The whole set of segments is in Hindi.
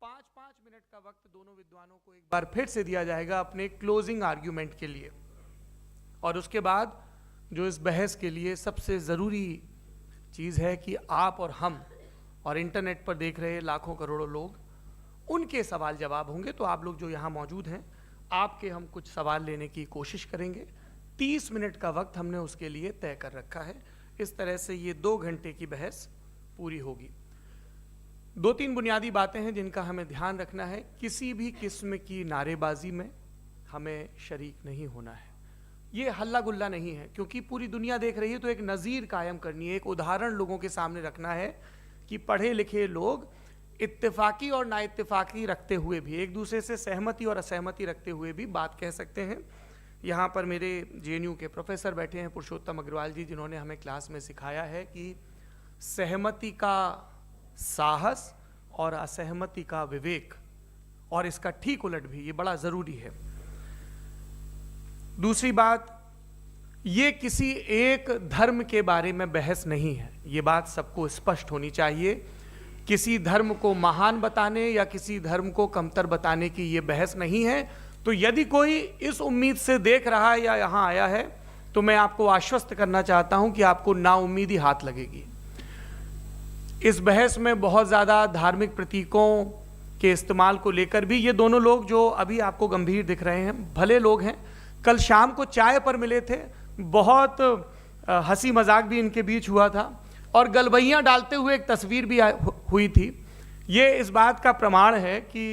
5-5 मिनट का वक्त दोनों विद्वानों को एक बार फिर से दिया जाएगा अपने क्लोजिंग आर्ग्यूमेंट के लिए। और उसके बाद जो इस बहस के लिए सबसे ज़रूरी चीज़ है कि आप और हम और इंटरनेट पर देख रहे लाखों करोड़ों लोग, उनके सवाल जवाब होंगे। तो आप लोग जो यहाँ मौजूद हैं, आपके हम कुछ सवाल लेने की कोशिश करेंगे। 30 मिनट का वक्त हमने उसके लिए तय कर रखा है। इस तरह से ये 2 घंटे की बहस पूरी होगी। 2-3 बुनियादी बातें हैं जिनका हमें ध्यान रखना है। किसी भी किस्म की नारेबाजी में हमें शरीक नहीं होना है। ये हल्ला गुल्ला नहीं है, क्योंकि पूरी दुनिया देख रही है, तो एक नज़ीर कायम करनी है, एक उदाहरण लोगों के सामने रखना है कि पढ़े लिखे लोग इत्तेफाकी और नाइत्तेफाकी रखते हुए भी, एक दूसरे से सहमति और असहमति रखते हुए भी बात कह सकते हैं। यहाँ पर मेरे JNU के प्रोफेसर बैठे हैं, पुरुषोत्तम अग्रवाल जी, जिन्होंने हमें क्लास में सिखाया है कि सहमति का साहस और असहमति का विवेक, और इसका ठीक उलट भी, ये बड़ा ज़रूरी है। दूसरी बात, ये किसी एक धर्म के बारे में बहस नहीं है, ये बात सबको स्पष्ट होनी चाहिए। किसी धर्म को महान बताने या किसी धर्म को कमतर बताने की ये बहस नहीं है। तो यदि कोई इस उम्मीद से देख रहा है या यहाँ आया है, तो मैं आपको आश्वस्त करना चाहता हूँ कि आपको नाउम्मीदी हाथ लगेगी। इस बहस में बहुत ज़्यादा धार्मिक प्रतीकों के इस्तेमाल को लेकर भी ये दोनों लोग जो अभी आपको गंभीर दिख रहे हैं, भले लोग हैं, कल शाम को चाय पर मिले थे, बहुत हंसी मजाक भी इनके बीच हुआ था, और गलबैयाँ डालते हुए एक तस्वीर भी हुई थी। ये इस बात का प्रमाण है कि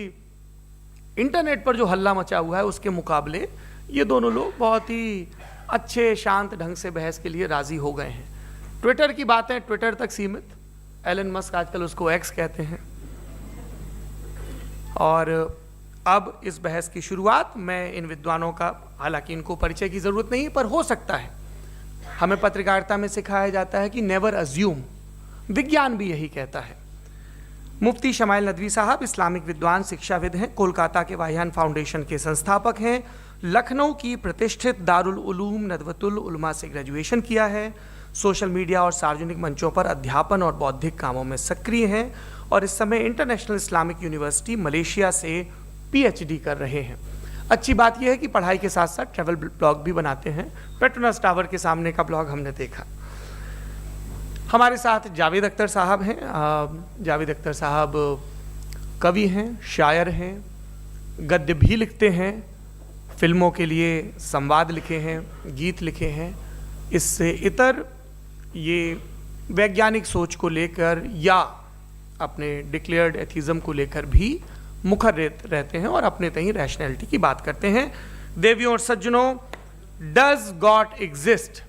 इंटरनेट पर जो हल्ला मचा हुआ है उसके मुकाबले ये दोनों लोग बहुत ही अच्छे शांत ढंग से बहस के लिए राज़ी हो गए हैं। ट्विटर की बातें ट्विटर तक सीमित, एलन मस्क आजकल उसको एक्स कहते हैं। और अब इस बहस की शुरुआत मैं इन विद्वानों का, हालांकि इनको परिचय की ज़रूरत नहीं, पर हो सकता है, हमें पत्रकारिता में सिखाया जाता है कि नेवर अज्यूम, विज्ञान भी यही कहता है। मुफ्ती शमाइल नदवी साहब इस्लामिक विद्वान, शिक्षाविद हैं, कोलकाता के वाहियान फाउंडेशन के संस्थापक हैं, लखनऊ की प्रतिष्ठित दारुल उलूम नदवतुल उलमा से ग्रेजुएशन किया है, सोशल मीडिया और सार्वजनिक मंचों पर अध्यापन और बौद्धिक कामों में सक्रिय हैं, और इस समय इंटरनेशनल इस्लामिक यूनिवर्सिटी मलेशिया से PhD कर रहे हैं। अच्छी बात यह है कि पढ़ाई के साथ साथ ट्रैवल ब्लॉग भी बनाते हैं। पेट्रोनस टावर के सामने का ब्लॉग हमने देखा। हमारे साथ जावेद अख्तर साहब हैं। जावेद अख्तर साहब कवि हैं, शायर हैं, गद्य भी लिखते हैं, फिल्मों के लिए संवाद लिखे हैं, गीत लिखे हैं। इससे इतर ये वैज्ञानिक सोच को लेकर या अपने डिक्लेयर्ड एथिज्म को लेकर भी मुखर रहते हैं और अपने तहीं रैशनैलिटी की बात करते हैं। देवियों और सज्जनों, डज गॉड एग्जिस्ट?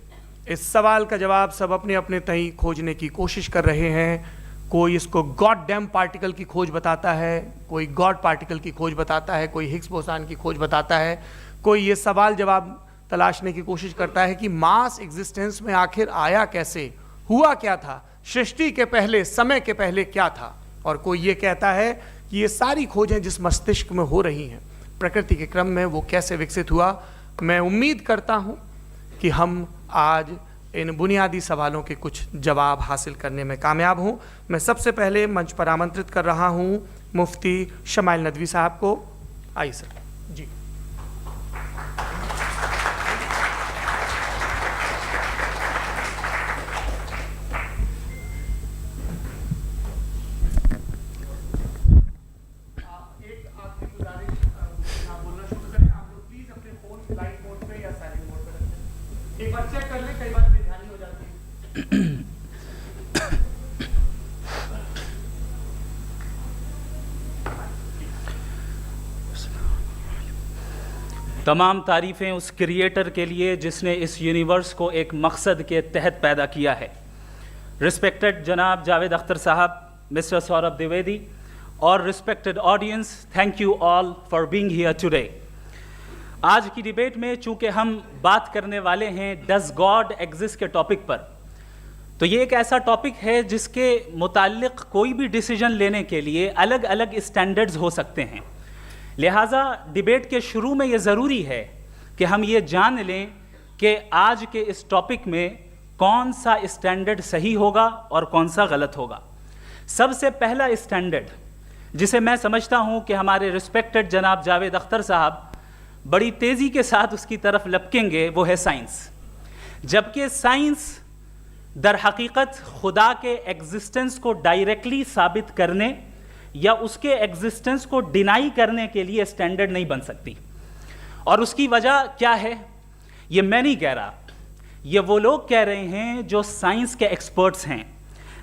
इस सवाल का जवाब सब अपने अपने तहीं खोजने की कोशिश कर रहे हैं। कोई इसको गॉड डैम पार्टिकल की खोज बताता है, कोई गॉड पार्टिकल की खोज बताता है, कोई हिग्स बोसान की खोज बताता है, कोई ये सवाल जवाब तलाशने की कोशिश करता है कि मास एग्जिस्टेंस में आखिर आया कैसे, हुआ क्या था, सृष्टि के पहले, समय के पहले क्या था। और कोई ये कहता है कि ये सारी खोजें जिस मस्तिष्क में हो रही हैं प्रकृति के क्रम में, वो कैसे विकसित हुआ। मैं उम्मीद करता हूँ कि हम आज इन बुनियादी सवालों के कुछ जवाब हासिल करने में कामयाब हूँ। मैं सबसे पहले मंच पर आमंत्रित कर रहा हूँ मुफ्ती शमाइल नदवी साहब को। आइए सर जी। एक बार चेक कर ले, कई बार बेध्यानी हो जाती है। तमाम तारीफ़ें उस क्रिएटर के लिए जिसने इस यूनिवर्स को एक मकसद के तहत पैदा किया है। रिस्पेक्टेड जनाब जावेद अख्तर साहब, मिस्टर सौरभ द्विवेदी और respected audience, thank you all for being here today. आज की डिबेट में चूंकि हम बात करने वाले हैं डज गॉड एग्जिस्ट के टॉपिक पर, तो ये एक ऐसा टॉपिक है जिसके मुताल्लिक कोई भी डिसीजन लेने के लिए अलग अलग स्टैंडर्ड्स हो सकते हैं। लिहाजा डिबेट के शुरू में ये ज़रूरी है कि हम ये जान लें कि आज के इस टॉपिक में कौन सा स्टैंडर्ड सही होगा और कौन सा गलत होगा। सबसे पहला स्टैंडर्ड जिसे मैं समझता हूँ कि हमारे रिस्पेक्टेड जनाब जावेद अख्तर साहब बड़ी तेज़ी के साथ उसकी तरफ लपकेंगे, वो है साइंस। जबकि साइंस दर हकीकत खुदा के एग्जिस्टेंस को डायरेक्टली साबित करने या उसके एग्जिस्टेंस को डिनाई करने के लिए स्टैंडर्ड नहीं बन सकती। और उसकी वजह क्या है, ये मैं नहीं कह रहा, ये वो लोग कह रहे हैं जो साइंस के एक्सपर्ट्स हैं।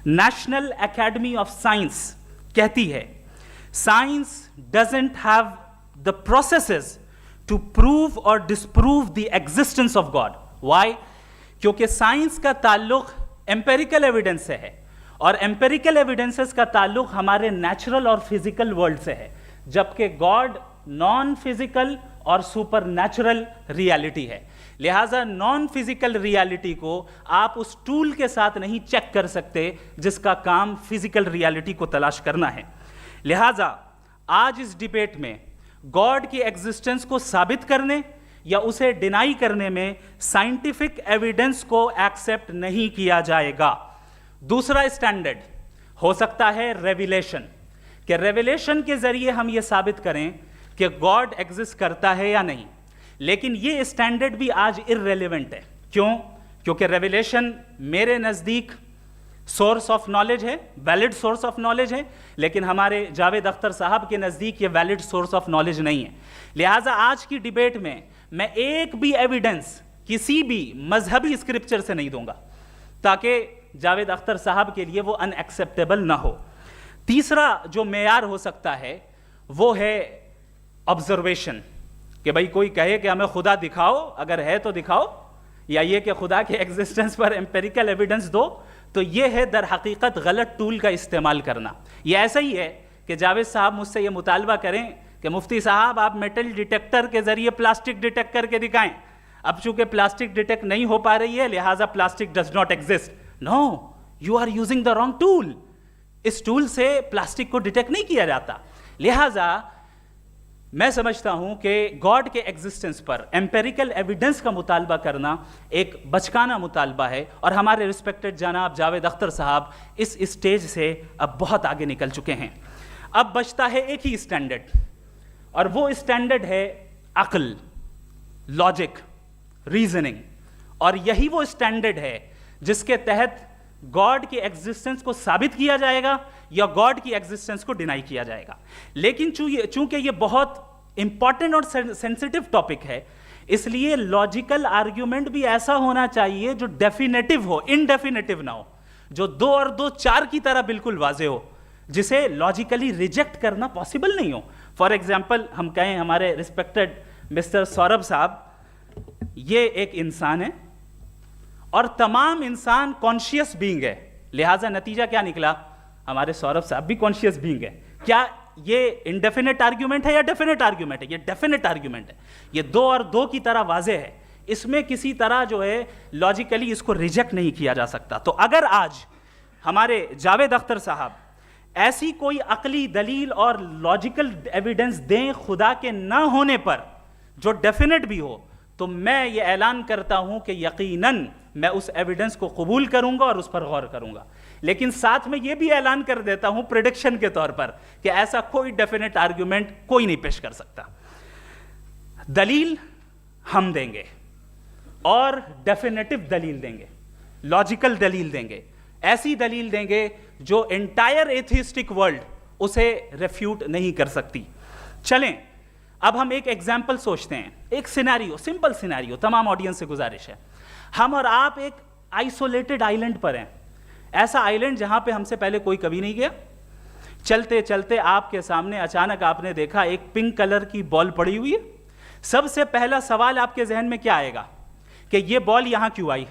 नेशनल एकेडमी ऑफ साइंस कहती है science doesn't have the processes to prove और disprove the existence of God. Why? क्योंकि साइंस का ताल्लुक एम्पेरिकल एविडेंस से है और एम्पेरिकल एविडेंसेस का ताल्लुक हमारे नेचुरल और फिजिकल वर्ल्ड से है, जबकि गॉड नॉन फिजिकल और सुपर नेचुरल रियलिटी है। लिहाजा नॉन फिजिकल रियलिटी को आप उस टूल के साथ नहीं चेक कर सकते जिसका काम फिजिकल रियलिटी को तलाश करना है। लिहाजा आज इस डिबेट में गॉड की एग्जिस्टेंस को साबित करने या उसे डिनाई करने में साइंटिफिक एविडेंस को एक्सेप्ट नहीं किया जाएगा। दूसरा स्टैंडर्ड हो सकता है रेविलेशन, कि रेविलेशन के जरिए हम ये साबित करें कि गॉड एग्जिस्ट करता है या नहीं। लेकिन ये स्टैंडर्ड भी आज इररेलेवेंट है। क्यों? क्योंकि रेविलेशन मेरे नज़दीक सोर्स ऑफ नॉलेज है, वैलिड सोर्स ऑफ नॉलेज है, लेकिन हमारे जावेद अख्तर साहब के नज़दीक ये वैलिड सोर्स ऑफ नॉलेज नहीं है। लिहाजा आज की डिबेट में मैं एक भी एविडेंस किसी भी मजहबी स्क्रिप्चर से नहीं दूंगा ताकि जावेद अख्तर साहब के लिए वो अनएक्सेप्टेबल ना हो। तीसरा जो मेयार हो सकता है वो है ऑब्जर्वेशन, कि भाई कोई कहे कि हमें खुदा दिखाओ, अगर है तो दिखाओ, या ये कि खुदा के एग्जिस्टेंस पर एम्पेरिकल एविडेंस दो, तो ये है दर हकीकत गलत टूल का इस्तेमाल करना। ये ऐसा ही है कि जावेद साहब मुझसे ये मुतालबा करें कि मुफ्ती साहब आप मेटल डिटेक्टर के जरिए प्लास्टिक डिटेक्ट करके दिखाएं। अब चूंकि प्लास्टिक डिटेक्ट नहीं हो पा रही है लिहाजा plastic does not exist. No, you are using the wrong tool. इस टूल से प्लास्टिक को डिटेक्ट नहीं किया जाता। लिहाजा मैं समझता हूं कि गॉड के एग्जिस्टेंस पर एम्पेरिकल एविडेंस का मुतालबा करना एक बचकाना मुतालबा है और हमारे रिस्पेक्टेड जनाब जावेद अख्तर साहब इस स्टेज से अब बहुत आगे निकल चुके हैं। अब बचता है एक ही स्टैंडर्ड और वो स्टैंडर्ड है अक्ल, लॉजिक, रीजनिंग। और यही वो स्टैंडर्ड है जिसके तहत गॉड की एग्जिस्टेंस को साबित किया जाएगा या गॉड की एग्जिस्टेंस को डिनाई किया जाएगा। लेकिन चूंकि ये बहुत इंपॉर्टेंट और सेंसिटिव टॉपिक है, इसलिए लॉजिकल आर्ग्यूमेंट भी ऐसा होना चाहिए जो डेफिनेटिव हो, इनडेफिनेटिव ना हो, जो 2 और 2 4 की तरह बिल्कुल वाजे हो, जिसे लॉजिकली रिजेक्ट करना पॉसिबल नहीं हो। फॉर एग्जाम्पल हम कहें हमारे रिस्पेक्टेड मिस्टर सौरभ साहब, ये एक इंसान है और तमाम इंसान कॉन्शियस बीइंग है। लिहाजा नतीजा क्या निकला, हमारे सौरभ साहब भी कॉन्शियस बीइंग है। क्या ये इनडेफिनेट आर्ग्यूमेंट है या डेफिनेट आर्ग्यूमेंट है? ये डेफिनेट आर्ग्यूमेंट है। ये 2 और 2 की तरह वाजे है, इसमें किसी तरह जो है लॉजिकली इसको रिजेक्ट नहीं किया जा सकता। तो अगर आज हमारे जावेद अख्तर साहब ऐसी कोई अकली दलील और लॉजिकल एविडेंस दें खुदा के ना होने पर जो डेफिनेट भी हो, तो मैं ये ऐलान करता हूं कि यकीनन मैं उस एविडेंस को कबूल करूंगा और उस पर गौर करूंगा। लेकिन साथ में ये भी ऐलान कर देता हूं प्रेडिक्शन के तौर पर कि ऐसा कोई डेफिनेट आर्ग्यूमेंट कोई नहीं पेश कर सकता। दलील हम देंगे और डेफिनेटिव दलील देंगे, लॉजिकल दलील देंगे, ऐसी दलील देंगे जो एंटायर एथिस्टिक वर्ल्ड उसे रेफ्यूट नहीं कर सकती। चलें अब हम एक एग्जाम्पल सोचते हैं, एक सिनेरियो, सिंपल सिनेरियो, तमाम ऑडियंस से गुजारिश है, हम और आप एक आइसोलेटेड आइलैंड पर हैं, ऐसा आइलैंड जहां पे हमसे पहले कोई कभी नहीं गया। चलते चलते आपके सामने अचानक आपने देखा एक पिंक कलर की बॉल पड़ी हुई है। सबसे पहला सवाल आपके जहन में क्या आएगा कि ये बॉल यहां क्यों आई,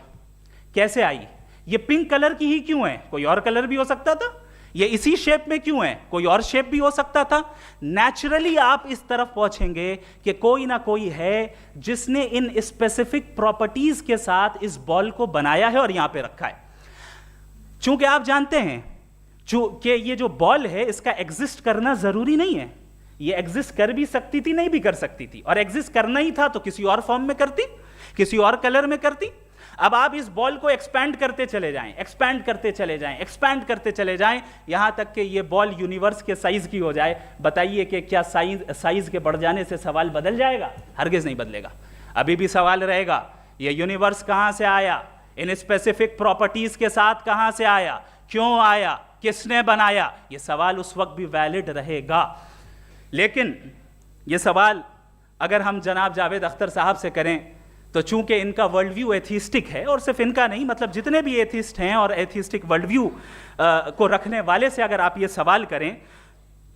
कैसे आई, ये पिंक कलर की ही क्यों है, कोई और कलर भी हो सकता था, ये इसी शेप में क्यों है, कोई और शेप भी हो सकता था। नेचुरली आप इस तरफ पहुंचेंगे कि कोई ना कोई है जिसने इन स्पेसिफिक प्रॉपर्टीज के साथ इस बॉल को बनाया है और यहां पे रखा है। चूंकि आप जानते हैं कि ये जो बॉल है इसका एग्जिस्ट करना जरूरी नहीं है, ये एग्जिस्ट कर भी सकती थी, नहीं भी कर सकती थी, और एग्जिस्ट करना ही था तो किसी और फॉर्म में करती, किसी और कलर में करती। अब आप इस बॉल को एक्सपैंड करते चले जाएं, एक्सपैंड करते चले जाएं, एक्सपैंड करते चले जाएं, यहां तक कि ये बॉल यूनिवर्स के साइज की हो जाए। बताइए कि क्या साइज के बढ़ जाने से सवाल बदल जाएगा? हरगिज नहीं बदलेगा। अभी भी सवाल रहेगा, ये यूनिवर्स कहां से आया, इन स्पेसिफिक प्रॉपर्टीज के साथ कहां से आया, क्यों आया, किसने बनाया, ये सवाल उस वक्त भी वैलिड रहेगा। लेकिन ये सवाल अगर हम जनाब जावेद अख्तर साहब से करें तो चूंकि इनका वर्ल्ड व्यू एथिस्टिक है, और सिर्फ इनका नहीं, मतलब जितने भी एथिस्ट हैं और एथिस्टिक वर्ल्ड व्यू को रखने वाले से अगर आप ये सवाल करें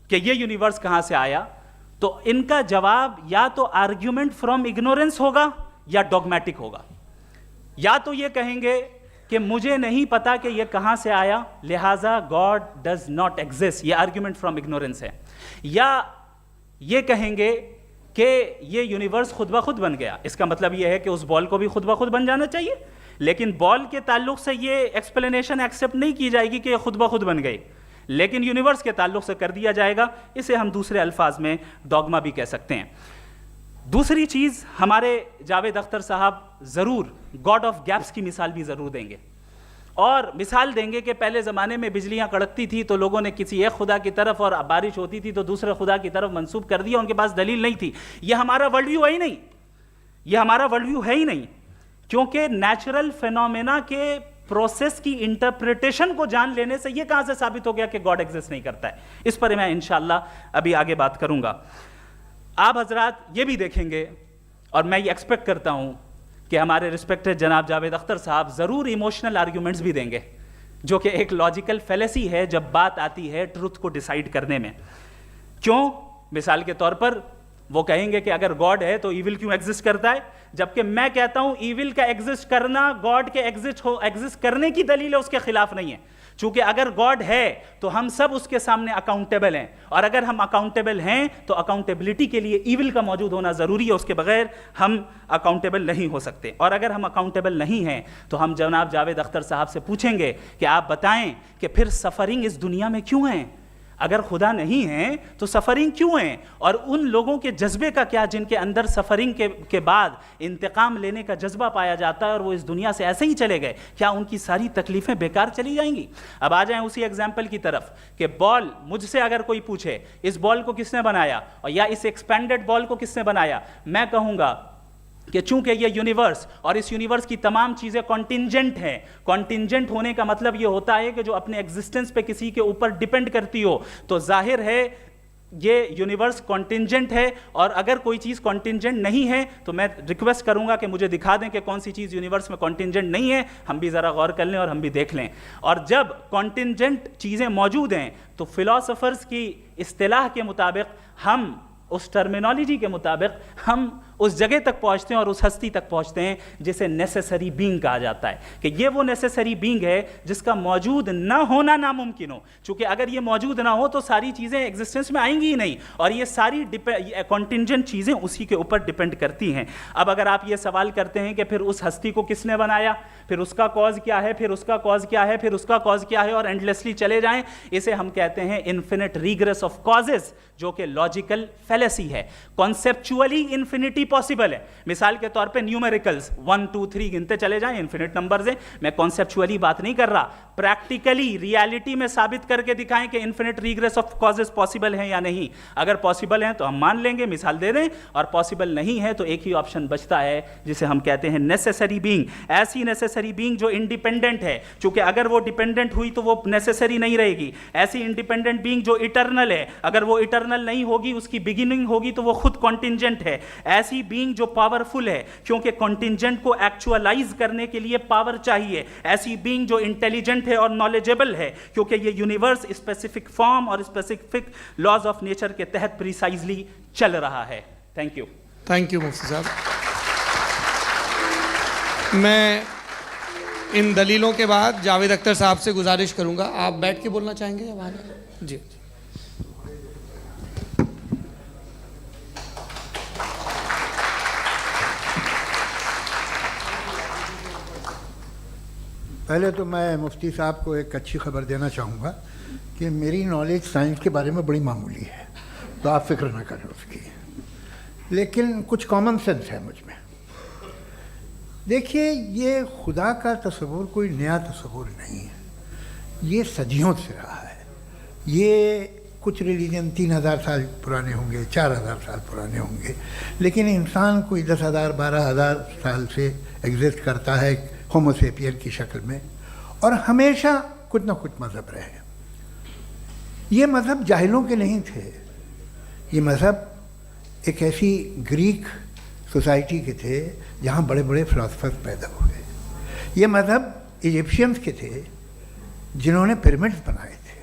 कि ये यूनिवर्स कहां से आया, तो इनका जवाब या तो आर्ग्यूमेंट फ्रॉम इग्नोरेंस होगा या डॉगमेटिक होगा। या तो ये कहेंगे कि मुझे नहीं पता कि ये कहां से आया, लिहाजा गॉड डज नॉट एग्जिस्ट, ये आर्ग्यूमेंट फ्रॉम इग्नोरेंस है। या ये कहेंगे कि ये यूनिवर्स खुद ब खुद बन गया, इसका मतलब ये है कि उस बॉल को भी खुद ब खुद बन जाना चाहिए, लेकिन बॉल के ताल्लुक से ये एक्सप्लेनेशन एक्सेप्ट नहीं की जाएगी कि ये खुद ब खुद बन गई, लेकिन यूनिवर्स के ताल्लुक से कर दिया जाएगा। इसे हम दूसरे अल्फाज में डॉगमा भी कह सकते हैं। दूसरी चीज, हमारे जावेद अख्तर साहब जरूर गॉड ऑफ गैप्स की मिसाल भी जरूर देंगे, और मिसाल देंगे कि पहले ज़माने में बिजलियां कड़कती थी तो लोगों ने किसी एक खुदा की तरफ, और बारिश होती थी तो दूसरे खुदा की तरफ मंसूब कर दिया, उनके पास दलील नहीं थी। यह हमारा वर्ल्ड व्यू है ही नहीं, यह हमारा वर्ल्ड व्यू है ही नहीं, क्योंकि नेचुरल फिनोमेना के प्रोसेस की इंटरप्रिटेशन को जान लेने से यह कहां से साबित हो गया कि गॉड एग्जिस्ट नहीं करता है। इस पर मैं इंशाअल्लाह अभी आगे बात करूंगा। आप हजरात ये भी देखेंगे, और मैं ये एक्सपेक्ट करता हूं कि हमारे रिस्पेक्टेड जनाब जावेद अख्तर साहब ज़रूर इमोशनल आर्ग्यूमेंट्स भी देंगे, जो कि एक लॉजिकल फेलेसी है जब बात आती है ट्रुथ को डिसाइड करने में। क्यों? मिसाल के तौर पर वो कहेंगे कि अगर गॉड है तो ईविल क्यों एग्जिस्ट करता है, जबकि मैं कहता हूं ईविल का एग्जिस्ट करना गॉड के एग्जिस्ट करने की दलील है, उसके खिलाफ नहीं है। चूंकि अगर गॉड है तो हम सब उसके सामने अकाउंटेबल हैं, और अगर हम अकाउंटेबल हैं तो अकाउंटेबिलिटी के लिए ईविल का मौजूद होना जरूरी है, उसके बगैर हम अकाउंटेबल नहीं हो सकते। और अगर हम अकाउंटेबल नहीं हैं तो हम जनाब जावेद अख्तर साहब से पूछेंगे कि आप बताएं कि फिर सफरिंग इस दुनिया में क्यों है? अगर खुदा नहीं है तो सफरिंग क्यों है? और उन लोगों के जज्बे का क्या जिनके अंदर सफरिंग के बाद इंतकाम लेने का जज्बा पाया जाता है और वो इस दुनिया से ऐसे ही चले गए, क्या उनकी सारी तकलीफें बेकार चली जाएंगी? अब आ जाएं उसी एग्जाम्पल की तरफ कि बॉल, मुझसे अगर कोई पूछे इस बॉल को किसने बनाया और या इस एक्सपेंडेड बॉल को किसने बनाया, मैं कहूंगा कि चूंकि ये यूनिवर्स और इस यूनिवर्स की तमाम चीज़ें कॉन्टिंजेंट हैं। कॉन्टिंजेंट होने का मतलब ये होता है कि जो अपने एग्जिस्टेंस पे किसी के ऊपर डिपेंड करती हो, तो जाहिर है ये यूनिवर्स कॉन्टिंजेंट है। और अगर कोई चीज़ कॉन्टिंजेंट नहीं है तो मैं रिक्वेस्ट करूंगा कि मुझे दिखा दें कि कौन सी चीज़ यूनिवर्स में कॉन्टिंजेंट नहीं है, हम भी ज़रा गौर कर लें और हम भी देख लें। और जब कॉन्टिंजेंट चीज़ें मौजूद हैं तो फिलोसोफर्स की इस्तिलाह के मुताबिक, हम उस टर्मिनोलॉजी के मुताबिक हम उस जगह तक पहुंचते हैं और उस हस्ती तक पहुंचते हैं जिसे नेसेसरी बीइंग कहा जाता है, कि ये वो नेसेसरी बीइंग है जिसका मौजूद ना होना नामुमकिन हो। चूंकि अगर ये मौजूद ना हो तो सारी चीज़ें एग्जिस्टेंस में आएंगी ही नहीं, और ये सारी कॉन्टिंजेंट चीज़ें उसी के ऊपर डिपेंड करती हैं। अब अगर आप ये सवाल करते हैं कि फिर उस हस्ती को किसने बनाया, फिर उसका कॉज क्या है, फिर उसका कॉज क्या है, फिर उसका कॉज क्या है, और एंडलेसली चले जाएं, इसे हम कहते हैं इन्फिनिट रिग्रेस ऑफ कॉजेज, जो कि लॉजिकल फेलेसी है। कॉन्सेप्चुअली इन्फिनिटी पॉसिबल है। मिसाल के तौर पे न्यूमेरिकल्स 1 2 3 गिनते चले जाएं, इन्फिनिट नंबर्स हैं। मैं कॉन्सेप्चुअली बात नहीं कर रहा, प्रैक्टिकली रियलिटी में साबित करके दिखाएं कि infinite regress of causes possible हैं या नहीं। अगर पॉसिबल हैं तो हम मान लेंगे, मिसाल दे दें, और पॉसिबल नहीं है तो एक ही ऑप्शन बचता है जिसे हम कहते हैं नेसेसरी बीइंग। ऐसी नेसेसरी बीइंग जो इंडिपेंडेंट है, क्योंकि अगर वो डिपेंडेंट हुई तो वो नेसेसरी नहीं रहेगी। ऐसी इंडिपेंडेंट बीइंग जो इटर्नल है, अगर वो इटर्नल नहीं होगी, उसकी बिगिनिंग होगी तो वो खुद कॉन्टिंजेंट है। ऐसी बीइंग जो पावरफुल है, क्योंकि कॉन्टिंजेंट को एक्चुअलाइज करने के लिए पावर चाहिए। ऐसी बीइंग जो इंटेलिजेंट है और नॉलेजेबल है, क्योंकि ये यूनिवर्स स्पेसिफिक फॉर्म और स्पेसिफिक लॉज ऑफ नेचर के तहत प्रिसाइजली चल रहा है। Thank you. थैंक यू मुफ्ती साहब। मैं इन दलीलों के बाद जावेद अख्तर साहब से गुजारिश करूंगा, आप बैठ के बोलना चाहेंगे या बाहर? जी। पहले तो मैं मुफ्ती साहब को एक अच्छी खबर देना चाहूँगा कि मेरी नॉलेज साइंस के बारे में बड़ी मामूली है, तो आप फिक्र ना करें उसकी, लेकिन कुछ कॉमन सेंस है मुझ में। देखिए, ये खुदा का तस्वुर कोई नया तस्वुर नहीं है, ये सदियों से रहा है। ये कुछ रिलीजन 3000 साल पुराने होंगे, 4000 साल पुराने होंगे, लेकिन इंसान कोई 10,000 12,000 साल से एग्जिस्ट करता है होमोसेपियन की शक्ल में, और हमेशा कुछ ना कुछ मज़हब रहे। ये मज़हब जाहिलों के नहीं थे, ये मज़हब एक ऐसी ग्रीक सोसाइटी के थे जहाँ बड़े बड़े फिलोसफर्स पैदा हुए। ये मज़हब इजिप्शियंस के थे जिन्होंने पिरामिड्स बनाए थे।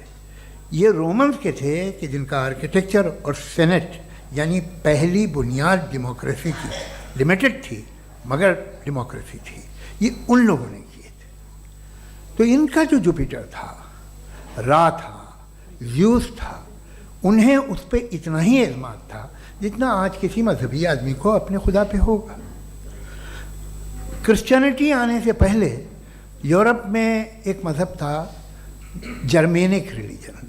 ये रोमन्स के थे कि जिनका आर्किटेक्चर और सेनेट यानी पहली बुनियाद डेमोक्रेसी की लिमिटेड थी, मगर डेमोक्रेसी थी, ये उन लोगों ने किए थे। तो इनका जो जुपिटर था, रा था, ज़्यूस था, उन्हें उस पर इतना ही एतमाद था जितना आज किसी मजहबी आदमी को अपने खुदा पे होगा। क्रिश्चियनिटी आने से पहले यूरोप में एक मज़हब था जर्मेनिक रिलीजन।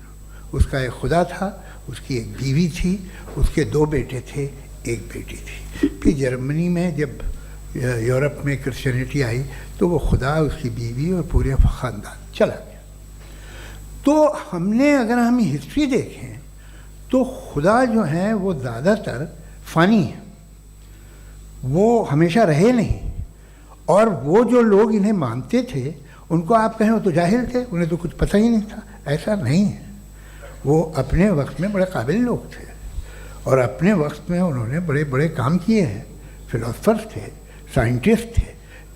उसका एक खुदा था, उसकी एक बीवी थी, उसके 2 बेटे थे, एक बेटी थी। फिर जर्मनी में जब यूरोप में क्रिश्चियनिटी आई तो वो खुदा, उसकी बीवी और पूरे ख़ानदान चला गया। तो हमने, अगर हम हिस्ट्री देखें तो खुदा जो हैं वो ज़्यादातर फ़ानी हैं, वो हमेशा रहे नहीं। और वो जो लोग इन्हें मानते थे उनको आप कहें वो तो जाहिल थे, उन्हें तो कुछ पता ही नहीं था, ऐसा नहीं है। वो अपने वक्त में बड़े काबिल लोग थे और अपने वक्त में उन्होंने बड़े बड़े काम किए हैं, फिलोसफर्स थे, साइंटिस्ट थे,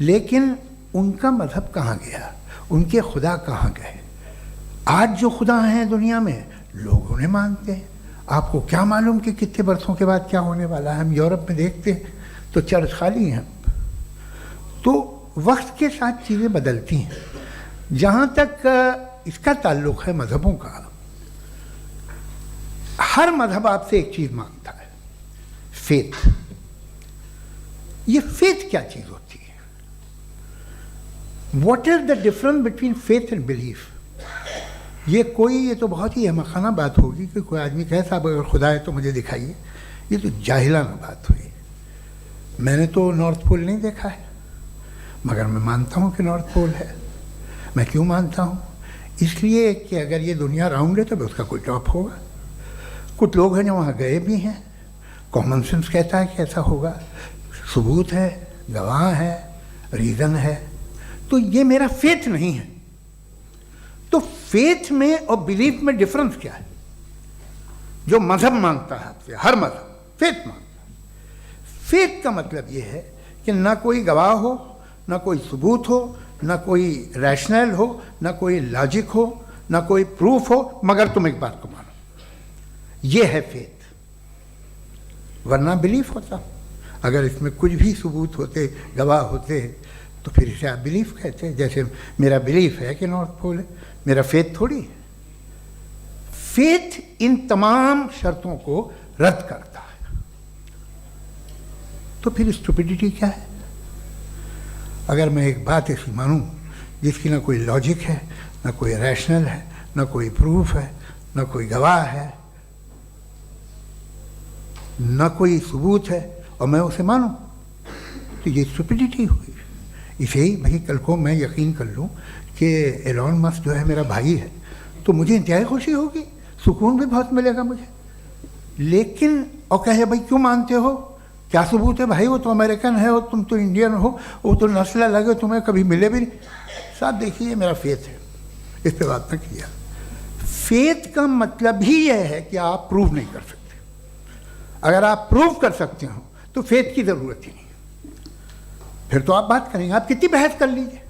लेकिन उनका मज़हब कहाँ गया, उनके खुदा कहाँ गए? आज जो खुदा हैं दुनिया में लोग उन्हें मानते हैं। आपको क्या मालूम कि कितने बरसों के बाद क्या होने वाला है? हम यूरोप में देखते हैं तो चर्च खाली हैं। तो वक्त के साथ चीज़ें बदलती हैं। जहाँ तक इसका ताल्लुक़ है मज़हबों का, हर मज़हब आपसे एक चीज़ मांगता है, फेथ। ये फेथ क्या चीज़ होती है? What is the difference between faith and belief? ये तो बहुत ही अहमकाना बात होगी कि कोई आदमी कहे साहब अगर खुदा है तो मुझे दिखाइए। ये तो जाहिलाना बात हुई। मैंने तो नॉर्थ पोल नहीं देखा है, मगर मैं मानता हूँ कि नॉर्थ पोल है। मैं क्यों मानता हूँ? इसलिए कि अगर ये दुनिया राउंड है तो उसका कोई टॉप होगा। कुछ लोग हैं जो वहाँ गए भी हैं, कॉमन सेंस कहता है कि ऐसा होगा, सबूत है, गवाह है, रीज़न है। तो ये मेरा फेथ नहीं है। तो फेथ में और बिलीफ में डिफरेंस क्या है? जो मज़हब मांगता है आपसे, हर मज़हब फेथ मांगता है। फेथ का मतलब ये है कि ना कोई गवाह हो, ना कोई सबूत हो, ना कोई रैशनल हो, ना कोई लॉजिक हो, ना कोई प्रूफ हो, मगर तुम एक बात को मानो। ये है फेथ। वरना बिलीफ होता। अगर इसमें कुछ भी सबूत होते, गवाह होते, तो फिर इसे आप बिलीफ कहते हैं। जैसे मेरा बिलीफ है कि नॉर्थ पोल है, मेरा फेथ थोड़ी है। फेथ इन तमाम शर्तों को रद्द करता है। तो फिर स्टुपिडिटी क्या है? अगर मैं एक बात ऐसी मानूं जिसकी ना कोई लॉजिक है, ना कोई रैशनल है, ना कोई प्रूफ है, ना कोई गवाह है, ना कोई सबूत है, और मैं उसे मानूं, तो ये स्टुपिडिटी हुई। इसे ही भाई कल को मैं यकीन कर लूँ कि एलॉन मस्क जो है मेरा भाई है, तो मुझे इंतहाई खुशी होगी, सुकून भी बहुत मिलेगा मुझे। लेकिन और कहे भाई क्यों मानते हो, क्या सबूत है भाई, वो तो अमेरिकन है और तुम तो इंडियन हो, वो तो नस्ल अलग है, तुम्हें कभी मिले भी नहीं। साहब देखिए मेरा फेथ है, इस पर बात न किया। फेथ का मतलब ही यह है कि आप प्रूव नहीं कर सकते। अगर आप प्रूव कर सकते हो तो फेथ की ज़रूरत ही नहीं, फिर तो आप बात करेंगे, आप कितनी बहस कर लीजिए।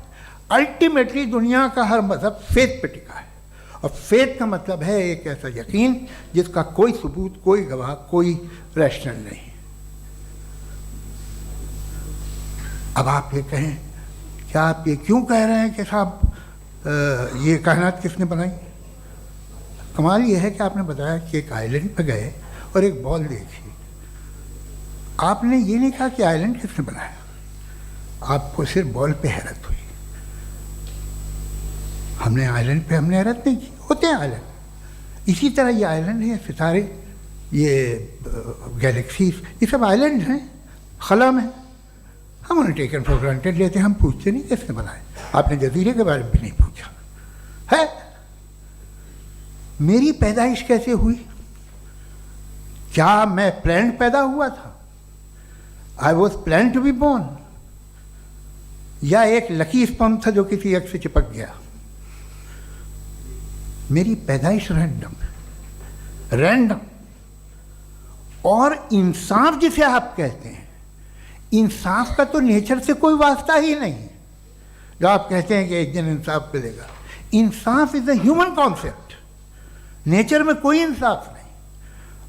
अल्टीमेटली दुनिया का हर मजहब फेथ पे टिका है, और फेथ का मतलब है एक ऐसा यकीन जिसका कोई सबूत, कोई गवाह, कोई रैशनल नहीं। अब आप ये कहें, क्या आप ये क्यों कह रहे हैं कि साहब ये कायनात किसने बनाई? कमाल ये है कि आपने बताया कि एक आइलैंड पे गए और एक बॉल देखी। आपने ये नहीं कहा कि आइलैंड किसने बनाया, आपको सिर्फ बॉल पे हैरत हुई। हमने आइलैंड पे हमने हैरत नहीं की, होते हैं आइलैंड। इसी तरह ये आइलैंड है, सितारे, ये गैलेक्सीज, ये सब आइलैंड हैं खला में। हम उन्हें टेकन फॉर ग्रांटेड लेते हैं, हम पूछते नहीं किसने बनाए। आपने जजीरे के बारे में भी नहीं पूछा है। मेरी पैदाइश कैसे हुई? क्या मैं प्लान्ड पैदा हुआ था? I was plan to be born, या एक लकी स्पर्म था जो किसी एक से चिपक गया? मेरी पैदाइश रैंडम। और इंसाफ जिसे आप कहते हैं, इंसाफ का तो नेचर से कोई वास्ता ही नहीं है। जो आप कहते हैं कि एक दिन इंसाफ मिलेगा, इंसाफ is a human concept, nature में कोई इंसाफ नहीं।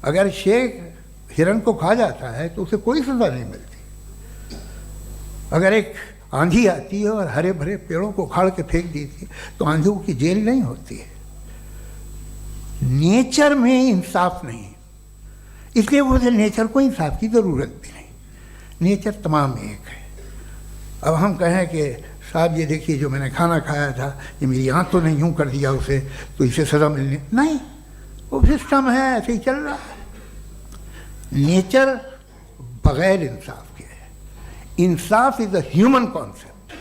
अगर शेर हिरन को खा जाता है तो उसे कोई सजा नहीं मिलती। अगर एक आंधी आती है और हरे भरे पेड़ों को उखाड़ के फेंक देती है तो आंधियों की जेल नहीं होती है। नेचर में इंसाफ नहीं, इसलिए मुझे नेचर को इंसाफ की ज़रूरत भी नहीं। नेचर तमाम एक है। अब हम कहें कि साहब ये देखिए जो मैंने खाना खाया था, ये मेरी आँख तो नहीं यूँ कर दिया उसे, तो इसे सज़ा मिलनी नहीं, वो सिस्टम है, ऐसे ही चल रहा है। नेचर बग़ैर इंसाफ के है। इंसाफ इज़ अ ह्यूमन कॉन्सेप्ट।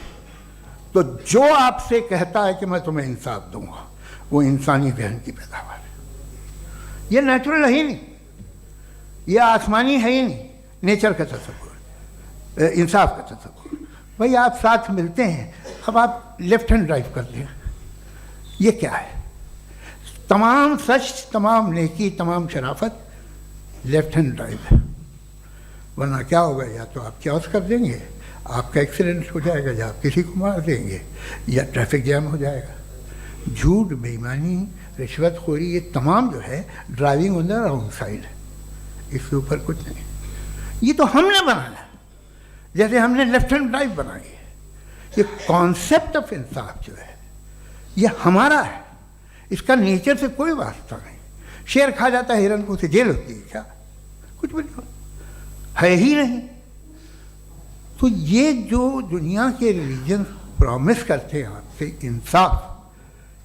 तो जो आपसे कहता है कि मैं तुम्हें इंसाफ दूंगा, वो इंसानी जहन की पैदावार है। ये नेचुरल है ही नहीं, ये आसमानी है ही नहीं। नेचर का तसव्वुर, इंसाफ का तसव्वुर। भाई आप साथ मिलते हैं, अब आप लेफ्ट हैंड ड्राइव कर लें, ये क्या है? तमाम सच, तमाम नेकी, तमाम शराफत लेफ्ट हैंड ड्राइव है। वरना क्या होगा, या तो आप क्रॉस कर देंगे, आपका एक्सीडेंट हो जाएगा, या आप किसी को मार देंगे, या ट्रैफिक जैम हो जाएगा। झूठ, बेईमानी, रिश्वतखोरी, ये तमाम जो है driving on the wrong side है। इसके ऊपर कुछ नहीं। ये तो हमने बनाया, जैसे हमने लेफ्ट हैंड ड्राइव बनाई है। ये कॉन्सेप्ट ऑफ इंसाफ जो है ये हमारा है, इसका नेचर से कोई वास्ता नहीं। शेर खा जाता है हिरन को, उसे जेल होती है क्या? कुछ भी नहीं, है ही नहीं। तो ये जो दुनिया के रिलीजन प्रॉमिस करते हैं आपसे इंसाफ,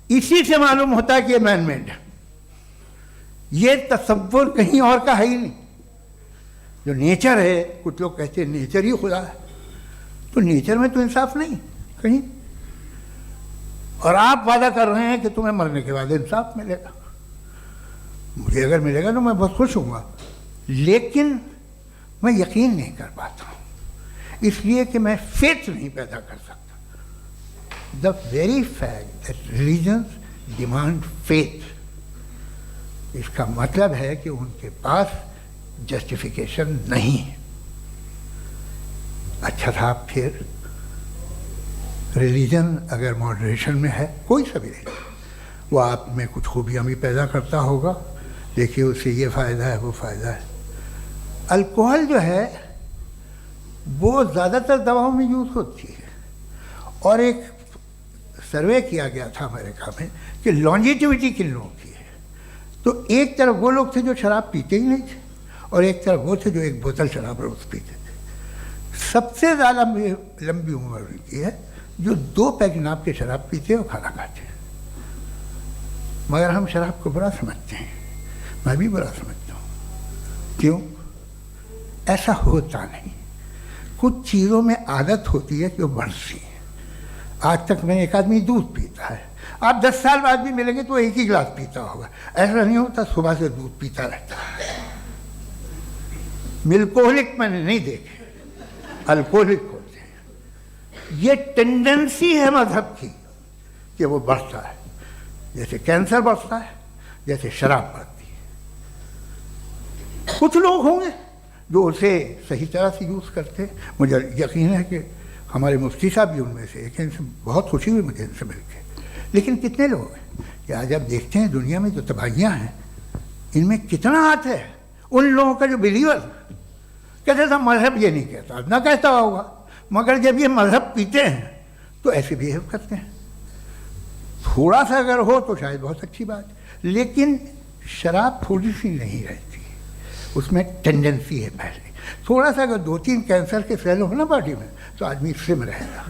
इसी से मालूम होता है कि ये मैन मेड है। ये तसव्वुर कहीं और का है ही नहीं। जो नेचर है, कुछ लोग कहते हैं नेचर ही खुदा है, तो नेचर में तो इंसाफ नहीं कहीं। और आप वादा कर रहे हैं कि तुम्हें मरने के बाद इंसाफ मिलेगा। मुझे अगर मिलेगा तो मैं बहुत खुश हूँगा, लेकिन मैं यकीन नहीं कर पाता हूँ, इसलिए कि मैं फेथ नहीं पैदा कर सकता। The very fact that religions demand faith, इसका मतलब है कि उनके पास जस्टिफिकेशन नहीं है। अच्छा था, फिर रिलीजन अगर मॉडरेशन में है, कोई सा भी नहीं, वो आप में कुछ खूबियाँ भी पैदा करता होगा। देखिए उससे ये फ़ायदा है, वो फ़ायदा है। अल्कोहल जो है वो ज़्यादातर दवाओं में यूज़ होती है, और एक सर्वे किया गया था अमेरिका में कि लॉन्जेटिविटी किन लोगों की है। तो एक तरफ वो लोग थे जो शराब पीते ही नहीं थे, और एक तरफ वो थे जो एक बोतल शराब रोज़ पीते थे। सबसे ज़्यादा लंबी उम्र उनकी है जो 2 पैक नाप के शराब पीते हैं और खाना खाते हैं। मगर हम शराब को बुरा समझते हैं, मैं भी बुरा समझता हूँ। क्यों? ऐसा होता नहीं। कुछ चीज़ों में आदत होती है कि वो बढ़ती है। आज तक में एक आदमी दूध पीता है, आप 10 साल बाद भी मिलेंगे तो एक ही गिलास पीता होगा। ऐसा नहीं होता, सुबह से दूध पीता रहता है। मिल्कोहलिक मैंने नहीं देखे, अल्कोहलिक होते हैं। ये टेंडेंसी है मजहब की कि वो बढ़ता है, जैसे कैंसर बढ़ता है, जैसे शराब बढ़ती है। कुछ लोग होंगे जो उसे सही तरह से यूज़ करते हैं। मुझे यकीन है कि हमारे मुफ्ती साहब भी उनमें से एक हैं, इनसे बहुत खुशी हुई मुझे इनसे मिलकर। लेकिन कितने लोग हैं कि आज आप देखते हैं दुनिया में जो तबाहियाँ हैं, इनमें कितना हाथ है उन लोगों का जो बिलीवर कहते था मजहब ये नहीं कहता, ना कहता होगा, मगर जब ये मजहब पीते हैं तो ऐसे बिहेव करते हैं। थोड़ा सा अगर हो तो शायद बहुत अच्छी बात, लेकिन शराब थोड़ी सी नहीं रहती, उसमें टेंडेंसी है। पहले थोड़ा सा अगर 2-3 कैंसर के सेल हो ना बॉडी में तो आदमी स्लिम रहेगा,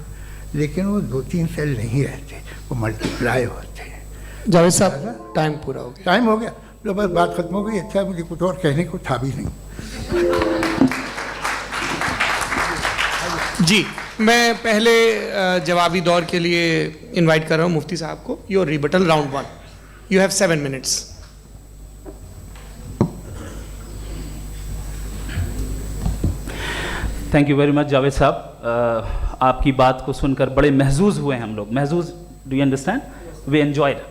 लेकिन वो 2-3 सेल नहीं रहते, वो मल्टीप्लाई होते हैं। जावेद साहब टाइम पूरा हो गया। टाइम हो गया, तो बस बात खत्म हो गई। अच्छा, मुझे कुछ और कहने को था भी नहीं। जी, मैं पहले जवाबी दौर के लिए इनवाइट कर रहा हूँ मुफ्ती साहब को। Your rebuttal round 1, you have 7 minutes. Thank you very much Javed साहब, आपकी बात को सुनकर बड़े महजूज हुए हम लोग। महजूज, do you understand? We enjoyed.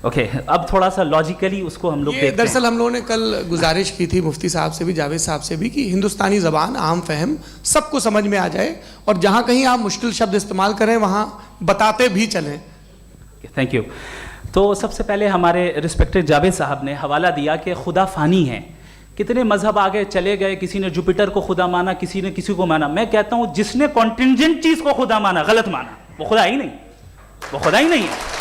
Okay, अब थोड़ा सा लॉजिकली उसको हम लोग देखते हैं। दरअसल हम लोगों ने कल गुजारिश की थी मुफ्ती साहब से भी, जावेद साहब से भी, कि हिंदुस्तानी ज़बान आम फहम सबको समझ में आ जाए, और जहाँ कहीं आप मुश्किल शब्द इस्तेमाल करें वहाँ बताते भी चलें। Thank you. तो सबसे पहले हमारे रिस्पेक्टेड जावेद साहब ने हवाला दिया कि खुदा फ़ानी है। कितने मजहब आगे चले गए, किसी ने जुपिटर को खुदा माना, किसी ने किसी को माना। मैं कहता हूँ जिसने कॉन्टिंजेंट चीज़ को खुदा माना, गलत माना, वो खुदा ही नहीं, वो खुदा ही नहीं है।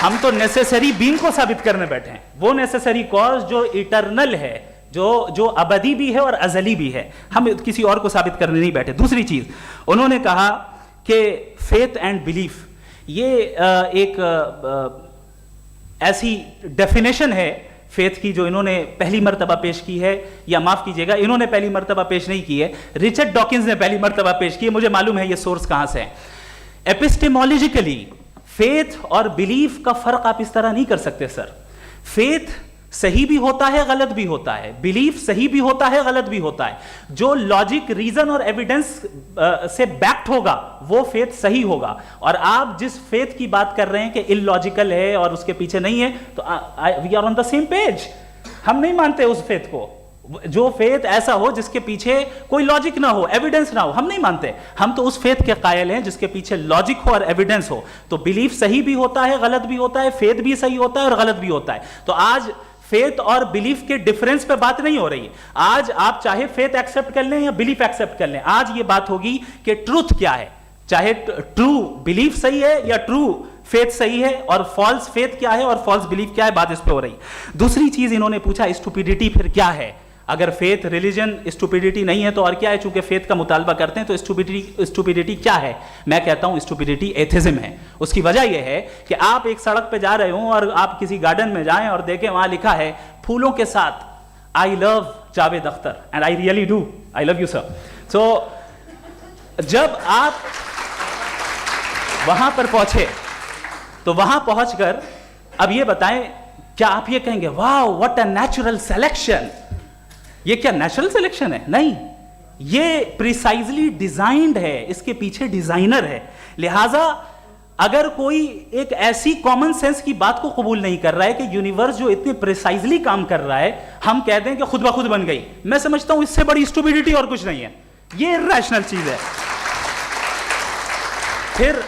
हम तो नेसेसरी बीइंग को साबित करने बैठे हैं, वो नेसेसरी कॉज जो इटरनल है, जो अबदी भी है और अजली भी है। हम किसी और को साबित करने नहीं बैठे। दूसरी चीज उन्होंने कहा कि फेथ एंड बिलीफ, ये एक ऐसी डेफिनेशन है फेथ की जो इन्होंने पहली मर्तबा पेश की है, या माफ कीजिएगा, इन्होंने पहली मर्तबा पेश नहीं की है, रिचर्ड डॉकिंस ने पहली मर्तबा पेश की है। मुझे मालूम है ये सोर्स कहां से है। एपिस्टेमोलॉजिकली फेथ और बिलीफ का फर्क आप इस तरह नहीं कर सकते सर। फेथ सही भी होता है, गलत भी होता है, बिलीफ सही भी होता है, गलत भी होता है। जो लॉजिक, रीजन और एविडेंस से बैक्ड होगा वो फेथ सही होगा। और आप जिस फेथ की बात कर रहे हैं कि इलॉजिकल है और उसके पीछे नहीं है, तो we are on the same page. हम नहीं मानते उस फेथ को, जो फेथ ऐसा हो जिसके पीछे कोई लॉजिक ना हो, एविडेंस ना हो, हम नहीं मानते। हम तो उस फेथ के कायल हैं जिसके पीछे लॉजिक हो और एविडेंस हो। तो बिलीफ सही भी होता है, गलत भी होता है, फेथ भी सही होता है और गलत भी होता है। तो आज फेथ और बिलीफ के डिफरेंस पे बात नहीं हो रही है। आज आप चाहे फेथ एक्सेप्ट कर लें या बिलीफ एक्सेप्ट कर लें, आज ये बात होगी कि ट्रूथ क्या है, चाहे ट्रू बिलीफ सही है या ट्रू फेथ सही है, और फॉल्स फेथ क्या है और फॉल्स बिलीफ क्या है, बात इस पे हो रही। दूसरी चीज इन्होंने पूछा, स्टुपिडिटी फिर क्या है? अगर फेथ रिलीजन स्टुपिडिटी नहीं है तो और क्या है? चूंकि फेथ का मुतालबा करते हैं तो स्टुपिडिटी क्या है? मैं कहता हूं स्टुपिडिटी एथिज्म है। उसकी वजह यह है कि आप एक सड़क पे जा रहे हो और आप किसी गार्डन में जाएं और देखें वहां लिखा है फूलों के साथ, I love Javed Akhtar, and I really do, I love you sir. So जब आप वहां पर पहुंचे तो वहां पहुंचकर अब ये बताएं, क्या आप ये कहेंगे वाह व्हाट अ नेचुरल सिलेक्शन? ये क्या नेचुरल सिलेक्शन है? नहीं, ये प्रिसाइजली डिजाइंड है, इसके पीछे डिजाइनर है। लिहाजा अगर कोई एक ऐसी कॉमन सेंस की बात को कबूल नहीं कर रहा है कि यूनिवर्स जो इतने प्रिसाइजली काम कर रहा है, हम कह दें कि खुद ब खुद बन गई, मैं समझता हूं इससे बड़ी स्टुपिडिटी और कुछ नहीं है। ये इरैशनल चीज है। फिर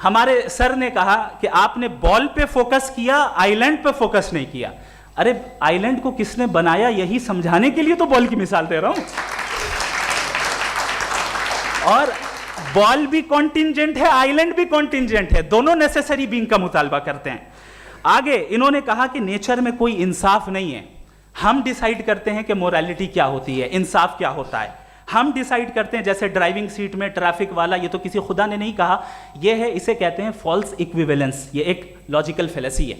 हमारे सर ने कहा कि आपने बॉल पे फोकस किया, आइलैंड पे फोकस नहीं किया। अरे आइलैंड को किसने बनाया यही समझाने के लिए तो बॉल की मिसाल दे रहा हूं। और बॉल भी कॉन्टिंजेंट है, आइलैंड भी कॉन्टिंजेंट है, दोनों नेसेसरी बीइंग का मुतालबा करते हैं। आगे इन्होंने कहा कि नेचर में कोई इंसाफ नहीं है, हम डिसाइड करते हैं कि मोरालिटी क्या होती है, इंसाफ क्या होता है, हम डिसाइड करते हैं। जैसे ड्राइविंग सीट में ट्रैफिक वाला, ये तो किसी खुदा ने नहीं कहा, ये है, इसे कहते हैं फॉल्स इक्विवेलेंस। ये एक लॉजिकल फेलेसी है।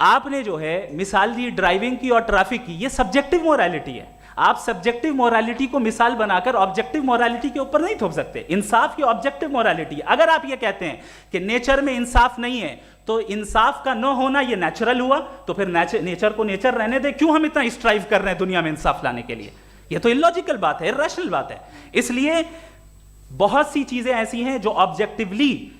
आपने जो है मिसाल दी ड्राइविंग की और ट्रैफिक की, ये सब्जेक्टिव मोरालिटी है। आप सब्जेक्टिव मोरालिटी को मिसाल बनाकर ऑब्जेक्टिव मोरालिटी के ऊपर नहीं थोप सकते। इंसाफ की ऑब्जेक्टिव मोरालिटी, अगर आप ये कहते हैं कि नेचर में इंसाफ नहीं है तो इंसाफ का न होना ये नेचुरल हुआ, तो फिर नेचर को नेचर रहने दे, क्यों हम इतना स्ट्राइव कर रहे हैं दुनिया में इंसाफ लाने के लिए? ये तो इलॉजिकल बात है, इरैशनल बात है। इसलिए बहुत सी चीजें ऐसी हैं जो ऑब्जेक्टिवली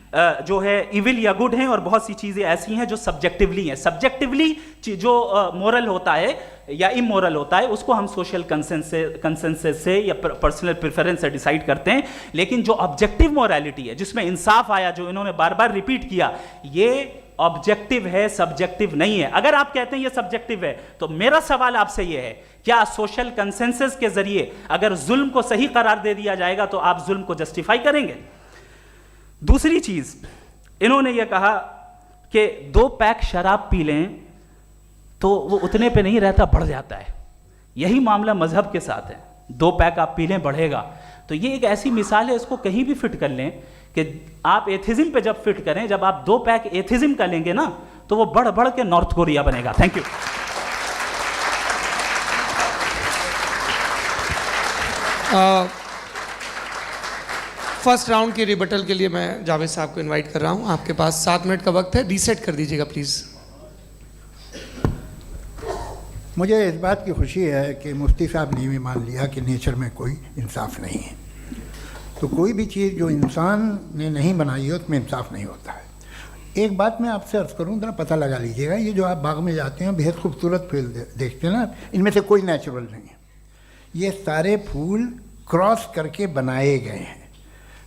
जो है इविल या गुड हैं, और बहुत सी चीजें ऐसी हैं जो सब्जेक्टिवली हैं। सब्जेक्टिवली जो मोरल होता है या इमोरल होता है उसको हम सोशल कंसेंसस से या पर्सनल प्रेफरेंस से डिसाइड करते हैं, लेकिन जो ऑब्जेक्टिव मोरालिटी है जिसमें इंसाफ आया, जो इन्होंने बार बार रिपीट किया, ये ऑब्जेक्टिव है, सब्जेक्टिव नहीं है। अगर आप कहते हैं ये सब्जेक्टिव है तो मेरा सवाल आपसे ये है, क्या सोशल कंसेंसस के जरिए अगर जुल्म को सही करार दे दिया जाएगा तो आप जुल्म को जस्टिफाई करेंगे? दूसरी चीज, इन्होंने ये कहा कि 2 पैक शराब पी लें तो वो उतने पे नहीं रहता, बढ़ जाता है। यही मामला मजहब के साथ है, 2 पैक आप पी लें बढ़ेगा। तो ये एक ऐसी मिसाल है, इसको कहीं भी फिट कर लें कि आप एथिज्म पे जब फिट करें, जब आप 2 पैक एथिज्म का लेंगे ना तो वो बढ़ बढ़ के नॉर्थ कोरिया बनेगा। Thank you. फर्स्ट राउंड के रिबटल के लिए मैं जावेद साहब को इनवाइट कर रहा हूं। आपके पास 7 मिनट का वक्त है, रीसेट कर दीजिएगा प्लीज। मुझे इस बात की खुशी है कि मुफ्ती साहब ने भी मान लिया कि नेचर में कोई इंसाफ नहीं है। तो कोई भी चीज़ जो इंसान ने नहीं बनाई है उसमें इंसाफ नहीं होता है। एक बात मैं आपसे अर्ज़ करूँ, ज़रा पता लगा लीजिएगा, ये जो आप बाग में जाते हैं बेहद खूबसूरत फूल देखते हैं ना, इनमें से कोई नेचुरल नहीं है। ये सारे फूल क्रॉस करके बनाए गए हैं।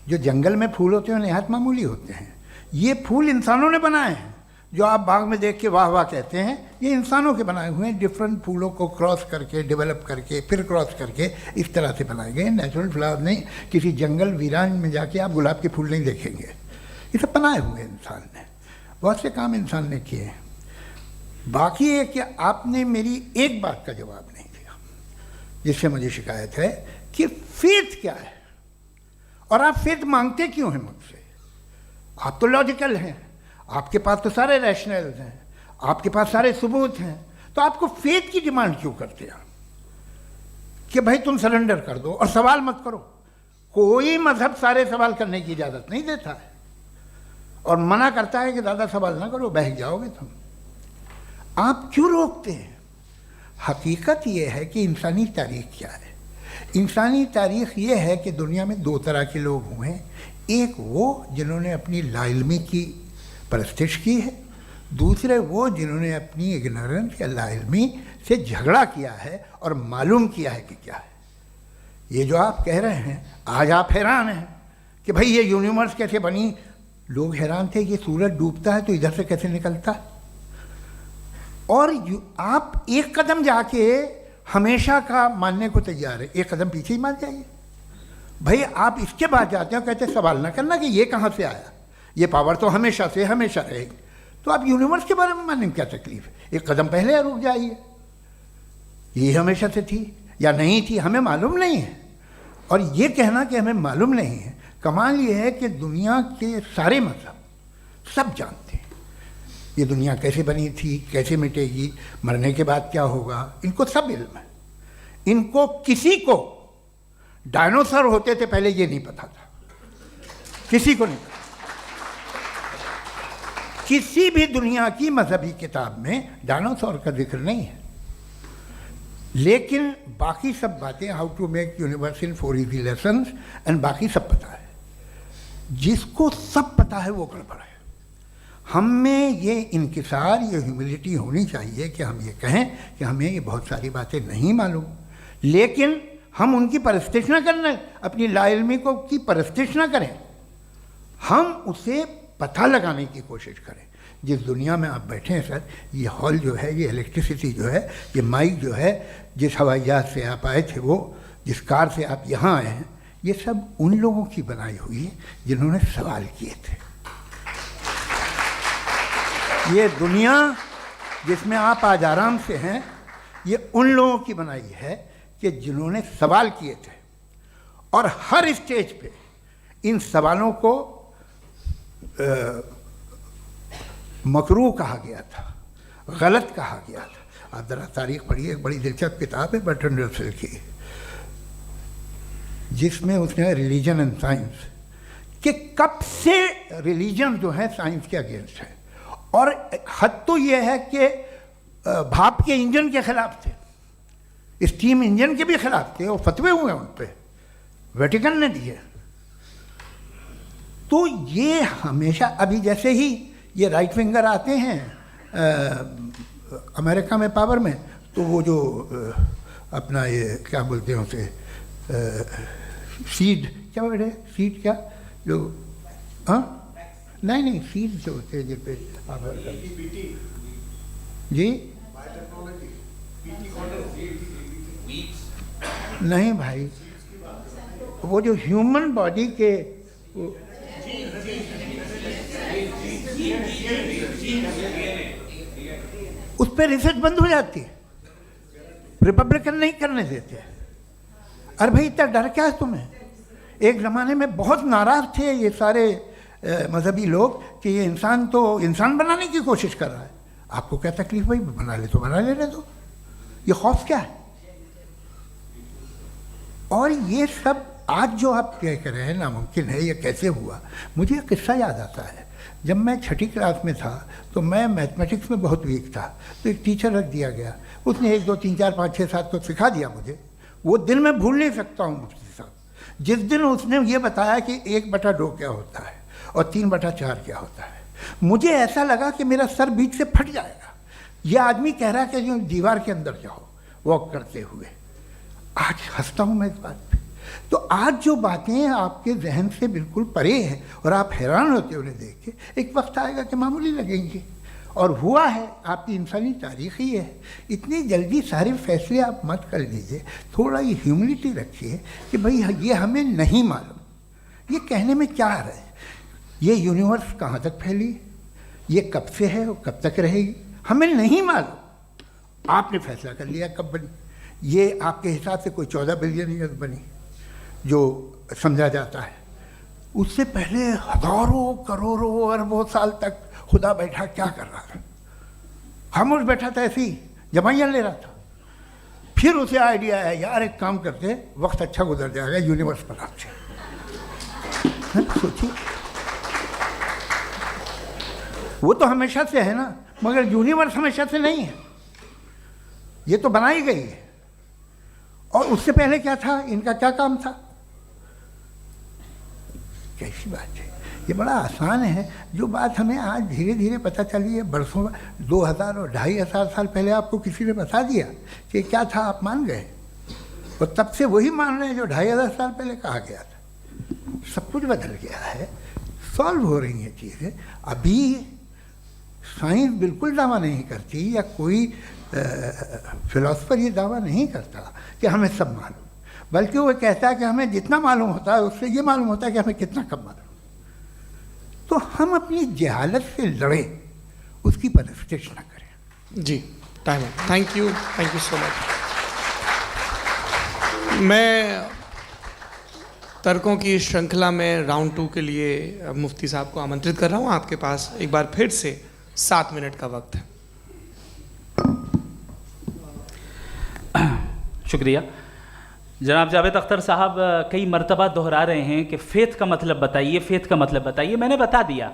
जो जंगल में फूल होते हैं नहायत मामूली होते हैं, ये फूल इंसानों ने बनाए हैं। जो आप बाग में देख के वाह वाह कहते हैं, ये इंसानों के बनाए हुए हैं। डिफरेंट फूलों को क्रॉस करके, डेवलप करके, फिर क्रॉस करके इस तरह से बनाए गए। नेचुरल फ्लावर नहीं। किसी जंगल वीरान में जाके आप गुलाब के फूल नहीं देखेंगे। ये सब बनाए हुए इंसान ने, बहुत से काम इंसान ने किए हैं। बाकी है कि आपने मेरी एक बात का जवाब नहीं दिया, जिससे मुझे शिकायत है कि फेथ क्या है और आप फेथ मांगते क्यों हैं मुझसे? आप तो लॉजिकल हैं, आपके पास तो सारे रैशनल्स हैं, आपके पास सारे सबूत हैं, तो आपको फेथ की डिमांड क्यों करते हैं कि भाई तुम सरेंडर कर दो और सवाल मत करो? कोई मजहब सारे सवाल करने की इजाज़त नहीं देता है और मना करता है कि ज़्यादा सवाल ना करो, बहक जाओगे तुम। आप क्यों रोकते हैं? हकीकत यह है कि इंसानी तारीख क्या है। इंसानी तारीख ये है कि दुनिया में 2 तरह के लोग हुए हैं। एक वो जिन्होंने अपनी लाइल्मी की परस्तिश की है, दूसरे वो जिन्होंने अपनी इग्नोरेंस या लाइल्मी से झगड़ा किया है और मालूम किया है कि क्या है। ये जो आप कह रहे हैं, आज आप हैरान हैं कि भाई ये यूनिवर्स कैसे बनी। लोग हैरान थे कि सूरज डूबता है तो इधर से कैसे निकलता है। और आप एक कदम जाके हमेशा का मानने को तैयार है, एक कदम पीछे ही मान जाइए। भाई आप इसके बाद जाते हो, कहते सवाल ना करना कि ये कहाँ से आया, ये पावर तो हमेशा से हमेशा रहेगी। तो आप यूनिवर्स के बारे में मानने में क्या तकलीफ है? एक कदम पहले रुक जाइए, ये हमेशा से थी या नहीं थी हमें मालूम नहीं है। और ये कहना कि हमें मालूम नहीं है, कमाल ये है कि दुनिया के सारे मजहब सब जानते हैं ये दुनिया कैसे बनी थी, कैसे मिटेगी, मरने के बाद क्या होगा, इनको सब इल्म है। इनको किसी को डायनासोर होते थे पहले ये नहीं पता था, किसी को नहीं पता। किसी भी दुनिया की मजहबी किताब में डायनासोर का जिक्र नहीं है। लेकिन बाकी सब बातें, how to make universe in 4 easy lessons and बाकी सब पता है। जिसको सब पता है वो गड़बड़ है। हम में ये इंकिसार, ये ह्यूमिलिटी होनी चाहिए कि हम ये कहें कि हमें ये बहुत सारी बातें नहीं मालूम, लेकिन हम उनकी परस्तिश न करें, अपनी लाइल्मी को की परस्तिश न करें, हम उसे पता लगाने की कोशिश करें। जिस दुनिया में आप बैठे हैं सर, ये हॉल जो है, ये इलेक्ट्रिसिटी जो है, ये माइक जो है, जिस हवाई जहाज से आप आए थे, वो जिस कार से आप यहाँ आए हैं, ये सब उन लोगों की बनाई हुई है जिन्होंने सवाल किए थे। ये दुनिया जिसमें आप आज आराम से हैं, ये उन लोगों की बनाई है कि जिन्होंने सवाल किए थे। और हर स्टेज पे इन सवालों को मकरूह कहा गया था, गलत कहा गया था। आप ज़रा तारीख पढ़िए, एक बड़ी दिलचस्प किताब है बर्ट्रैंड रसेल की, जिसमें उसने रिलीजन एंड साइंस कि कब से रिलीजन जो है साइंस के अगेंस्ट है, और हद तो ये है कि भाप के इंजन के खिलाफ थे, स्टीम इंजन के भी खिलाफ थे, और फतवे हुए उन पर, वेटिकन ने दिए। तो ये हमेशा, अभी जैसे ही ये राइट विंगर आते हैं अमेरिका में पावर में, तो वो जो अपना ये क्या बोलते हैं उसे, सीड क्या बोलते हैं, सीड क्या जो, हाँ नहीं सीड जो होते हैं जिन पे जी नहीं भाई, वो जो ह्यूमन बॉडी के उस पर रिसर्च बंद हो जाती है, रिपब्लिकन नहीं करने देते। अरे भाई इतना डर क्या है तुम्हें? एक ज़माने में बहुत नाराज़ थे ये सारे मजहबी लोग कि ये इंसान तो इंसान बनाने की कोशिश कर रहा है, आपको क्या तकलीफ भाई, बना ले तो बना लेने दो, ये खौफ क्या है? और ये सब आज जो आप कह रहे हैं नामुमकिन है, ये कैसे हुआ? मुझे एक किस्सा याद आता है। जब मैं छठी क्लास में था तो मैं मैथमेटिक्स में बहुत वीक था, तो एक टीचर रख दिया गया, उसने 1 2 3 4 5 6 7 को सिखा दिया मुझे। वो दिन मैं भूल नहीं सकता हूँ मुफ्ती साहब, जिस दिन उसने ये बताया कि 1/2 क्या होता है और 3/4 क्या होता है, मुझे ऐसा लगा कि मेरा सर बीच से फट जाएगा। ये आदमी कह रहा है कि जो दीवार के अंदर जाओ वॉक करते हुए। आज हंसता हूँ मैं इस बात पे। तो आज जो बातें आपके जहन से बिल्कुल परे हैं और आप हैरान होते उन्हें देख के, एक वक्त आएगा कि मामूली लगेंगे, और हुआ है। आपकी इंसानी तारीख ही है। इतनी जल्दी सारे फैसले आप मत कर लीजिए, थोड़ा ये ह्यूमिलिटी रखिए कि भाई ये हमें नहीं मालूम। ये कहने में क्या आ रहा है? ये यूनिवर्स कहाँ तक फैली, ये कब से है और कब तक रहेगी, हमें नहीं मालूम। आपने फैसला कर लिया कब बनी। ये आपके हिसाब से कोई 14 बिलियन ईयर बनी जो समझा जाता है। उससे पहले हजारों करोड़ों अरबों साल तक खुदा बैठा क्या कर रहा था? खामोश बैठा था, ऐसी जमाइयाँ ले रहा था। फिर उसे आइडिया आया, यार एक काम करते, वक्त अच्छा गुजर जाएगा, यूनिवर्स पर आपसे सोचिए। वो तो हमेशा से है ना, मगर यूनिवर्स हमेशा से नहीं है, ये तो बनाई गई है। और उससे पहले क्या था, इनका क्या काम था? कैसी बात है, ये बड़ा आसान है। जो बात हमें आज धीरे धीरे पता चली है, बरसों 2000 और 2500 साल पहले आपको किसी ने बता दिया कि क्या था, आप मान गए, और तब से वही मान रहे हैं जो 2500 साल पहले कहा गया था। सब कुछ बदल गया है, सॉल्व हो रही हैं चीज़ें। अभी साइंस बिल्कुल दावा नहीं करती, या कोई फिलोसफर ये दावा नहीं करता कि हमें सब मालूम, बल्कि वो कहता है कि हमें जितना मालूम होता है उससे ये मालूम होता है कि हमें कितना कम मालूम। तो हम अपनी जहालत से लड़ें, उसकी परस्तिश न करें। जी, टाइम है। Thank you so much. मैं तर्कों की श्रृंखला में राउंड 2 के लिए मुफ्ती साहब को आमंत्रित कर रहा हूँ। आपके पास एक बार फिर से 7 मिनट का वक्त है। शुक्रिया। जनाब जावेद अख्तर साहब कई मर्तबा दोहरा रहे हैं कि फ़ेथ का मतलब बताइए, फ़ेथ का मतलब बताइए। मैंने बता दिया,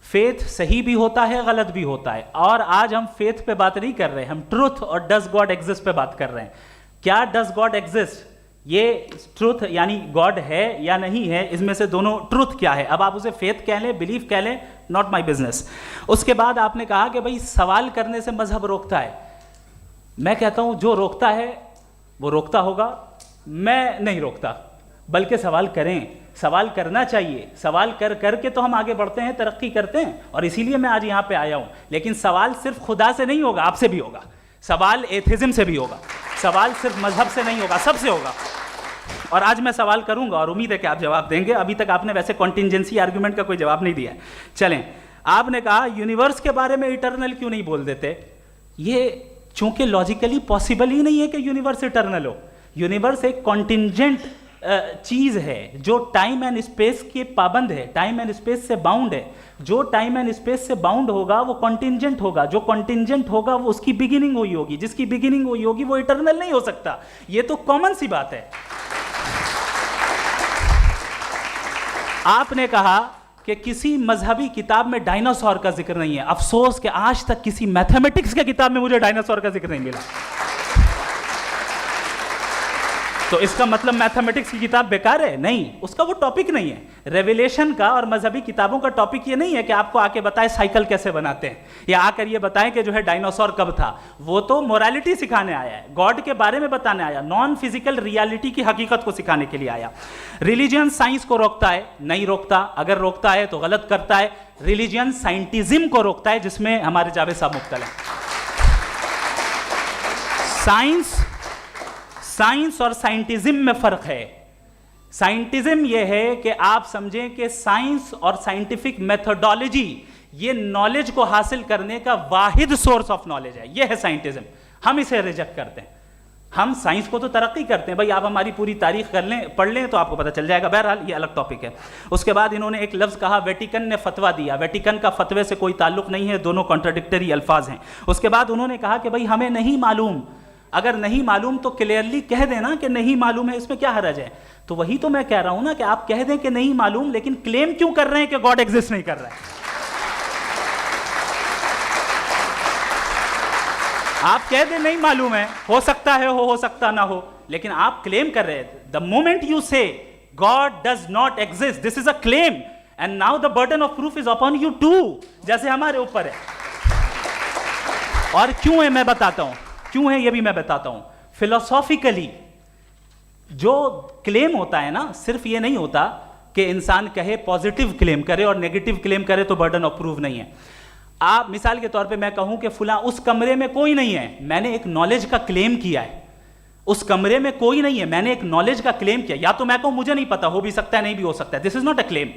फ़ेथ सही भी होता है, गलत भी होता है। और आज हम फ़ेथ पे बात नहीं कर रहे, हम ट्रुथ और डज गॉड एग्जिस्ट पे बात कर रहे हैं। क्या डज गॉड एग्जिस्ट, ये ट्रुथ यानी गॉड है या नहीं है, इसमें से दोनों ट्रुथ क्या है। अब आप उसे फेथ कह लें, बिलीफ कह लें, नॉट माई बिजनेस। उसके बाद आपने कहा कि भाई सवाल करने से मजहब रोकता है। मैं कहता हूं जो रोकता है वो रोकता होगा, मैं नहीं रोकता, बल्कि सवाल करें, सवाल करना चाहिए। सवाल कर करके तो हम आगे बढ़ते हैं, तरक्की करते हैं, और इसीलिए मैं आज यहाँ पे आया हूँ। लेकिन सवाल सिर्फ खुदा से नहीं होगा, आपसे भी होगा। सवाल एथिज्म से भी होगा, सवाल सिर्फ मजहब से नहीं होगा, सबसे होगा। और आज मैं सवाल करूंगा और उम्मीद है कि आप जवाब देंगे। अभी तक आपने वैसे कॉन्टिंजेंसी आर्गुमेंट का कोई जवाब नहीं दिया। चलें, आपने कहा यूनिवर्स के बारे में इटर्नल क्यों नहीं बोल देते। ये चूंकि लॉजिकली पॉसिबल ही नहीं है कि यूनिवर्स इटर्नल हो। यूनिवर्स एक कॉन्टिंजेंट चीज है जो टाइम एंड स्पेस के पाबंद है, टाइम एंड स्पेस से बाउंड है। जो टाइम एंड स्पेस से बाउंड होगा वो कॉन्टिंजेंट होगा, जो कॉन्टिंजेंट होगा वो उसकी बिगिनिंग हुई होगी, जिसकी बिगिनिंग हुई होगी वो इटर्नल नहीं हो सकता। ये तो कॉमन सी बात है। आपने कहा कि किसी मजहबी किताब में डायनासोर का जिक्र नहीं है। अफसोस कि आज तक किसी मैथमेटिक्स के किताब में मुझे डायनासोर का जिक्र नहीं मिला। तो इसका मतलब मैथमेटिक्स की किताब बेकार है? नहीं, उसका वो टॉपिक नहीं है। रेवलेशन का और मजहबी किताबों का टॉपिक ये नहीं है कि आपको आके बताए साइकिल कैसे बनाते हैं, या आकर ये बताएं कि जो है डायनासोर कब था। वो तो मोरालिटी सिखाने आया है, गॉड के बारे में बताने आया, नॉन फिजिकल रियलिटी की हकीकत को सिखाने के लिए आया। रिलीजियन साइंस को रोकता है? नहीं रोकता। अगर रोकता है तो गलत करता है। रिलीजियन साइंटिज्म को रोकता है, जिसमें हमारे जावेद साहब मुब्तला हैं। साइंस और साइंटिज्म में फर्क है। साइंटिज्म यह है कि आप समझें कि साइंस और साइंटिफिक मेथोडोलॉजी ये नॉलेज को हासिल करने का वाहिद सोर्स ऑफ नॉलेज है। यह है साइंटिज्म। हम इसे रिजेक्ट करते हैं। हम साइंस को तो तरक्की करते हैं, भाई आप हमारी पूरी तारीख कर लें, पढ़ लें तो आपको पता चल जाएगा। बहरहाल ये अलग टॉपिक है। उसके बाद इन्होंने एक लफ्ज़ कहा, वेटिकन ने फतवा दिया। वेटिकन का फतवे से कोई ताल्लुक नहीं है, दोनों कॉन्ट्राडिक्टरी अल्फाज हैं। उसके बाद उन्होंने कहा कि भाई हमें नहीं मालूम। अगर नहीं मालूम तो क्लियरली कह देना कि नहीं मालूम है, इसमें क्या हर्ज है? तो वही तो मैं कह रहा हूं ना कि आप कह दें कि नहीं मालूम, लेकिन क्लेम क्यों कर रहे हैं कि गॉड एग्जिस्ट नहीं कर रहा है? आप कह दें नहीं मालूम है, हो सकता है हो सकता ना हो, लेकिन आप क्लेम कर रहे हैं। The moment you say God does not exist, this is a claim, and now the burden of proof is upon you too, जैसे हमारे ऊपर है। और क्यों है मैं बताता हूं, क्यों है ये भी मैं बताता हूं। फिलोसॉफिकली जो क्लेम होता है ना, सिर्फ ये नहीं होता कि इंसान कहे पॉजिटिव क्लेम करे और नेगेटिव क्लेम करे तो बर्डन ऑफ प्रूफ नहीं है। आप मिसाल के तौर पे मैं कहूं कि फुला उस कमरे में कोई नहीं है, मैंने एक नॉलेज का क्लेम किया है। उस कमरे में कोई नहीं है, मैंने एक नॉलेज का क्लेम किया। या तो मैं कहूं मुझे नहीं पता, हो भी सकता है नहीं भी हो सकता है, this is not a claim.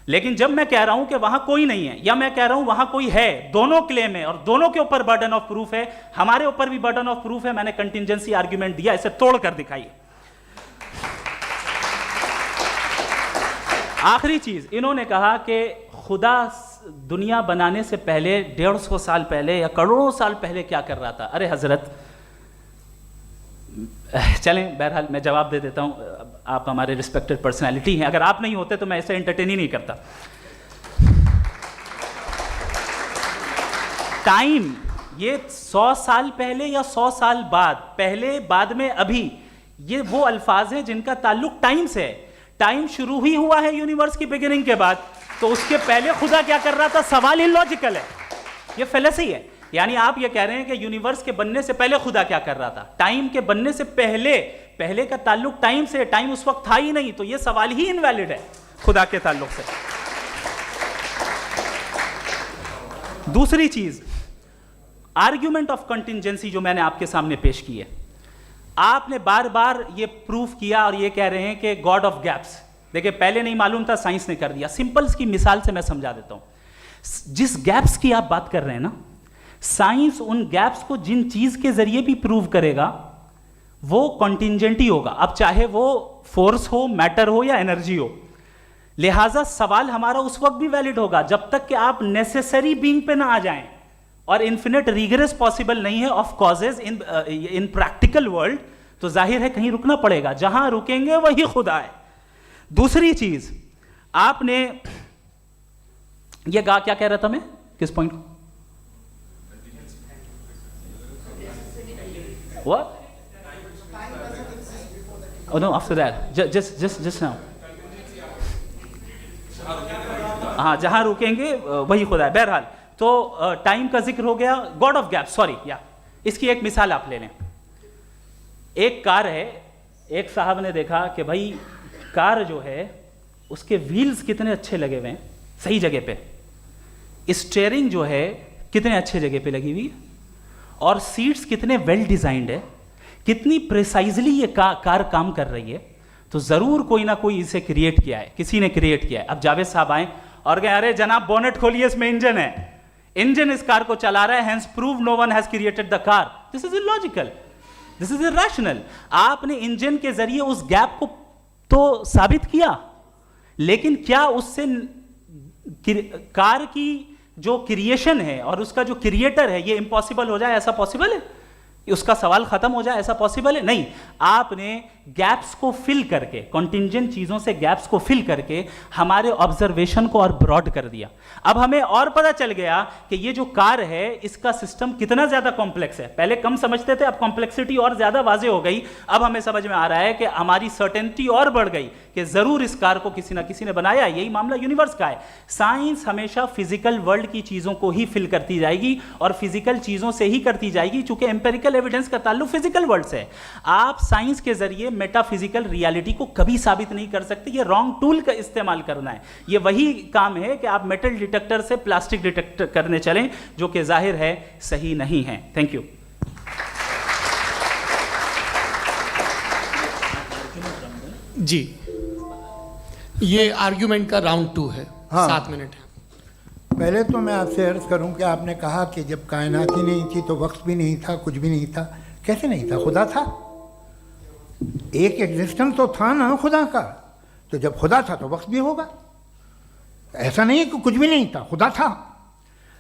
लेकिन जब मैं कह रहा हूं कि वहां कोई नहीं है, या मैं कह रहा हूं वहां कोई है, दोनों क्लेम है और दोनों के ऊपर बर्डन ऑफ प्रूफ है। हमारे ऊपर भी बर्डन ऑफ प्रूफ है। मैंने कंटिजेंसी आर्ग्यूमेंट दिया, इसे तोड़कर दिखाइए। आखिरी चीज, इन्होंने कहा कि खुदा दुनिया बनाने से पहले 150 साल पहले या करोड़ों साल पहले क्या कर रहा था। अरे हजरत, चलें बहरहाल मैं जवाब दे देता हूं। आप हमारे रिस्पेक्टेड पर्सनैलिटी हैं, अगर आप नहीं होते तो मैं ऐसे एंटरटेन ही नहीं करता। टाइम ये 100 साल पहले या 100 साल बाद, पहले बाद में अभी, ये वो अल्फाज हैं जिनका ताल्लुक टाइम से है। टाइम शुरू ही हुआ है यूनिवर्स की बिगिनिंग के बाद, तो उसके पहले खुदा क्या कर रहा था? सवाल इलॉजिकल है, ये फेलेसी है। यानी आप ये कह रहे हैं कि यूनिवर्स के बनने से पहले खुदा क्या कर रहा था? टाइम के बनने से पहले, पहले का ताल्लुक टाइम से, टाइम उस वक्त था ही नहीं, तो ये सवाल ही इनवैलिड है खुदा के ताल्लुक से। दूसरी चीज, आर्ग्यूमेंट ऑफ कंटिजेंसी जो मैंने आपके सामने पेश की है, आपने बार बार ये प्रूफ किया और ये कह रहे हैं कि गॉड ऑफ गैप्स। देखिए पहले नहीं मालूम था, साइंस ने कर दिया। सिंपल्स की मिसाल से मैं समझा देता हूं। जिस गैप्स की आप बात कर रहे हैं ना, साइंस उन गैप्स को जिन चीज के जरिए भी प्रूव करेगा वो कॉन्टिंजेंट ही होगा। अब चाहे वो फोर्स हो, मैटर हो या एनर्जी हो। लिहाजा सवाल हमारा उस वक्त भी वैलिड होगा जब तक कि आप नेसेसरी बीइंग पे ना आ जाएं, और इन्फिनिट रिगरेस पॉसिबल नहीं है of causes in practical world, तो जाहिर है कहीं रुकना पड़ेगा। जहां रुकेंगे वही खुदा है। दूसरी चीज, आपने ये कहा, क्या कह रहा था मैं, किस पॉइंट को? What? Oh no, after that. Just now. हाँ, जहां रुकेंगे वही खुदा है। बहरहाल तो टाइम का जिक्र हो गया। गॉड ऑफ गैप, सॉरी, या इसकी एक मिसाल आप ले लें। एक कार है, एक साहब ने देखा कि भाई कार जो है उसके व्हील्स कितने अच्छे लगे हुए हैं, सही जगह पे। स्टीयरिंग जो है कितने अच्छे जगह पे लगी हुई है, और सीट्स कितने वेल डिजाइंड है, कितनी प्रिसाइजली ये कार काम कर रही है। तो जरूर कोई ना कोई इसे क्रिएट किया है, किसी ने क्रिएट किया है। अब जावेद साहब आए और कहे अरे जनाब बोनेट खोलिए, इसमें इंजन है, इंजन इस कार को चला रहा है, hence prove no one has created the car. This is illogical, this is irrational. आपने इंजन के जरिए उस गैप को तो साबित किया, लेकिन क्या उससे कार की जो क्रिएशन है और उसका जो क्रिएटर है ये इम्पॉसिबल हो जाए? ऐसा पॉसिबल है? उसका सवाल खत्म हो जाए, ऐसा पॉसिबल है? नहीं। आपने गैप्स को फिल करके, कॉन्टिंजेंट चीजों से गैप्स को फिल करके हमारे ऑब्जर्वेशन को और ब्रॉड कर दिया। अब हमें और पता चल गया कि ये जो कार है इसका सिस्टम कितना ज्यादा कॉम्प्लेक्स है। पहले कम समझते थे, अब कॉम्प्लेक्सिटी और ज्यादा वाजे हो गई। अब हमें समझ में आ रहा है कि हमारी सर्टेनिटी और बढ़ गई कि जरूर इस कार को किसी ना किसी ने बनाया। यही मामला यूनिवर्स का है। साइंस हमेशा फिजिकल वर्ल्ड की चीजों को ही फिल करती जाएगी और फिजिकल चीजों से ही करती जाएगी, चूंकि एम्पेरिकल एविडेंस का ताल्लुक फिजिकल वर्ल्ड से है। आप साइंस के जरिए मेटाफिजिकल रियलिटी को कभी साबित नहीं कर सकते। ये रॉन्ग टूल का इस्तेमाल करना है। ये वही काम है कि आप मेटल डिटेक्टर से प्लास्टिक डिटेक्टर करने चलें, जो कि जाहिर है सही नहीं है। Thank you. जी, ये आर्ग्यूमेंट का राउंड 2 है। हाँ। 7 मिनट है। पहले तो मैं आपसे अर्ज करूं कि आपने कहा कि जब कायनात ही नहीं थी तो वक्त भी नहीं था, कुछ भी नहीं था। कैसे नहीं था? खुदा था। एक एग्जिस्टेंस तो था ना खुदा का। तो जब खुदा था तो वक्त भी होगा। ऐसा नहीं है कि कुछ भी नहीं था, खुदा था।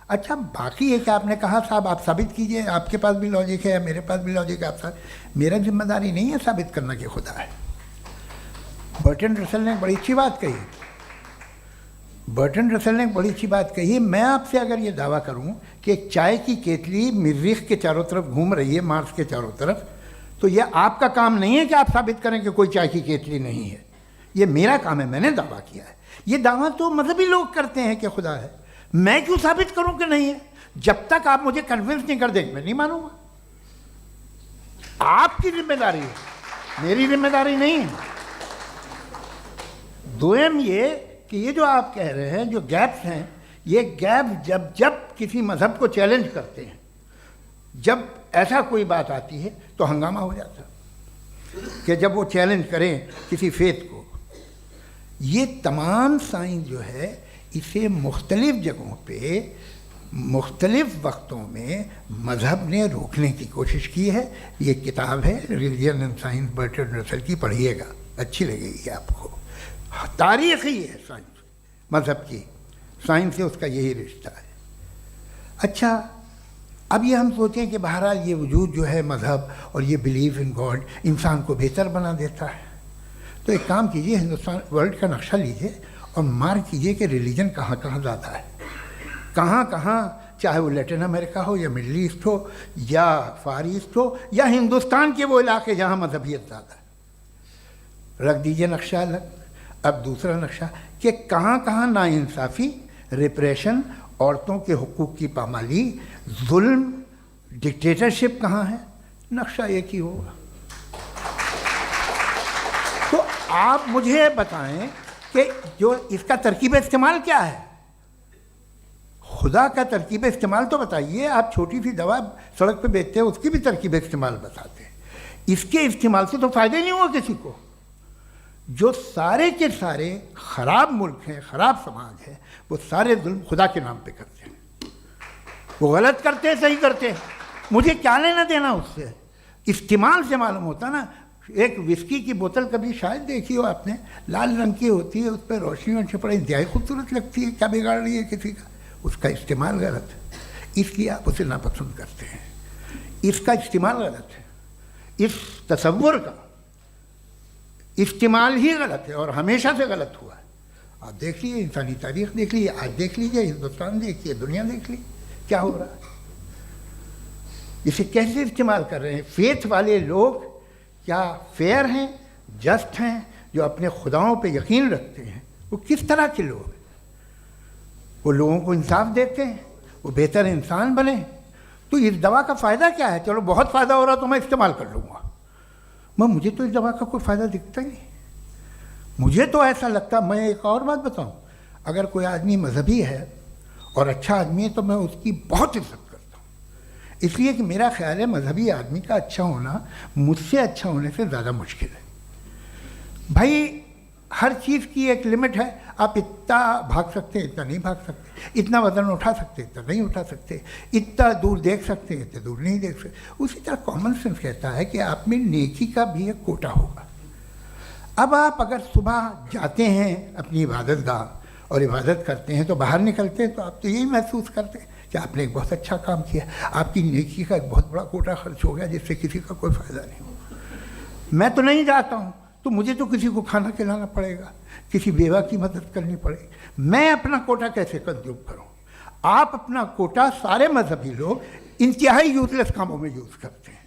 अच्छा, बाकी है कि आपने कहा साहब आप साबित कीजिए, आपके पास भी लॉजिक है या मेरे पास भी लॉजिक है। आप मेरा जिम्मेदारी नहीं है साबित करना कि खुदा है। बर्टन रसल ने बड़ी अच्छी बात कही। बर्टन रसल ने बड़ी अच्छी बात कही। मैं आपसे अगर ये दावा करूं कि एक चाय की केतली मरीख के चारों तरफ घूम रही है, मार्स के चारों तरफ, तो ये आपका काम नहीं है कि आप साबित करें कि कोई चाय की केतली नहीं है। ये मेरा काम है, मैंने दावा किया है। ये दावा तो मजहबी लोग करते हैं कि खुदा है। मैं क्यों साबित करूं कि नहीं है? जब तक आप मुझे कन्विंस नहीं कर देंगे मैं नहीं मानूंगा। आपकी जिम्मेदारी है, मेरी जिम्मेदारी नहीं है। दोयम ये कि ये जो आप कह रहे हैं, जो गैप्स हैं, ये गैप जब जब किसी मजहब को चैलेंज करते हैं, जब ऐसा कोई बात आती है तो हंगामा हो जाता है कि जब वो चैलेंज करें किसी फेथ को। ये तमाम साइंस जो है इसे मुख्तलिफ जगहों पे मुख्तलिफ वक्तों में मजहब ने रोकने की कोशिश की है। ये किताब है religion and science, Burton Russell की, पढ़िएगा, अच्छी लगेगी आपको। तारीख ही है साइंस, मजहब की साइंस से उसका यही रिश्ता है। अच्छा, अब ये हम सोचें कि बहरहाल ये वजूद जो है मजहब और ये बिलीव इन गॉड इंसान को बेहतर बना देता है। तो एक काम कीजिए, हिंदुस्तान वर्ल्ड का नक्शा लीजिए और मार्क कीजिए कि रिलीजन कहाँ कहाँ ज़्यादा है, कहाँ कहाँ, चाहे वो लैटिन अमेरिका हो या मिडल ईस्ट हो या फार ईस्ट हो या हिंदुस्तान के वो इलाके जहाँ मजहबियत ज़्यादा है। रख दीजिए नक्शा अलग। अब दूसरा नक्शा कि कहाँ कहाँ नाइंसाफ़ी, रिप्रेशन, औरतों के हुकूक की पामाली, जुल्म, डिक्टेटरशिप कहाँ है। नक्शा एक ही होगा। तो आप मुझे बताएं कि जो इसका तरकीब इस्तेमाल क्या है। खुदा का तरकीब इस्तेमाल तो बताइए। आप छोटी सी दवा सड़क पे बेचते हैं, उसकी भी तरकीब इस्तेमाल बताते हैं। इसके इस्तेमाल से तो फ़ायदा ही नहीं हुआ किसी को। जो सारे के सारे ख़राब मुल्क हैं, ख़राब समाज है, वो सारे जुल्म खुदा के नाम पे करते हैं। वो गलत करते हैं, सही करते हैं, मुझे क्या लेना देना उससे। इस्तेमाल से मालूम होता ना। एक विस्की की बोतल कभी शायद देखी हो आपने, लाल रंग की होती है, उस पर रोशनी और छपड़ा इंतहाई खूबसूरत लगती है, क्या बिगाड़ रही है किसी का। उसका इस्तेमाल गलत है, इसलिए आप उसे नापसंद करते हैं। इसका इस्तेमाल गलत है, इस तसव्वुर का इस्तेमाल ही गलत है और हमेशा से गलत हुआ है। आप देख लीजिए, इंसानी तारीख देख लीजिए, आज देख लीजिए, हिंदुस्तान देखिए, दुनिया देख लीजिए क्या हो रहा है। इसे कैसे इस्तेमाल कर रहे हैं। फेथ वाले लोग क्या फेयर हैं, जस्ट हैं, जो अपने खुदाओं पे यकीन रखते हैं, वो किस तरह के लोग हैं। वो लोगों को इंसाफ देते हैं, वो बेहतर इंसान बने। तो इस दवा का फ़ायदा क्या है। चलो बहुत फ़ायदा हो रहा तो मैं इस्तेमाल कर लूँगा, मैं मुझे तो इस दवा का कोई फ़ायदा दिखता ही नहीं। मुझे तो ऐसा लगता, मैं एक और बात बताऊं, अगर कोई आदमी मजहबी है और अच्छा आदमी है तो मैं उसकी बहुत इज्जत करता हूँ, इसलिए कि मेरा ख्याल है मजहबी आदमी का अच्छा होना मुझसे अच्छा होने से ज़्यादा मुश्किल है। भाई हर चीज़ की एक लिमिट है। आप इतना भाग सकते हैं, इतना नहीं भाग सकते, इतना वज़न उठा सकते, इतना नहीं उठा सकते, इतना दूर देख सकते हैं, इतना दूर नहीं देख सकते। उसी तरह कॉमन सेंस कहता है कि आप में नेकी का भी एक कोटा होगा। अब आप अगर सुबह जाते हैं अपनी इबादत गाह और इबादत करते हैं तो बाहर निकलते हैं तो आप तो यही महसूस करते हैं कि आपने एक बहुत अच्छा काम किया, आपकी नेकी का एक बहुत बड़ा कोटा खर्च हो गया जिससे किसी का कोई फ़ायदा नहीं हो। मैं तो नहीं जाता हूँ तो मुझे तो किसी को खाना खिलाना पड़ेगा, किसी बेवा की मदद करनी पड़ेगी, मैं अपना कोटा कैसे कंज्यूम करूँ? आप अपना कोटा सारे मजहबी लोग इंतहाई यूजलेस कामों में यूज़ करते हैं,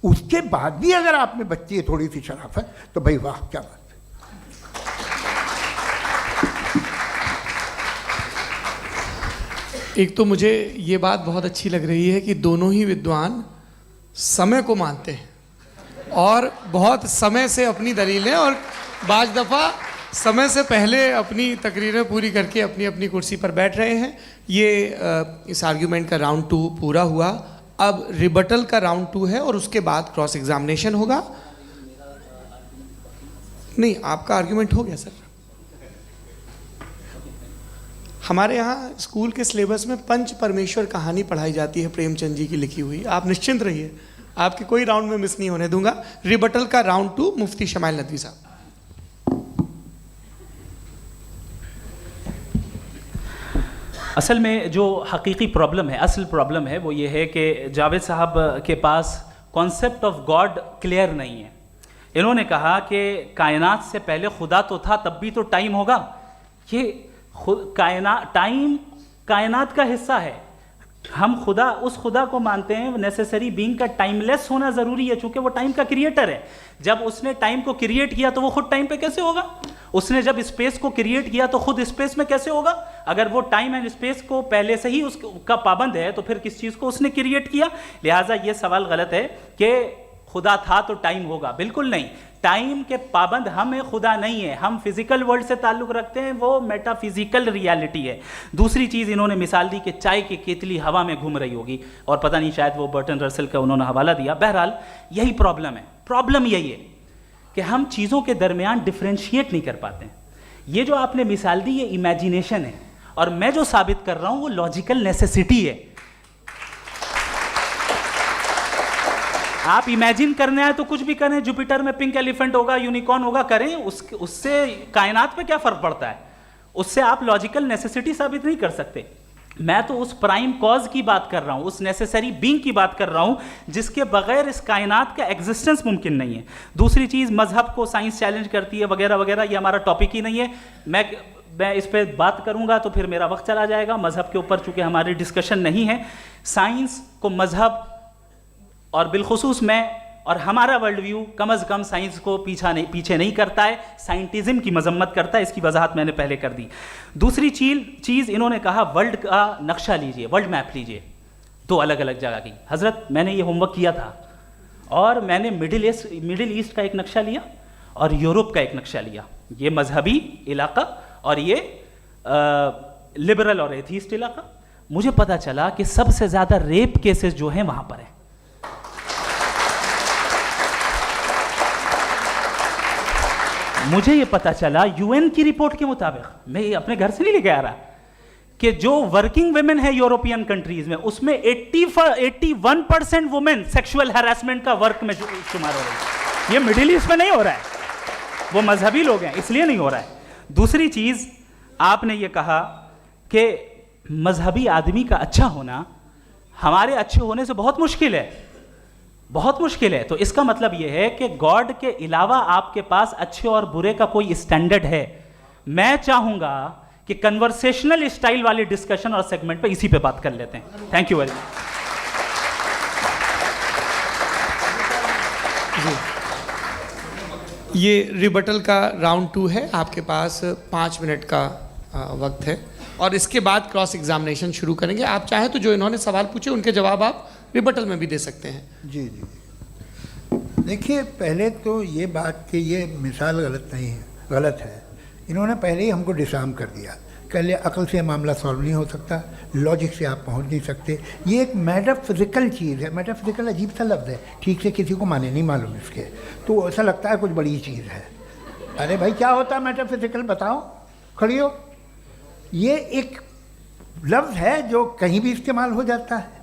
उसके बाद भी अगर आप में बच्ची है थोड़ी सी शराफत तो भाई वाह क्या बात है। एक तो मुझे ये बात बहुत अच्छी लग रही है कि दोनों ही विद्वान समय को मानते हैं और बहुत समय से अपनी दलीलें और बाज दफ़ा समय से पहले अपनी तकरीरें पूरी करके अपनी अपनी कुर्सी पर बैठ रहे हैं। ये इस आर्ग्यूमेंट का राउंड 2 पूरा हुआ। अब रिबटल का राउंड 2 है और उसके बाद क्रॉस एग्जामिनेशन होगा। नहीं, आपका आर्ग्यूमेंट हो गया सर। हमारे यहाँ स्कूल के सिलेबस में पंच परमेश्वर कहानी पढ़ाई जाती है प्रेमचंद जी की लिखी हुई। आप निश्चिंत रहिए, आपके कोई राउंड में मिस नहीं होने दूंगा। रिबटल का राउंड 2 मुफ्ती शमाइल नदवी साहब। असल में जो हकीकी प्रॉब्लम है, असल प्रॉब्लम है वो ये है कि जावेद साहब के पास कॉन्सेप्ट ऑफ गॉड क्लियर नहीं है। इन्होंने कहा कि कायनात से पहले खुदा तो था, तब भी तो टाइम होगा। ये टाइम कायनात का हिस्सा है। हम खुदा उस खुदा को मानते हैं, नेसेसरी बीइंग का टाइमलेस होना ज़रूरी है, चूँकि वो टाइम का क्रिएटर है। जब उसने टाइम को क्रिएट किया तो वो खुद टाइम पे कैसे होगा? उसने जब स्पेस को क्रिएट किया तो खुद स्पेस में कैसे होगा? अगर वो टाइम एंड स्पेस को पहले से ही उसका पाबंद है तो फिर किस चीज़ को उसने क्रिएट किया? लिहाजा ये सवाल गलत है कि खुदा था तो टाइम होगा। बिल्कुल नहीं, टाइम के पाबंद हम हैं, खुदा नहीं है। हम फिजिकल वर्ल्ड से ताल्लुक़ रखते हैं, वो मेटाफिजिकल रियलिटी है। दूसरी चीज़ इन्होंने मिसाल दी कि चाय की केतली हवा में घूम रही होगी, और पता नहीं शायद वो बर्टन रसल का उन्होंने हवाला दिया। बहरहाल यही प्रॉब्लम है। प्रॉब्लम यही है कि हम चीज़ों के दरमियान डिफ्रेंशिएट नहीं कर पाते हैं। ये जो आपने मिसाल दी ये इमेजिनेशन है, और मैं जो साबित कर रहा हूँ वो लॉजिकल नेसेसिटी है। आप इमेजिन करने आए तो कुछ भी करें, जुपिटर में पिंक एलिफेंट होगा, यूनिकॉर्न होगा, करें, उससे कायनात पे क्या फ़र्क पड़ता है? उससे आप लॉजिकल नेसेसिटी साबित नहीं कर सकते। मैं तो उस प्राइम कॉज की बात कर रहा हूँ, उस नेसेसरी बीइंग की बात कर रहा हूँ जिसके बगैर इस कायनात का एग्जिस्टेंस मुमकिन नहीं है। दूसरी चीज़, मजहब को साइंस चैलेंज करती है वगैरह वगैरह, ये हमारा टॉपिक ही नहीं है। मैं इस पर बात करूँगा तो फिर मेरा वक्त चला जाएगा। मजहब के ऊपर चूँकि हमारी डिस्कशन नहीं है, साइंस को मजहब और बिलखुसूस मैं और हमारा वर्ल्ड व्यू कम अज़ कम साइंस को पीछे नहीं करता है, साइंटिज़म की मजम्मत करता है। इसकी वजाहत मैंने पहले कर दी। दूसरी चीज़ इन्होंने कहा वर्ल्ड का नक्शा लीजिए, वर्ल्ड मैप लीजिए, 2 अलग अलग जगह की। हज़रत मैंने ये होमवर्क किया था और मैंने मिडिल ईस्ट का एक नक्शा लिया और यूरोप का एक नक्शा लिया। ये मजहबी इलाका और ये लिबरल और एथीस्ट इलाका। मुझे पता चला कि सबसे ज़्यादा रेप केसेस जो हैं वहाँ पर हैं। मुझे ये पता चला यूएन की रिपोर्ट के मुताबिक, मैं ये अपने घर से नहीं लेके आ रहा, कि जो वर्किंग वुमेन है यूरोपियन कंट्रीज में, उसमें 81% वुमेन सेक्सुअल हैरेसमेंट का वर्क में शुमार हो रही है। ये मिडिल ईस्ट में नहीं हो रहा है, वो मजहबी लोग हैं इसलिए नहीं हो रहा है। दूसरी चीज, आपने ये कहा कि मजहबी आदमी का अच्छा होना हमारे अच्छे होने से बहुत मुश्किल है, बहुत मुश्किल है। तो इसका मतलब यह है कि गॉड के अलावा आपके पास अच्छे और बुरे का कोई स्टैंडर्ड है। मैं चाहूंगा कि कन्वर्सेशनल स्टाइल वाली डिस्कशन और सेगमेंट पे इसी पे बात कर लेते हैं। Thank you very much. ये रिबटल का राउंड 2 है, आपके पास 5 मिनट का वक्त है और इसके बाद क्रॉस एग्जामिनेशन शुरू करेंगे। आप चाहें तो जो इन्होंने सवाल पूछे उनके जवाब आप रिबटल में भी दे सकते हैं। जी जी, देखिए पहले तो ये बात कि ये मिसाल गलत नहीं है, गलत है। इन्होंने पहले ही हमको डिसार्म कर दिया, कह लिया अकल से मामला सॉल्व नहीं हो सकता, लॉजिक से आप पहुंच नहीं सकते। ये एक मेटाफिजिकल चीज़ है। मेटाफिजिकल अजीब सा लफ्ज़ है, ठीक से किसी को माने नहीं मालूम इसके, तो ऐसा लगता है कुछ बड़ी चीज़ है। अरे भाई क्या होता है मेटाफिजिकल, बताओ, खड़ी हो। ये एक लफ्ज़ है जो कहीं भी इस्तेमाल हो जाता है।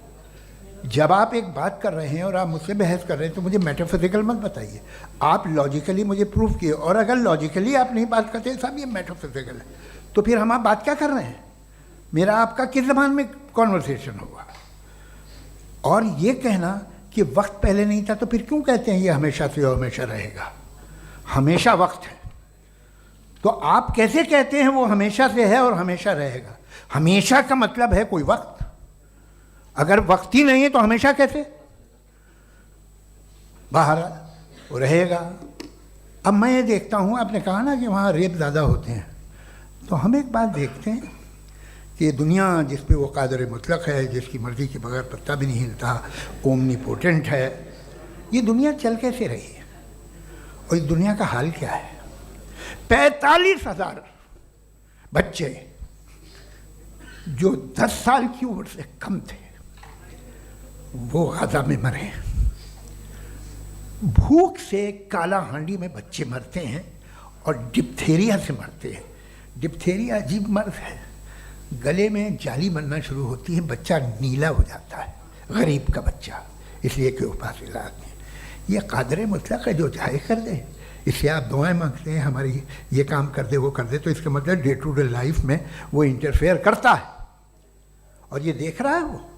जब आप एक बात कर रहे हैं और आप मुझसे बहस कर रहे हैं तो मुझे मेटाफिजिकल मत बताइए, आप लॉजिकली मुझे प्रूफ किए। और अगर लॉजिकली आप नहीं बात करते साहब ये मेटाफिजिकल है, तो फिर हम आप बात क्या कर रहे हैं? मेरा आपका किस ज़बान में कॉन्वर्सेशन होगा? और ये कहना कि वक्त पहले नहीं था, तो फिर क्यों कहते हैं ये हमेशा से और हमेशा रहेगा? हमेशा वक्त है, तो आप कैसे कहते हैं वो हमेशा से है और हमेशा रहेगा? हमेशा का मतलब है कोई वक्त, अगर वक्त ही नहीं है तो हमेशा कैसे? बाहर वो रहेगा। अब मैं ये देखता हूँ, आपने कहा ना कि वहाँ रेप ज़्यादा होते हैं, तो हम एक बात देखते हैं कि ये दुनिया जिस पे वो कादर मुतलक है, जिसकी मर्ज़ी के बगैर पत्ता भी नहीं हिलता, ओमनीपोटेंट है, ये दुनिया चल कैसे रही है? और इस दुनिया का हाल क्या है? 45,000 बच्चे जो 10 साल की उम्र से कम थे वो गाजा में मरे। भूख से काला हांडी में बच्चे मरते हैं और डिप्थेरिया से मरते हैं। डिप्थेरिया अजीब मर्ज है, गले में जाली बनना शुरू होती है, बच्चा नीला हो जाता है, गरीब का बच्चा, इसलिए कि उपास इलाज में। ये कादर मुतलक है जो चाहे कर दे, इससे आप दुआएं मांगते हैं हमारी ये काम कर दे वो कर दे, तो इसका मतलब डे टू डे लाइफ में वो इंटरफेयर करता है और ये देख रहा है वो।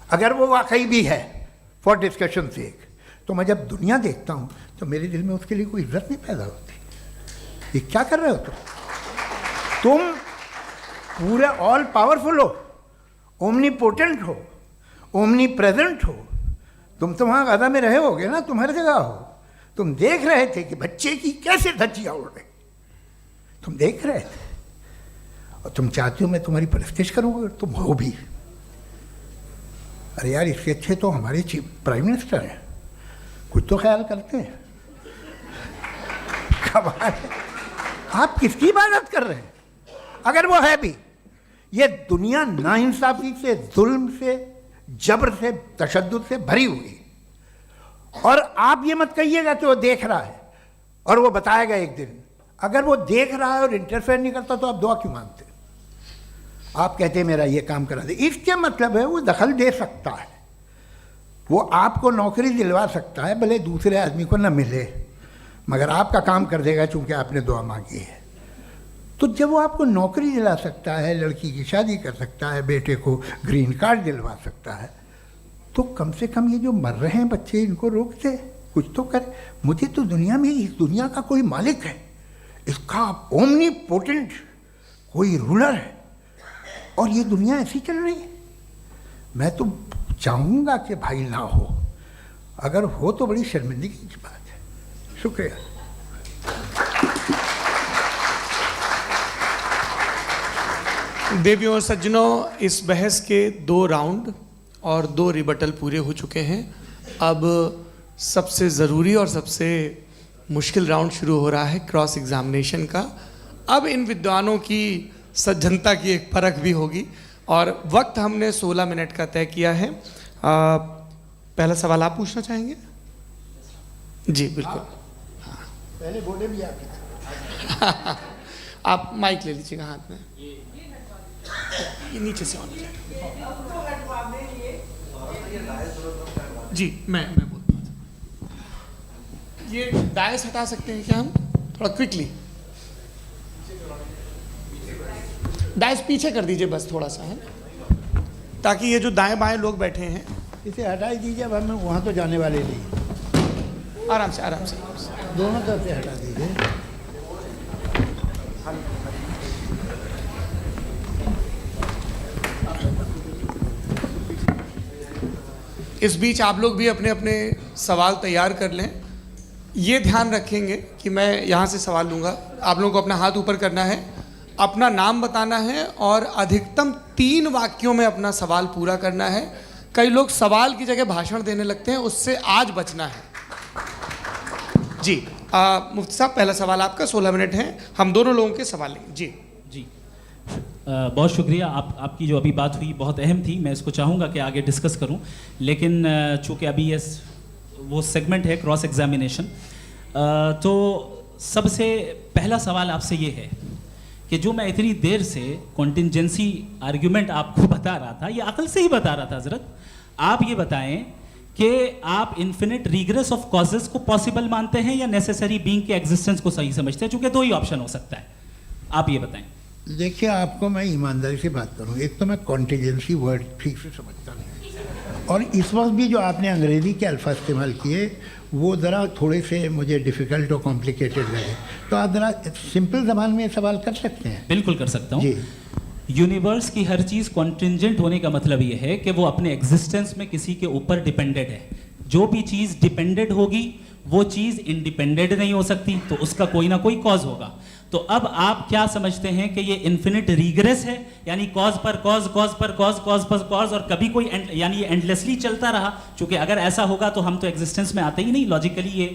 अगर वो वाकई भी है फॉर डिस्कशन सेक, तो मैं जब दुनिया देखता हूँ तो मेरे दिल में उसके लिए कोई इज्जत नहीं पैदा होती। ये क्या कर रहे हो तुम पूरे ऑल पावरफुल हो, ओमनीपोटेंट हो, ओमनी प्रेजेंट हो। तुम तो वहाँ गाजा में रहे होगे ना, तुम हर जगह हो। तुम देख रहे थे कि बच्चे की कैसे धज्जियाँ उड़ रही, तुम देख रहे थे और तुम चाहते हो मैं तुम्हारी परस्तिश करूँगा, तुम हो भी। अरे यार, इसके अच्छे तो हमारे चीफ प्राइम मिनिस्टर हैं, कुछ तो ख्याल करते हैं। कमाल है, आप किसकी इबादत कर रहे हैं? अगर वो है भी, ये दुनिया नाइंसाफी से, जुल्म से, जबर से, तशद्दुद से भरी हुई। और आप ये मत कहिएगा कि वो देख रहा है और वो बताएगा एक दिन। अगर वो देख रहा है और इंटरफेयर नहीं करता तो आप दुआ क्यों मांगते? आप कहते हैं मेरा ये काम करा दे, इसके मतलब है वो दखल दे सकता है, वो आपको नौकरी दिलवा सकता है, भले दूसरे आदमी को न मिले, मगर आपका काम कर देगा चूंकि आपने दुआ मांगी है। तो जब वो आपको नौकरी दिला सकता है, लड़की की शादी कर सकता है, बेटे को ग्रीन कार्ड दिलवा सकता है, तो कम से कम ये जो मर रहे हैं बच्चे, इनको रोक दे, कुछ तो करे। मुझे तो दुनिया में, इस दुनिया का कोई मालिक है, इसका ओमनीपोटेंट कोई रूलर है, और ये दुनिया ऐसी चल रही है। मैं तो चाहूँगा कि भाई ना हो, अगर हो तो बड़ी शर्मिंदगी की बात है। शुक्रिया। देवियों और सज्जनों, इस बहस के 2 राउंड और 2 रिबटल पूरे हो चुके हैं। अब सबसे ज़रूरी और सबसे मुश्किल राउंड शुरू हो रहा है, क्रॉस एग्जामिनेशन का। अब इन विद्वानों की सज्जनता की एक परख भी होगी और वक्त हमने 16 मिनट का तय किया है। पहला सवाल आप पूछना चाहेंगे? जी बिल्कुल। पहले बोले भी आप आप माइक ले लीजिएगा हाथ में, ये नीचे से ऑन जाए। जी मैं बोलता हूँ, ये डायस हटा सकते हैं क्या हम थोड़ा क्विकली? डायस पीछे कर दीजिए बस थोड़ा सा, है, ताकि ये जो दाएं बाएं लोग बैठे हैं, इसे हटा ही दीजिए। अब हम वहाँ तो जाने वाले नहीं, आराम से आराम से दोनों तरफ से हटा दीजिए। इस बीच आप लोग भी अपने अपने सवाल तैयार कर लें। ये ध्यान रखेंगे कि मैं यहाँ से सवाल लूँगा, आप लोगों को अपना हाथ ऊपर करना है, अपना नाम बताना है और अधिकतम 3 वाक्यों में अपना सवाल पूरा करना है। कई लोग सवाल की जगह भाषण देने लगते हैं, उससे आज बचना है। जी मुफ्ती साहब, पहला सवाल आपका, 16 मिनट हैं, हम दोनों लोगों के सवाल लेंगे। जी जी बहुत शुक्रिया। आपकी जो अभी बात हुई बहुत अहम थी, मैं इसको चाहूँगा कि आगे डिस्कस करूँ, लेकिन चूँकि अभी ये वो सेगमेंट है क्रॉस एग्जामिनेशन, तो सबसे पहला सवाल आपसे ये है कि जो मैं इतनी देर से कॉन्टिंजेंसी आर्ग्यूमेंट आपको बता रहा था, ये अकल से ही बता रहा था हज़रत, आप ये बताएं कि आप इन्फिनिट रिग्रेस ऑफ कॉजेस को पॉसिबल मानते हैं या नेसेसरी बीइंग के एग्जिस्टेंस को सही समझते हैं, चूंकि दो ही ऑप्शन हो सकता है, आप ये बताएं। देखिए, आपको मैं ईमानदारी से बात करूं, एक तो मैं कॉन्टीजेंसी वर्ड ठीक से समझता नहीं, और इस वक्त भी जो आपने अंग्रेज़ी के अल्फाज इस्तेमाल किए वो ज़रा थोड़े से मुझे डिफ़िकल्ट और कॉम्प्लिकेटेड लगे, तो आप ज़रा सिंपल ज़बान में सवाल कर सकते हैं। बिल्कुल कर सकता हूँ जी। यूनिवर्स की हर चीज़ कॉन्टिंजेंट होने का मतलब ये है कि वो अपने एग्जिस्टेंस में किसी के ऊपर डिपेंडेड है। जो भी चीज़ डिपेंडेड होगी वो चीज़ इंडिपेंडेंट नहीं हो सकती, तो उसका कोई ना कोई कॉज होगा। तो अब आप क्या समझते हैं कि ये इन्फिनिट रिग्रेस है, यानी कॉज पर कॉज, कॉज पर कॉज, कॉज पर कॉज, और कभी कोई यानी ये एंडलेसली चलता रहा? क्योंकि अगर ऐसा होगा तो हम तो एग्जिस्टेंस में आते ही नहीं, लॉजिकली ये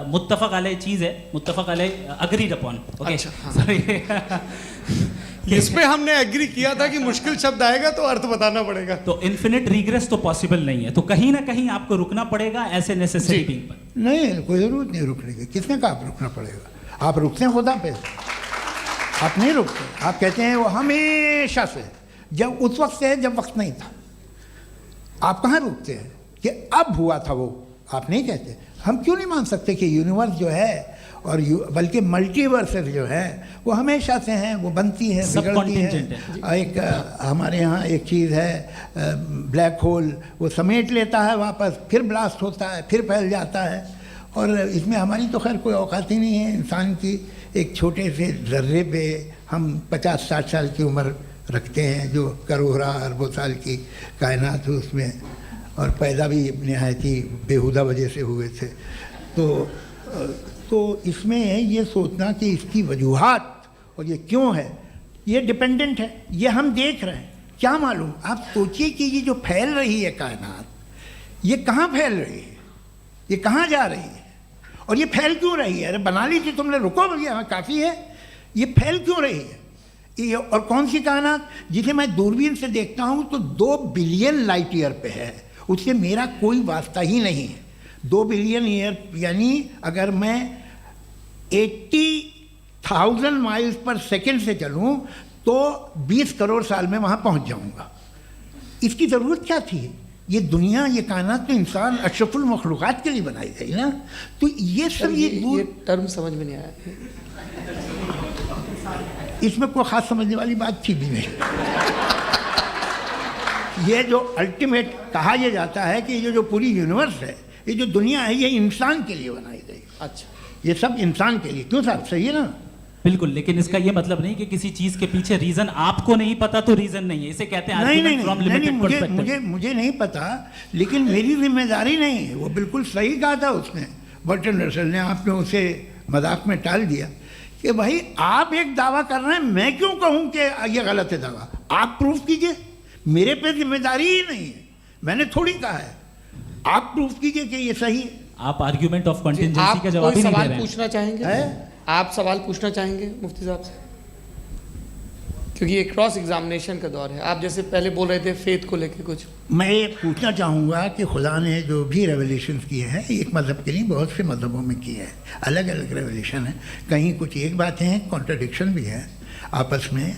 मुत्तफक अलैह चीज़ है, मुत्तफक अलैह, अग्रीड अपॉन। ओके, अच्छा, हाँ। इस पे हमने एग्री किया था कि मुश्किल शब्द आएगा तो अर्थ बताना पड़ेगा। तो इन्फिनिट रिग्रेस तो पॉसिबल नहीं है, तो कहीं ना कहीं आपको रुकना पड़ेगा ऐसे नेसेसरी बीइंग पर। नहीं, कोई ज़रूरत नहीं रुकने की। किसने कहा आप रुकना पड़ेगा? आप रुकते हैं खुदा पे, आप नहीं रुकते। आप कहते हैं वो हमेशा से, जब उस वक्त से है जब वक्त नहीं था। आप कहाँ रुकते हैं कि अब हुआ था वो? आप नहीं कहते। हम क्यों नहीं मान सकते कि यूनिवर्स जो है और बल्कि मल्टीवर्सेस जो है वो हमेशा से हैं, वो बनती है, बिगड़ती है। एक हमारे यहाँ एक चीज़ है, ब्लैक होल, वो समेट लेता है वापस, फिर ब्लास्ट होता है, फिर फैल जाता है। और इसमें हमारी तो खैर कोई औकात ही नहीं है। इंसान की एक छोटे से ज़र्रे पे हम 50-60 साल की उम्र रखते हैं, जो करोड़ों अरबों साल की कायनात है उसमें, और पैदा भी नहायत ही बेहुदा वजह से हुए थे। तो इसमें ये सोचना कि इसकी वजूहात और ये क्यों है, ये डिपेंडेंट है, ये हम देख रहे हैं, क्या मालूम। आप सोचिए कि ये जो फैल रही है कायनात, ये कहाँ फैल रही है, ये कहाँ जा रही है, और ये फैल क्यों रही है? अरे बना ली थी तुमने, रुको भैया, काफ़ी है। ये फैल क्यों रही है? ये और कौन सी कायनात जिसे मैं दूरबीन से देखता हूँ तो 2 बिलियन लाइट ईयर पे है, उससे मेरा कोई वास्ता ही नहीं है। 2 बिलियन ईयर यानी अगर मैं 80,000 माइल्स पर सेकेंड से चलूँ तो 20 करोड़ साल में वहाँ पहुँच जाऊँगा। इसकी ज़रूरत क्या थी? ये दुनिया, ये कायनात तो इंसान अशरफुल मखलूक़ात के लिए बनाई गई ना। तो ये सब ये टर्म समझ में नहीं आया, इसमें कोई ख़ास समझने वाली बात थी भी नहीं। ये जो अल्टीमेट कहा यह जाता है कि ये जो पूरी यूनिवर्स है, ये जो दुनिया है, ये इंसान के लिए बनाई गई। अच्छा, ये सब इंसान के लिए। क्यों साहब, सही है ना? बिल्कुल, लेकिन इसका ये मतलब नहीं कि किसी चीज के पीछे रीजन आपको नहीं पता तो रीजन नहीं है, इसे कहते हैं नहीं, मुझे नहीं पता, लेकिन मेरी जिम्मेदारी नहीं है। वो बिल्कुल सही कहा था उसने, बर्टन रसल ने। आपने उसे मजाक में टाल दिया कि भाई आप एक दावा कर रहे हैं, मैं क्यों कहूँ कि ये गलत है दावा? आप प्रूफ कीजिए, मेरे पे जिम्मेदारी ही नहीं है, मैंने थोड़ी कहा है। आप प्रूफ कीजिए कि ये सही है। आप आर्ग्यूमेंट ऑफ कॉन्टिजेंसी का जवाब ही नहीं दे रहे हैं। पूछना चाहेंगे? आप सवाल पूछना चाहेंगे मुफ्ती साहब से? क्योंकि ये क्रॉस एग्जामिनेशन का दौर है। आप जैसे पहले बोल रहे थे फेथ को लेके कुछ, मैं ये पूछना चाहूँगा कि खुदा ने जो भी रेवलेशन किए हैं, एक मज़हब के लिए बहुत से मज़हबों में किए हैं, अलग अलग रेवलेशन है। कहीं कुछ एक बातें हैं, कॉन्ट्रडिक्शन भी है आपस में,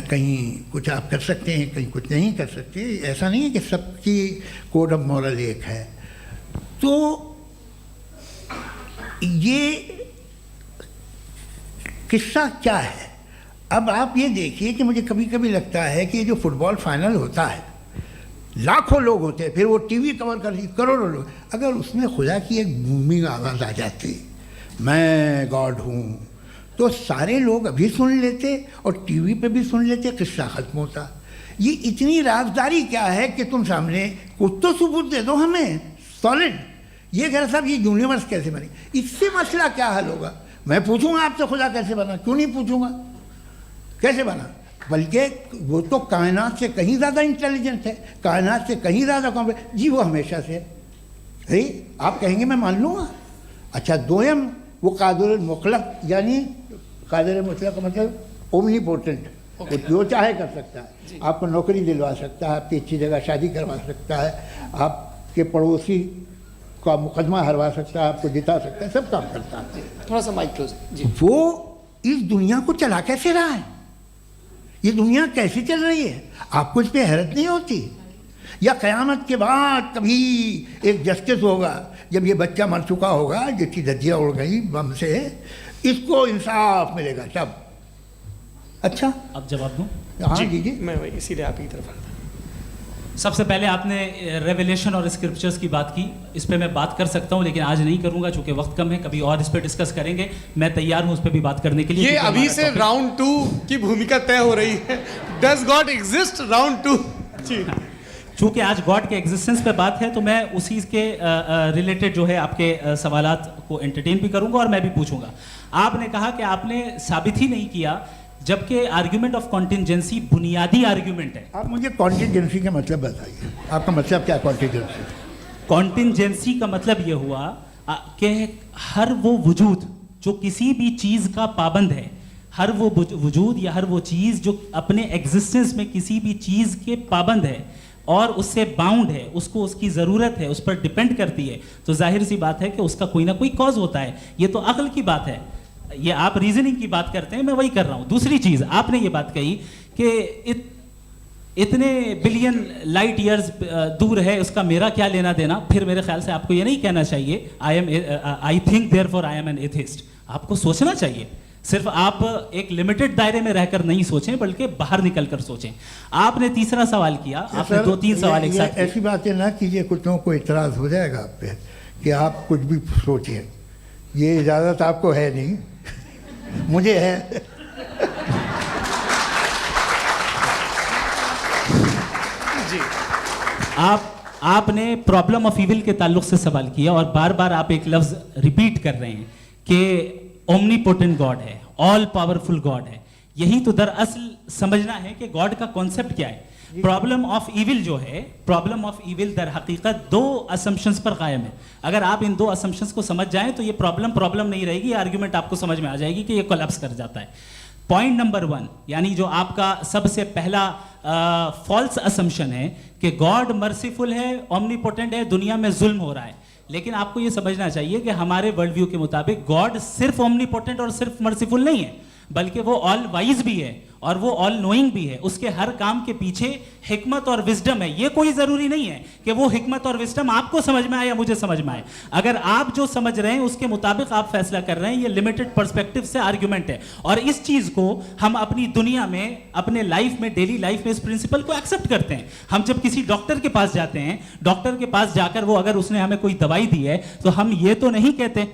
कहीं कुछ आप कर सकते हैं, कहीं कुछ नहीं कर सकते। ऐसा नहीं है कि सबकी कोड ऑफ मॉरल एक है। तो ये किस्सा क्या है? अब आप ये देखिए कि मुझे कभी कभी लगता है कि जो फुटबॉल फाइनल होता है, लाखों लोग होते हैं, फिर वो टीवी कवर कर, करोड़ों लोग, अगर उसमें खुदा की एक बूमिंग आवाज़ आ जाती, मैं गॉड हूँ, तो सारे लोग अभी सुन लेते और टीवी पे भी सुन लेते, किस्सा ख़त्म होता। ये इतनी राजदारी क्या है कि तुम सामने कुछ तो सबूत दे दो हमें सॉलिड। ये कह साहब ये यूनिवर्स कैसे बनी, इससे मसला क्या हल होगा? मैं पूछूंगा आपसे खुदा कैसे बना? क्यों नहीं पूछूंगा कैसे बना? बल्कि वो तो कायनात से कहीं ज़्यादा इंटेलिजेंट है, कायनात से कहीं ज़्यादा कॉम्प्लेक्स। जी वो हमेशा से है, आप कहेंगे मैं मान लूँगा। अच्छा, दोयम वो कादिर मुतलक, यानी कादिर मुतलक का मतलब ओमनीपोटेंट, वो जो चाहे कर सकता है। आपको नौकरी दिलवा सकता है, आपकी अच्छी जगह शादी करवा सकता है, आपके पड़ोसी का मुकदमा हरवा सकता है, आपको जिता सकता है, सब काम करता है। थोड़ा सा माइक क्लोज जी। वो इस दुनिया को चला कैसे रहा है? ये दुनिया कैसे चल रही है? आपको इस पर हैरत नहीं होती? या क़यामत के बाद कभी एक जस्टिस होगा, जब ये बच्चा मर चुका होगा, जिसकी धज्जियाँ उड़ गई बम से, इसको इंसाफ मिलेगा तब। अच्छा, अब जवाब दूं? हाँ जी, दीजिए। मैं वही इसीलिए आप ही की तरफ आता। सबसे पहले आपने रेवलेशन और स्क्रिप्चर्स की बात की, इस पे मैं बात कर सकता हूं लेकिन आज नहीं करूंगा चूंकि वक्त कम है, कभी और इस पे डिस्कस करेंगे। मैं तैयार हूं उस पे भी बात करने के लिए। ये क्योंकि अभी हमारा से topic- राउंड 2 की भूमिका तय हो रही है। Does God exist round 2? जी, चूंकि आज गॉड के एग्जिस्टेंस पे बात है तो मैं उसी के रिलेटेड जो है आपके सवालात को एंटरटेन भी करूंगा और मैं भी पूछूंगा। आपने कहा कि आपने साबित ही नहीं किया, जबकि आर्ग्यूमेंट ऑफ कॉन्टिंजेंसी बुनियादी आर्ग्यूमेंट है। आप मुझे कॉन्टिजेंसी का मतलब बताइए, आपका मतलब क्या है कॉन्टिजेंसी? कॉन्टिंजेंसी का मतलब ये हुआ कि हर वो वजूद जो किसी भी चीज़ का पाबंद है, हर वो वजूद या हर वो चीज़ जो अपने एग्जिस्टेंस में किसी भी चीज़ के पाबंद है और उससे बाउंड है, उसको उसकी ज़रूरत है, उस पर डिपेंड करती है, तो जाहिर सी बात है कि उसका कोई ना कोई कॉज होता है। ये तो अक्ल की बात है। ये आप रीजनिंग की बात करते हैं, मैं वही कर रहा हूँ। दूसरी चीज़, आपने ये बात कही कि इतने बिलियन लाइट ईयर्स दूर है, उसका मेरा क्या लेना देना। फिर मेरे ख्याल से आपको ये नहीं कहना चाहिए I think therefore I am an atheist. आपको सोचना चाहिए। सिर्फ आप एक लिमिटेड दायरे में रहकर नहीं सोचें, बल्कि बाहर निकलकर सोचें। आपने तीसरा सवाल किया, आपने सर, 2-3 सवाल एक साथ किए। ऐसी बातें ना कीजिए, कुछ लोगों को इतराज़ हो जाएगा आप पे कि आप कुछ भी सोचिए। ये इजाज़त आपको है नहीं, मुझे है। जी, आपने प्रॉब्लम ऑफ इविल के ताल्लुक से सवाल किया और बार बार आप एक लफ्ज रिपीट कर रहे हैं कि ओमनीपोटेंट गॉड है, ऑल पावरफुल गॉड है। यही तो दरअसल समझना है कि गॉड का कॉन्सेप्ट क्या है। प्रॉब्लम ऑफ इविल जो है, प्रॉब्लम ऑफ इविल दर हकीकत 2 असम्पशंस पर कायम है। अगर आप इन 2 असम्पशंस को समझ जाएं तो ये प्रॉब्लम नहीं रहेगी, आर्ग्यूमेंट आपको समझ में आ जाएगी कि ये कोलैप्स कर जाता है। पॉइंट नंबर 1, यानी जो आपका सबसे पहला फॉल्स असम्पशन है कि गॉड मर्सीफुल है, ओमनीपोटेंट है, दुनिया में जुल्म हो रहा है। लेकिन आपको ये समझना चाहिए कि हमारे वर्ल्ड व्यू के मुताबिक गॉड सिर्फ ओमनीपोटेंट और सिर्फ मर्सीफुल नहीं है, बल्कि वो ऑल वाइज भी है और वो ऑल नोइंग भी है। उसके हर काम के पीछे हिकमत और विजडम है। ये कोई जरूरी नहीं है कि वो हिकमत और विजडम आपको समझ में आए या मुझे समझ में आए। अगर आप जो समझ रहे हैं उसके मुताबिक आप फैसला कर रहे हैं, ये लिमिटेड पर्सपेक्टिव से आर्ग्यूमेंट है। और इस चीज को हम अपनी दुनिया में, अपने लाइफ में, डेली लाइफ में इस प्रिंसिपल को एक्सेप्ट करते हैं। हम जब किसी डॉक्टर के पास जाते हैं, डॉक्टर के पास जाकर वो अगर उसने हमें कोई दवाई दी है तो हम ये तो नहीं कहते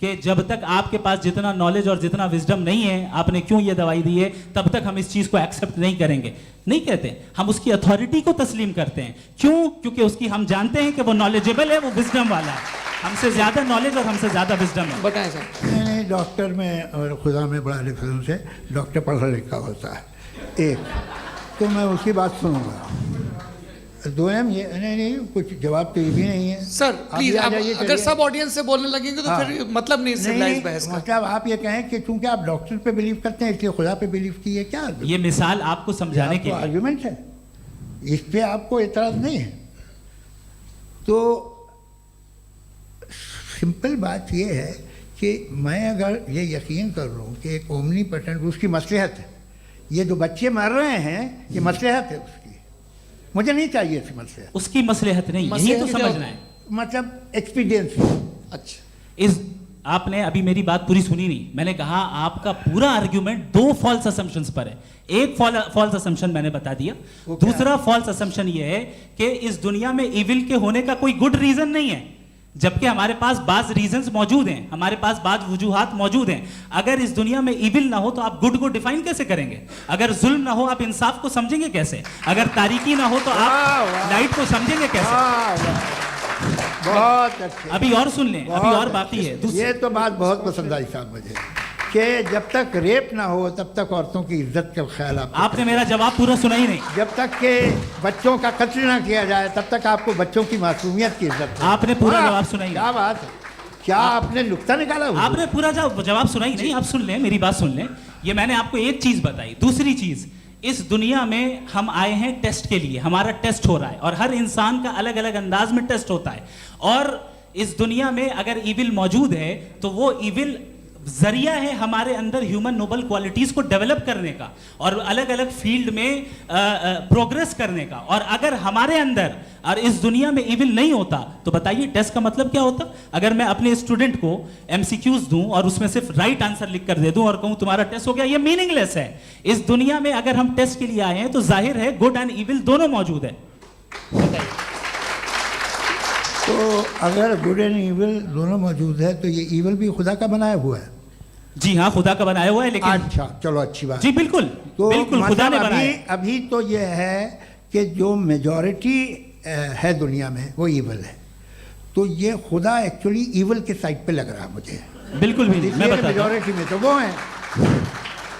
कि जब तक आपके पास जितना नॉलेज और जितना विजडम नहीं है, आपने क्यों ये दवाई दी है, तब तक हम इस चीज को एक्सेप्ट नहीं करेंगे। नहीं कहते, हम उसकी अथॉरिटी को तस्लीम करते हैं। क्यों? क्योंकि उसकी हम जानते हैं कि वो नॉलेजेबल है, वो विजडम वाला है, हमसे ज्यादा नॉलेज और हमसे ज्यादा विजडम है। बताएं सर। नहीं, डॉक्टर में और खुदा में बड़ा डिफरेंस है। डॉक्टर पढ़ा लिखा होता है, एक तो मैं उसकी बात सुनूंगा। 2 ये नहीं, कुछ जवाब तो ये भी नहीं है। सर प्लीज, भी आ आप जाइए, अगर चलिए। सब ऑडियंस से बोलने लगेंगे तो हाँ। फिर मतलब नहीं सिविलाइज बहस का। मतलब आप ये कहें कि चूंकि आप डॉक्टर पे बिलीव करते हैं इसलिए खुदा पे बिलीव किए, क्या ये मिसाल आपको समझाने के लिए। आर्ग्यूमेंट है, इस पे आपको एतराज नहीं है। तो सिंपल बात ये है कि मैं अगर ये यकीन कर लूँ कि एक ओमनीपोटेंट, उसकी मसलहत है, ये जो बच्चे मर रहे हैं ये मसलहत है उसकी, मुझे नहीं चाहिए थी मसलहत। उसकी मसलहत नहीं, यही तो समझना है। मतलब एक्सपीरियंस। अच्छा, इस आपने अभी मेरी बात पूरी सुनी नहीं। मैंने कहा आपका पूरा आर्ग्यूमेंट 2 फॉल्स असम्पशंस पर है। एक फॉल्स असम्पशन मैंने बता दिया, दूसरा फॉल्स असम्पशन ये है कि इस दुनिया में इविल के होने का कोई गुड रीजन नहीं है, जबकि हमारे पास बाज रीजंस मौजूद हैं, हमारे पास बाज वजूहात मौजूद हैं। अगर इस दुनिया में इविल ना हो तो आप गुड को डिफाइन कैसे करेंगे? अगर जुल्म ना हो आप इंसाफ को समझेंगे कैसे? अगर तारीकी ना हो तो आप लाइट को समझेंगे कैसे? बहुत अच्छे। अभी और सुन लें, अभी और बाकी है। ये तो बात बहुत पसंद आई साहब मुझे, कि जब तक रेप ना हो तब तक औरतों की इज्जत का ख्याल आपने मेरा जवाब पूरा सुना ही नहीं। जब तक के बच्चों का कत्ल ना किया जाए तब तक आपको बच्चों की मासूमियत की इज्जत। आपने पूरा जवाब सुना ही नहीं। क्या बात है, क्या आपने नुक्ता निकाला? आपने पूरा जवाब सुना ही नहीं। आप सुन लें, मेरी बात सुन लें। ये मैंने आपको एक चीज बताई। दूसरी चीज, इस दुनिया में हम आए हैं टेस्ट के लिए, हमारा टेस्ट हो रहा है और हर इंसान का अलग अलग अंदाज में टेस्ट होता है। और इस दुनिया में अगर इविल मौजूद है तो वो इविल जरिया है हमारे अंदर ह्यूमन नोबल क्वालिटीज को डेवलप करने का और अलग अलग फील्ड में प्रोग्रेस करने का। और अगर हमारे अंदर और इस दुनिया में इविल नहीं होता तो बताइए टेस्ट का मतलब क्या होता? अगर मैं अपने स्टूडेंट को एमसीक्यूज दूं और उसमें सिर्फ राइट आंसर लिख कर दे दूं और कहूं तुम्हारा टेस्ट हो गया, ये मीनिंगलेस है। इस दुनिया में अगर हम टेस्ट के लिए आए हैं तो जाहिर है गुड एंड इविल दोनों मौजूद है। बताइए। तो अगर गुड एंड इविल दोनों मौजूद है तो ये इविल भी खुदा का बनाया हुआ है? जी हाँ, खुदा का बनाया हुआ है, लेकिन अच्छा चलो अच्छी बात। जी बिल्कुल, तो बिल्कुल खुदा ने मतलब बनाया। अभी तो ये है कि जो मेजॉरिटी है दुनिया में वो इविल है, तो ये खुदा एक्चुअली इविल के साइड पे लग रहा है मुझे। बिल्कुल भी नहीं, मैं बताता हूं। मेजॉरिटी में तो वो है।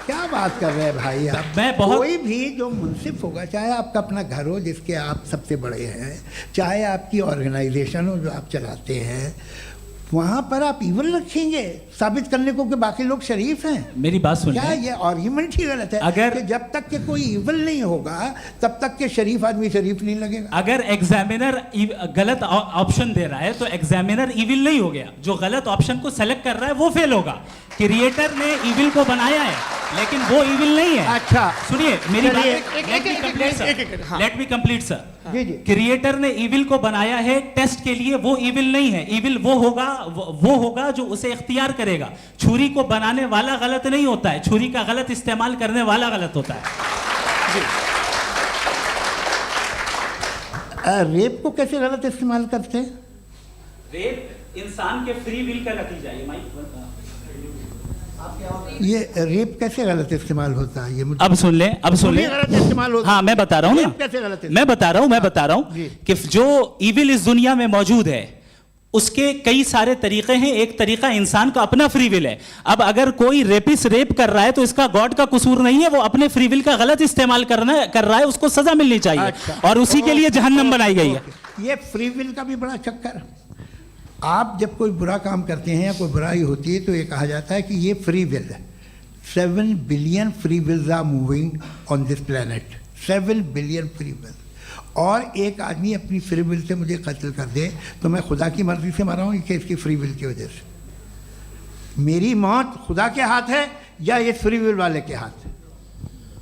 क्या बात कर रहे हैं भाई आप? मैं बहुत कोई भी जो मुंसिफ होगा, चाहे आपका अपना घर हो जिसके आप सबसे बड़े हैं, चाहे आपकी ऑर्गेनाइजेशन हो जो आप चलाते हैं, वहाँ पर आप इविल रखेंगे साबित करने को कि बाकी लोग शरीफ हैं? मेरी बात सुन क्या ये आर्ग्यूमेंट ही गलत है? अगर कि जब तक के कोई इविल नहीं होगा तब तक के शरीफ आदमी शरीफ नहीं लगेगा। अगर एग्जामिनर गलत ऑप्शन दे रहा है तो एग्जामिनर इविल नहीं हो गया, जो गलत ऑप्शन को सेलेक्ट कर रहा है वो फेल होगा। क्रिएटर ने इविल को बनाया है लेकिन वो इविल नहीं है। अच्छा सुनिए मेरी बात, एक- let me complete sir, let me complete sir. जी जी। क्रिएटर ने इविल को बनाया है टेस्ट के लिए, वो इविल नहीं है। इविल वो होगा जो उसे इख्तियार करेगा। छुरी को बनाने वाला गलत नहीं होता है, छुरी का गलत इस्तेमाल करने वाला गलत होता है। रेप को कैसे गलत इस्तेमाल करते हैं? रेप इंसान के फ्री विल का नतीजा है। ये रेप कैसे गलत इस्तेमाल होता है? ये मुझे अब सुन ले, अब सुन ले। गलत इस्तेमाल होता है। हाँ मैं बता रहा हूँ रेप कैसे गलत ना, मैं बता रहा हूँ जी। कि जो इविल इस दुनिया में मौजूद है उसके कई सारे तरीके हैं। एक तरीका इंसान का अपना फ्री विल है। अब अगर कोई रेपिस्ट रेप कर रहा है तो इसका गॉड का कसूर नहीं है, वो अपने फ्री विल का गलत इस्तेमाल कर रहा है, उसको सजा मिलनी चाहिए। अच्छा। और उसी के लिए जहन्नम बनाई गई है। ये फ्री विल का भी बड़ा चक्कर। आप जब कोई बुरा काम करते हैं या कोई बुराई होती है तो ये कहा जाता है कि ये फ्री विल है। 7 billion free wills are moving on this planet. 7 billion free will. और एक आदमी अपनी फ्री विल से मुझे कत्ल कर दे तो मैं खुदा की मर्जी से मरा हूँ कि इसकी फ्री विल की वजह से? मेरी मौत खुदा के हाथ है या ये फ्री विल वाले के हाथ है?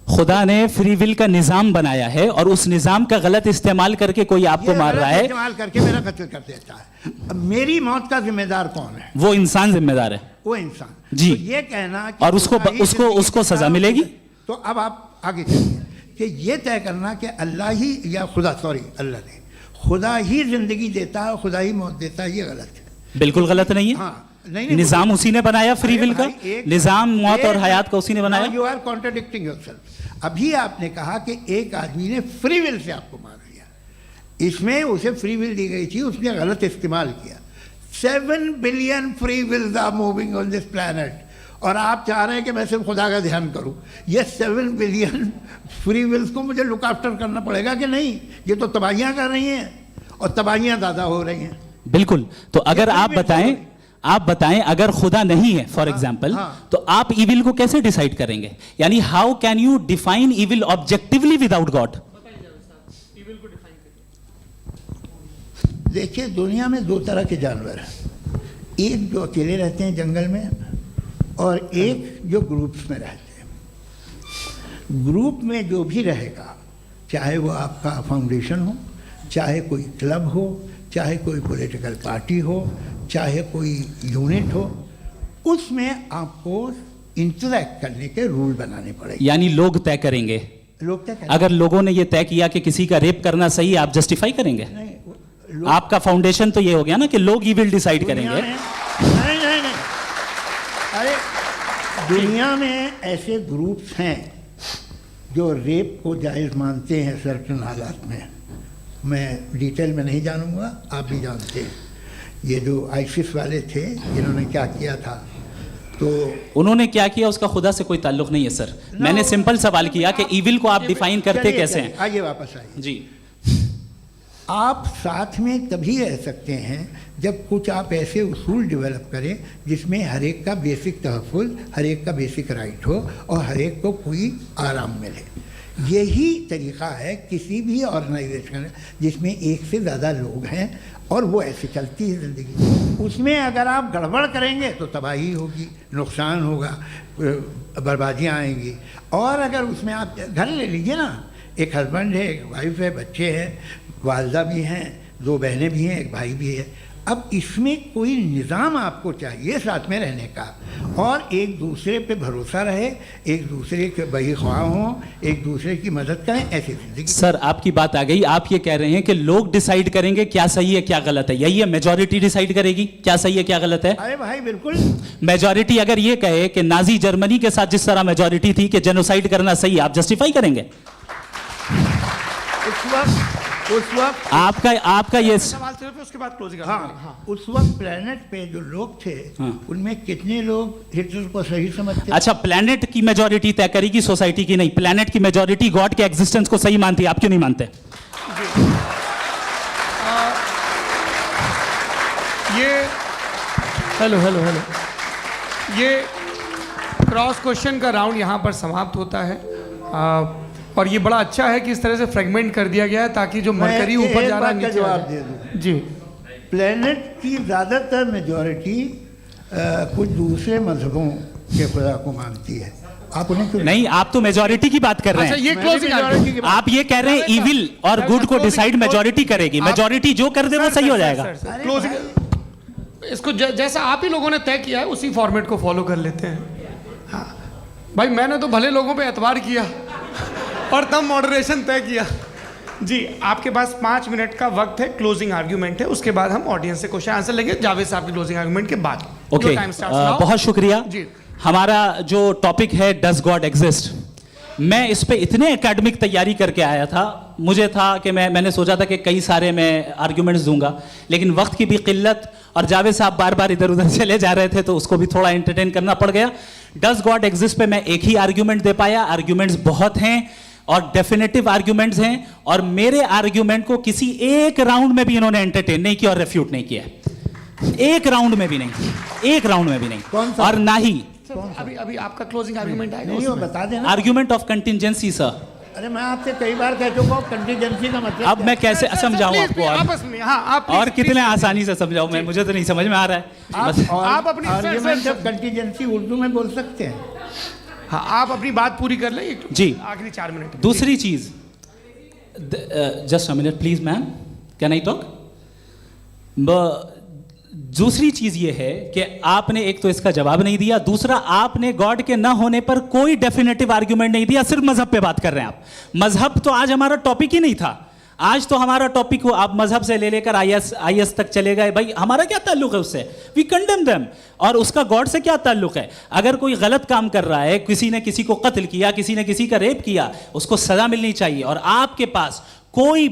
खुदा ने फ्री विल का निजाम बनाया है और उस निजाम का गलत इस्तेमाल करके कोई आपको मार रहा है, इस्तेमाल करके मेरा कत्ल कर देता है। अब मेरी मौत का जिम्मेदार कौन है? वो इंसान जिम्मेदार है। वो इंसान। जी। तो ये कहना कि और उसको खुदा ही उसको सजा जिंदगी मिलेगी। तो अब आप आगे चलिए कि ये तय करना कि अल्लाह ही या खुदा, सॉरी अल्लाह ने, खुदा ही जिंदगी देता है, खुदा ही मौत देता है, ये गलत है। बिल्कुल गलत नहीं है। हाँ नहीं, निजाम उसी ने बनाया फ्री विल का। निजाम मौत और हयात का उसी ने बनाया। You are contradicting yourself. अभी आपने कहा कि एक आदमी ने फ्री विल से आपको मार दिया, इसमें उसे फ्री विल दी गई थी, उसने गलत इस्तेमाल किया। 7 billion free wills are moving on this planet और आप चाह रहे हैं कि मैं सिर्फ खुदा का ध्यान करूं। ये 7 बिलियन फ्री विल्स को मुझे लुक आफ्टर करना पड़ेगा कि नहीं? ये तो तबाहियां कर रही हैं और तबाहियां ज़्यादा हो रही हैं। बिल्कुल। तो अगर आप बताएं अगर खुदा नहीं है फॉर एग्जाम्पल, हाँ। तो आप इविल को कैसे डिसाइड करेंगे? यानी how can you define evil objectively without God? देखिए दुनिया में 2 तरह के जानवर हैं। एक जो अकेले रहते हैं जंगल में और एक जो ग्रुप्स में रहते हैं। ग्रुप में जो भी रहेगा, चाहे वो आपका फाउंडेशन हो, चाहे कोई क्लब हो, चाहे कोई पॉलिटिकल पार्टी हो, चाहे कोई यूनिट हो, उसमें आपको इंटरैक्ट करने के रूल बनाने पड़ेंगे। यानी लोग तय करेंगे। लोग तय करेंगे। अगर लोगों ने ये तय किया कि किसी का रेप करना सही है, आप जस्टिफाई करेंगे? नहीं, आपका फाउंडेशन तो ये हो गया ना कि लोग ही विल डिसाइड दुनिया करेंगे। में- नहीं, अरे दुनिया में ऐसे ग्रुप्स हैं जो रेप को जायज़ मानते हैं सर्टन हालात में। मैं डिटेल में नहीं जानूंगा, आप भी जानते हैं। ये जो आईसिस वाले थे जिन्होंने क्या किया था, तो उन्होंने क्या किया उसका खुदा से कोई ताल्लुक नहीं है सर। मैंने सिंपल सवाल किया कि इविल को आप डिफाइन करते चलिए, कैसे चलिए, हैं? आइए वापस आइए। जी। आप साथ में तभी रह सकते हैं जब कुछ आप ऐसे उसूल डेवलप करें जिसमें हर एक का बेसिक तहफ़्फ़ुज़, हर एक का बेसिक राइट हो और हर एक को कोई आराम मिले। यही तरीक़ा है किसी भी ऑर्गेनाइजेशन जिसमें एक से ज़्यादा लोग हैं और वो ऐसे चलती है ज़िंदगी। उसमें अगर आप गड़बड़ करेंगे तो तबाही होगी, नुकसान होगा, बर्बादियाँ आएंगी। और अगर उसमें आप घर ले लीजिए ना, एक हस्बैंड है, एक वाइफ है, बच्चे हैं, वालदा भी हैं, 2 बहनें भी हैं, एक भाई भी है। अब इसमें कोई निज़ाम आपको चाहिए साथ में रहने का, और एक दूसरे पे भरोसा रहे, एक दूसरे के बहीख्वाह हों, एक दूसरे की मदद करें, ऐसी जिंदगी। सर आपकी बात आ गई, आप ये कह रहे हैं कि लोग डिसाइड करेंगे क्या सही है क्या गलत है, यही है? मेजॉरिटी डिसाइड करेगी क्या सही है क्या गलत है? अरे भाई बिल्कुल। मेजॉरिटी अगर ये कहे कि नाजी जर्मनी के साथ जिस तरह मेजॉरिटी थी कि जेनोसाइड करना सही, आप जस्टिफाई करेंगे? उस वक्त आपका ये सवाल सिर्फ उसके बाद क्लोजिंग। हाँ, उस वक्त प्लेनेट पे जो लोग थे, उनमें कितने लोग हिटलर को सही समझते? अच्छा, प्लेनेट की मेजॉरिटी तय करेगी, सोसाइटी की नहीं। प्लेनेट की मेजॉरिटी गॉड के एग्जिस्टेंस को सही मानती है, आप क्यों नहीं मानते? हेलो ये क्रॉस क्वेश्चन का राउंड यहाँ पर समाप्त होता है। और ये बड़ा अच्छा है कि इस तरह से फ्रेगमेंट कर दिया गया है ताकि जो मरकरी ऊपर जा रहा है नीचे जवाब दे दूं जी। प्लेनेट की ज़्यादातर मेजॉरिटी कुछ दूसरे मजहबों के खुदा को मानती है। आप उन्हें क्यों नहीं, आप तो मेजॉरिटी की बात कर रहे हैं। अच्छा, ये क्लोजिंग आप ये कह रहे हैं इविल और गुड को डिसाइड मेजॉरिटी करेगी, मेजॉरिटी जो कर दे वो सही हो जाएगा। क्लोजिंग इसको जैसा आप ही लोगों ने तय किया है उसी फॉर्मेट को फॉलो कर लेते हैं। हाँ भाई, मैंने तो भले लोगों पे एतबार किया और तब मॉडरेशन तय किया जी। आपके पास 5 मिनट का वक्त है, क्लोजिंग आर्ग्यूमेंट है, उसके बाद हम ऑडियंस से क्वेश्चन आंसर लेंगे जावेद साहब की क्लोजिंग आर्ग्यूमेंट के बाद। ओके, बहुत शुक्रिया जी। हमारा जो टॉपिक है डज गॉड एग्जिस्ट, मैं इस पे इतने एकेडमिक तैयारी करके आया था, मुझे था कि मैंने सोचा था कि कई सारे मैं आर्ग्यूमेंट्स दूंगा, लेकिन वक्त की भी किल्लत और जावेद साहब बार बार इधर उधर चले जा रहे थे तो उसको भी थोड़ा एंटरटेन करना पड़ गया। डज गॉड एग्जिस्ट पे मैं एक ही आर्ग्यूमेंट दे पाया। आर्ग्यूमेंट्स बहुत हैं और डेफिनेटिव आर्ग्यूमेंट्स हैं, और मेरे आर्ग्यूमेंट को किसी एक राउंड में भी इन्होंने एंटरटेन नहीं किया और रेफ्यूट नहीं किया, एक राउंड में भी नहीं, एक राउंड में भी नहीं। और ना ही अभी आपका क्लोजिंग आर्ग्यूमेंट आएगा, नहीं, वो बता देना। Argument of contingency sir. अरे मैं आपसे कई बार कह चुका हूँ कंटीजेंसी का मतलब अब मैं कैसे समझाऊं आपको? आपस में हाँ, आप और कितने आसानी से समझाऊं मैं, मुझे तो नहीं समझ में आ रहा है। आप अपनी आर्ग्यूमेंट ऑफ कंटीजेंसी उर्दू में बोल सकते हैं। हाँ, आप अपनी बात पूरी कर लें जी, आखिरी 4 मिनट। दूसरी चीज, just a minute please ma'am, can I talk? दूसरी चीज ये है कि आपने एक तो इसका जवाब नहीं दिया, दूसरा आपने गॉड के ना होने पर कोई डेफिनेटिव आर्ग्यूमेंट नहीं दिया, सिर्फ मजहब पे बात कर रहे हैं आप। मजहब तो आज हमारा टॉपिक ही नहीं था, आज तो हमारा टॉपिक हो, आप मजहब से ले लेकर आईएस तक चले गए। भाई हमारा क्या ताल्लुक है उससे? We condemn them. और उसका गॉड से क्या ताल्लुक है? अगर कोई गलत काम कर रहा है, किसी ने किसी को कत्ल किया, किसी ने किसी का रेप किया, उसको सजा मिलनी चाहिए। और आपके पास कोई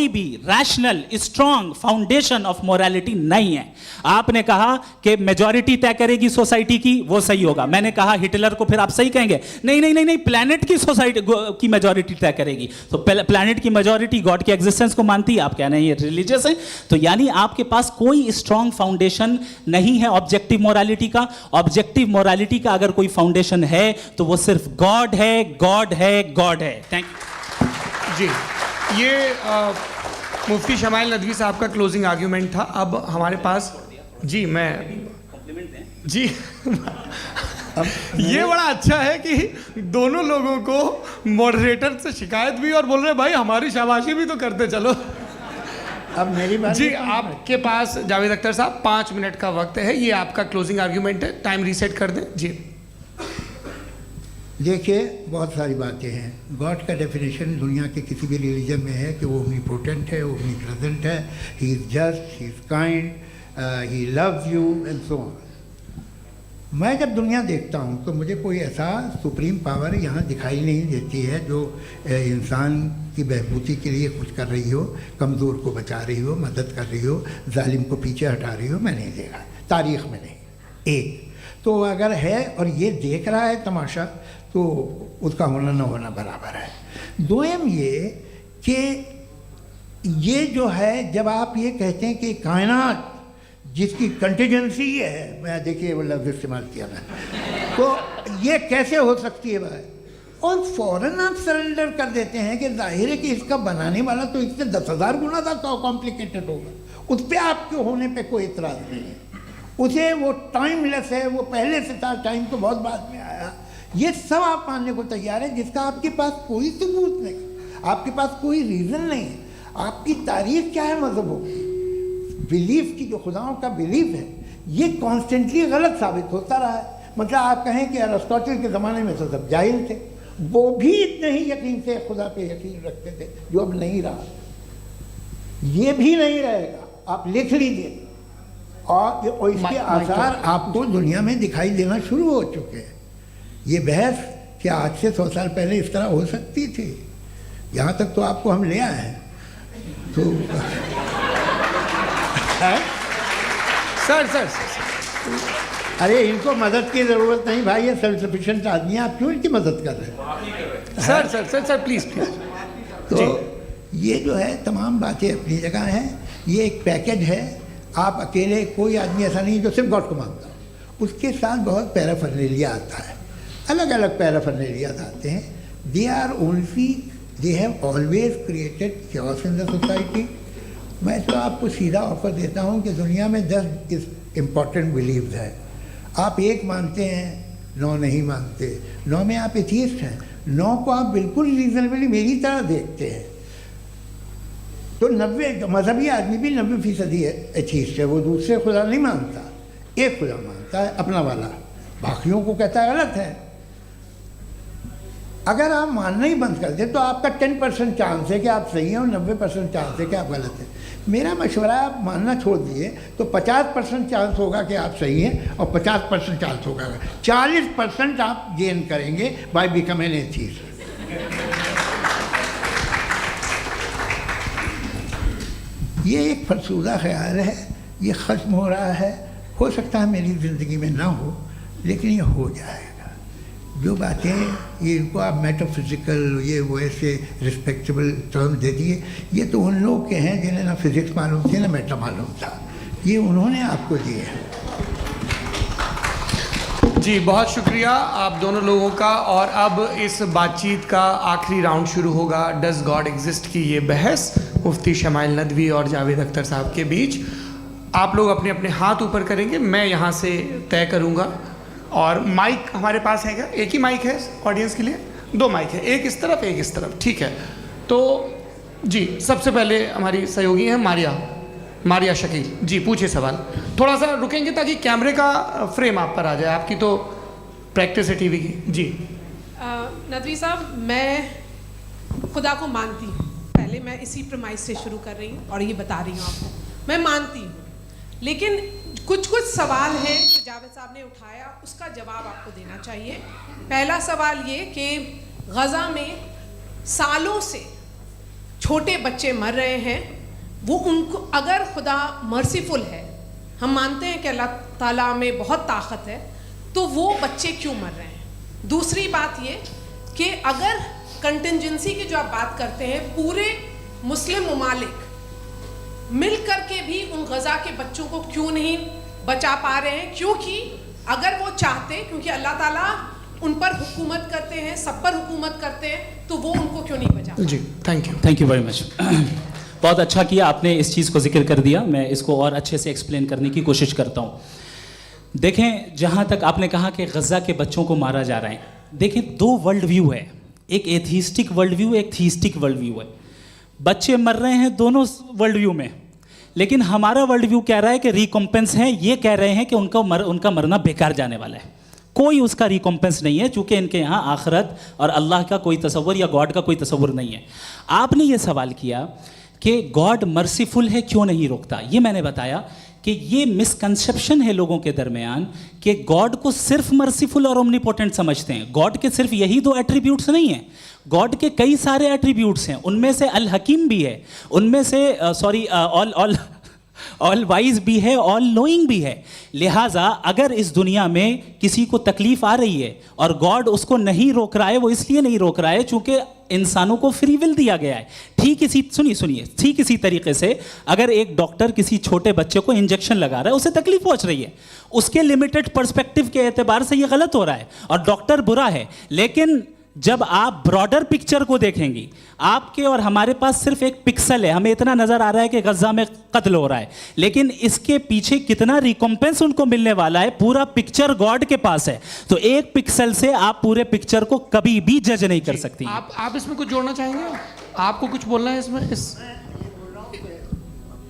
भी rational strong foundation of morality नहीं है। आपने कहा कि मेजॉरिटी तय करेगी सोसाइटी की, वो सही होगा। मैंने कहा हिटलर को फिर आप सही कहेंगे, नहीं, प्लैनेट की सोसाइटी की मेजॉरिटी तय करेगी। तो प्लैनेट की मेजॉरिटी गॉड के एग्जिस्टेंस को मानती है, आप कह रहे हैं ये रिलीजियस है। तो यानी आपके पास कोई स्ट्रॉन्ग फाउंडेशन नहीं है ऑब्जेक्टिव मोरालिटी का। ऑब्जेक्टिव मोरालिटी का अगर कोई फाउंडेशन है तो वो सिर्फ गॉड है, गॉड है, गॉड है। थैंक यू जी। ये मुफ्ती शमाइल नदवी साहब का क्लोजिंग आर्ग्यूमेंट था। अब हमारे पास जी, मैं जी ये बड़ा अच्छा है कि दोनों लोगों को मॉडरेटर से शिकायत भी और बोल रहे भाई हमारी शाबाशी भी तो करते चलो। अब मेरी बात जी, आपके पास जावेद अख्तर साहब 5 मिनट का वक्त है, ये आपका क्लोजिंग आर्ग्यूमेंट है, टाइम रीसेट कर दें जी। देखिए, बहुत सारी बातें हैं। गॉड का डेफिनेशन दुनिया के किसी भी रिलीजन में है कि वो ओमनीपोटेंट है, वो ओमनीप्रेजेंट है, he is just, he is kind, he loves you and so on. मैं जब दुनिया देखता हूँ तो मुझे कोई ऐसा सुप्रीम पावर यहाँ दिखाई नहीं देती है जो इंसान की बहबूदी के लिए कुछ कर रही हो, कमज़ोर को बचा रही हो, मदद कर रही हो, जालिम को पीछे हटा रही हो। मैं नहीं देखा, तारीख़ में नहीं। एक तो अगर है और ये देख रहा है तमाशा, तो उसका होना न होना बराबर है। दोयम ये कि ये जो है, जब आप ये कहते हैं कि कायनात जिसकी कंटीजेंसी है, मैं देखिए वो लफ्ज़ इस्तेमाल किया मैं, तो ये कैसे हो सकती है भाई? और फ़ौरन आप सरेंडर कर देते हैं कि जाहिर है कि इसका बनाने वाला तो इससे 10,000 गुना ज़्यादा कॉम्प्लिकेटेड होगा। उस पर आपके होने पे कोई इतराज़ नहीं है। उसे वो टाइमलेस है, वो पहले से था, टाइम तो बहुत बाद में आया, ये सब आप मानने को तैयार है, जिसका आपके पास कोई सबूत नहीं, आपके पास कोई रीज़न नहीं है। आपकी तारीख क्या है मज़हबों की? बिलीफ की, जो खुदाओं का बिलीफ है, ये कॉन्स्टेंटली गलत साबित होता रहा है। मतलब आप कहें कि अरिस्टोटल के ज़माने में तो सब जाहिल थे, वो भी इतने ही यकीन से खुदा पे यकीन रखते थे, जो अब नहीं रहा, ये भी नहीं रहेगा, आप लिख लीजिए। और इसके आसार आपको दुनिया में दिखाई देना शुरू हो चुके हैं। ये बहस क्या आज से 100 साल पहले इस तरह हो सकती थी? यहाँ तक तो आपको हम ले आए हैं। तो सर अरे इनको मदद की ज़रूरत नहीं भाई, ये सेल्फ सफिशिएंट आदमी है, आप क्यों इनकी मदद कर रहे हैं? Sir please. तो ये जो है तमाम बातें अपनी जगह हैं। ये एक पैकेज है। आप अकेले, कोई आदमी ऐसा नहीं जो सिर्फ गॉड को मानता हो, उसके साथ बहुत पैराफर्नेलिया आता है, अलग अलग पैराफर्नेलियाज आते हैं। They have always created chaos in the society. मैं तो आपको सीधा ऑफर देता हूँ कि दुनिया में 10 इम्पॉर्टेंट बिलीव्स हैं। आप 1 मानते हैं, 9 नहीं मानते, 9 में आप एथियस्ट हैं, 9 को आप बिल्कुल रीजनेबली मेरी तरह देखते हैं। तो 90 मजहबी आदमी भी 90% एथियस्ट है, वो दूसरे खुदा नहीं मानता, एक खुदा मानता है अपना वाला, बाकियों को कहता है गलत है। अगर आप मानना ही बंद कर दें तो आपका 10% चांस है कि आप सही हैं और 90% चांस है कि आप गलत हैं। मेरा मशवरा है आप मानना छोड़ दिए तो 50% चांस होगा कि आप सही हैं और 50% चांस होगा, 40% आप गेन करेंगे बाय बिकमिंग एन एथियस्ट। ये एक फरसूदा ख्याल है, ये ख़त्म हो रहा है। हो सकता है मेरी ज़िंदगी में ना हो, लेकिन ये हो जाएगा। जो बातें ये इनको आप मेटाफिज़िकल, ये वो ऐसे रिस्पेक्टेबल टर्म दे दिए, ये तो उन लोग के हैं जिन्हें ना फिज़िक्स मालूम थी ना मेटा मालूम था, ये उन्होंने आपको दिए हैं। जी बहुत शुक्रिया आप दोनों लोगों का। और अब इस बातचीत का आखिरी राउंड शुरू होगा, डज गॉड एग्जिस्ट की ये बहस मुफ्ती शमाइल नदवी और जावेद अख्तर साहब के बीच। आप लोग अपने अपने हाथ ऊपर करेंगे, मैं यहाँ से तय करूँगा। और माइक हमारे पास है क्या? एक ही माइक है ऑडियंस के लिए? 2 माइक है, एक इस तरफ एक इस तरफ, ठीक है। तो जी सबसे पहले हमारी सहयोगी हैं मारिया शकील जी, पूछिए सवाल। थोड़ा सा रुकेंगे ताकि कैमरे का फ्रेम आप पर आ जाए, आपकी तो प्रैक्टिस है टीवी की। जी नदवी साहब, मैं खुदा को मानती हूँ, पहले मैं इसी प्रमाइस से शुरू कर रही हूँ और ये बता रही हूँ आपको, मैं मानती हूँ। लेकिन कुछ सवाल हैं जो जावेद साहब ने उठाया, उसका जवाब आपको देना चाहिए। पहला सवाल ये कि गज़ा में सालों से छोटे बच्चे मर रहे हैं, वो उनको, अगर खुदा मर्सीफुल है, हम मानते हैं कि अल्लाह ताला में बहुत ताकत है, तो वो बच्चे क्यों मर रहे हैं? दूसरी बात ये कि अगर कंटिजेंसी की जो आप बात करते हैं, पूरे मुस्लिम ममालिक मिल कर के भी उन गज़ा के बच्चों को क्यों नहीं बचा पा रहे हैं? क्योंकि अगर वो चाहते, क्योंकि अल्लाह ताला उन पर हुकूमत करते हैं, सब पर हुकूमत करते हैं, तो वो उनको क्यों नहीं बचा? जी थैंक यू वेरी मच। बहुत अच्छा किया आपने इस चीज़ को जिक्र कर दिया, मैं इसको और अच्छे से एक्सप्लेन करने की कोशिश करता हूँ। देखें, जहाँ तक आपने कहा कि गज़ा के बच्चों को मारा जा रहा है, देखें 2 वर्ल्ड व्यू है, एक एथिस्टिक वर्ल्ड व्यू, एक थीस्टिक वर्ल्ड व्यू है। बच्चे मर रहे हैं दोनों वर्ल्ड व्यू में, लेकिन हमारा वर्ल्ड व्यू कह रहा है कि रिकॉम्पेंस है, ये कह रहे हैं कि उनका मरना बेकार जाने वाला है, कोई उसका रिकॉम्पेंस नहीं है, चूँकि इनके यहाँ आखिरत और अल्लाह का कोई तसव्वुर या गॉड का कोई तसव्वुर नहीं है। आपने ये सवाल किया कि गॉड मर्सीफुल है, क्यों नहीं रोकता? ये मैंने बताया कि ये मिसकंसेप्शन है लोगों के दरमियान कि गॉड को सिर्फ मर्सीफुल और ओमनीपोटेंट समझते हैं। गॉड के सिर्फ यही 2 एट्रीब्यूट्स नहीं हैं, गॉड के कई सारे एट्रीब्यूट्स हैं, उनमें से अल हकीम भी है, उनमें से ऑल वाइज भी है, ऑल नोइंग भी है। लिहाजा अगर इस दुनिया में किसी को तकलीफ आ रही है और गॉड उसको नहीं रोक रहा है, वो इसलिए नहीं रोक रहा है चूंकि इंसानों को फ्री विल दिया गया है। ठीक इसी तरीके से अगर एक डॉक्टर किसी छोटे बच्चे को इंजेक्शन लगा रहा है, उसे तकलीफ पहुंच रही है, उसके लिमिटेड पर्सपेक्टिव के एतबार से ये गलत हो रहा है और डॉक्टर बुरा है, लेकिन जब आप ब्रॉडर पिक्चर को देखेंगी, आपके और हमारे पास सिर्फ एक पिक्सल है, हमें इतना नजर आ रहा है कि गजा में कत्ल हो रहा है, लेकिन इसके पीछे कितना रिकॉम्पेंस उनको मिलने वाला है, पूरा पिक्चर गॉड के पास है। तो एक पिक्सल से आप पूरे पिक्चर को कभी भी जज नहीं कर सकती। आप इसमें कुछ जोड़ना चाहेंगे? आपको कुछ बोलना है इसमें?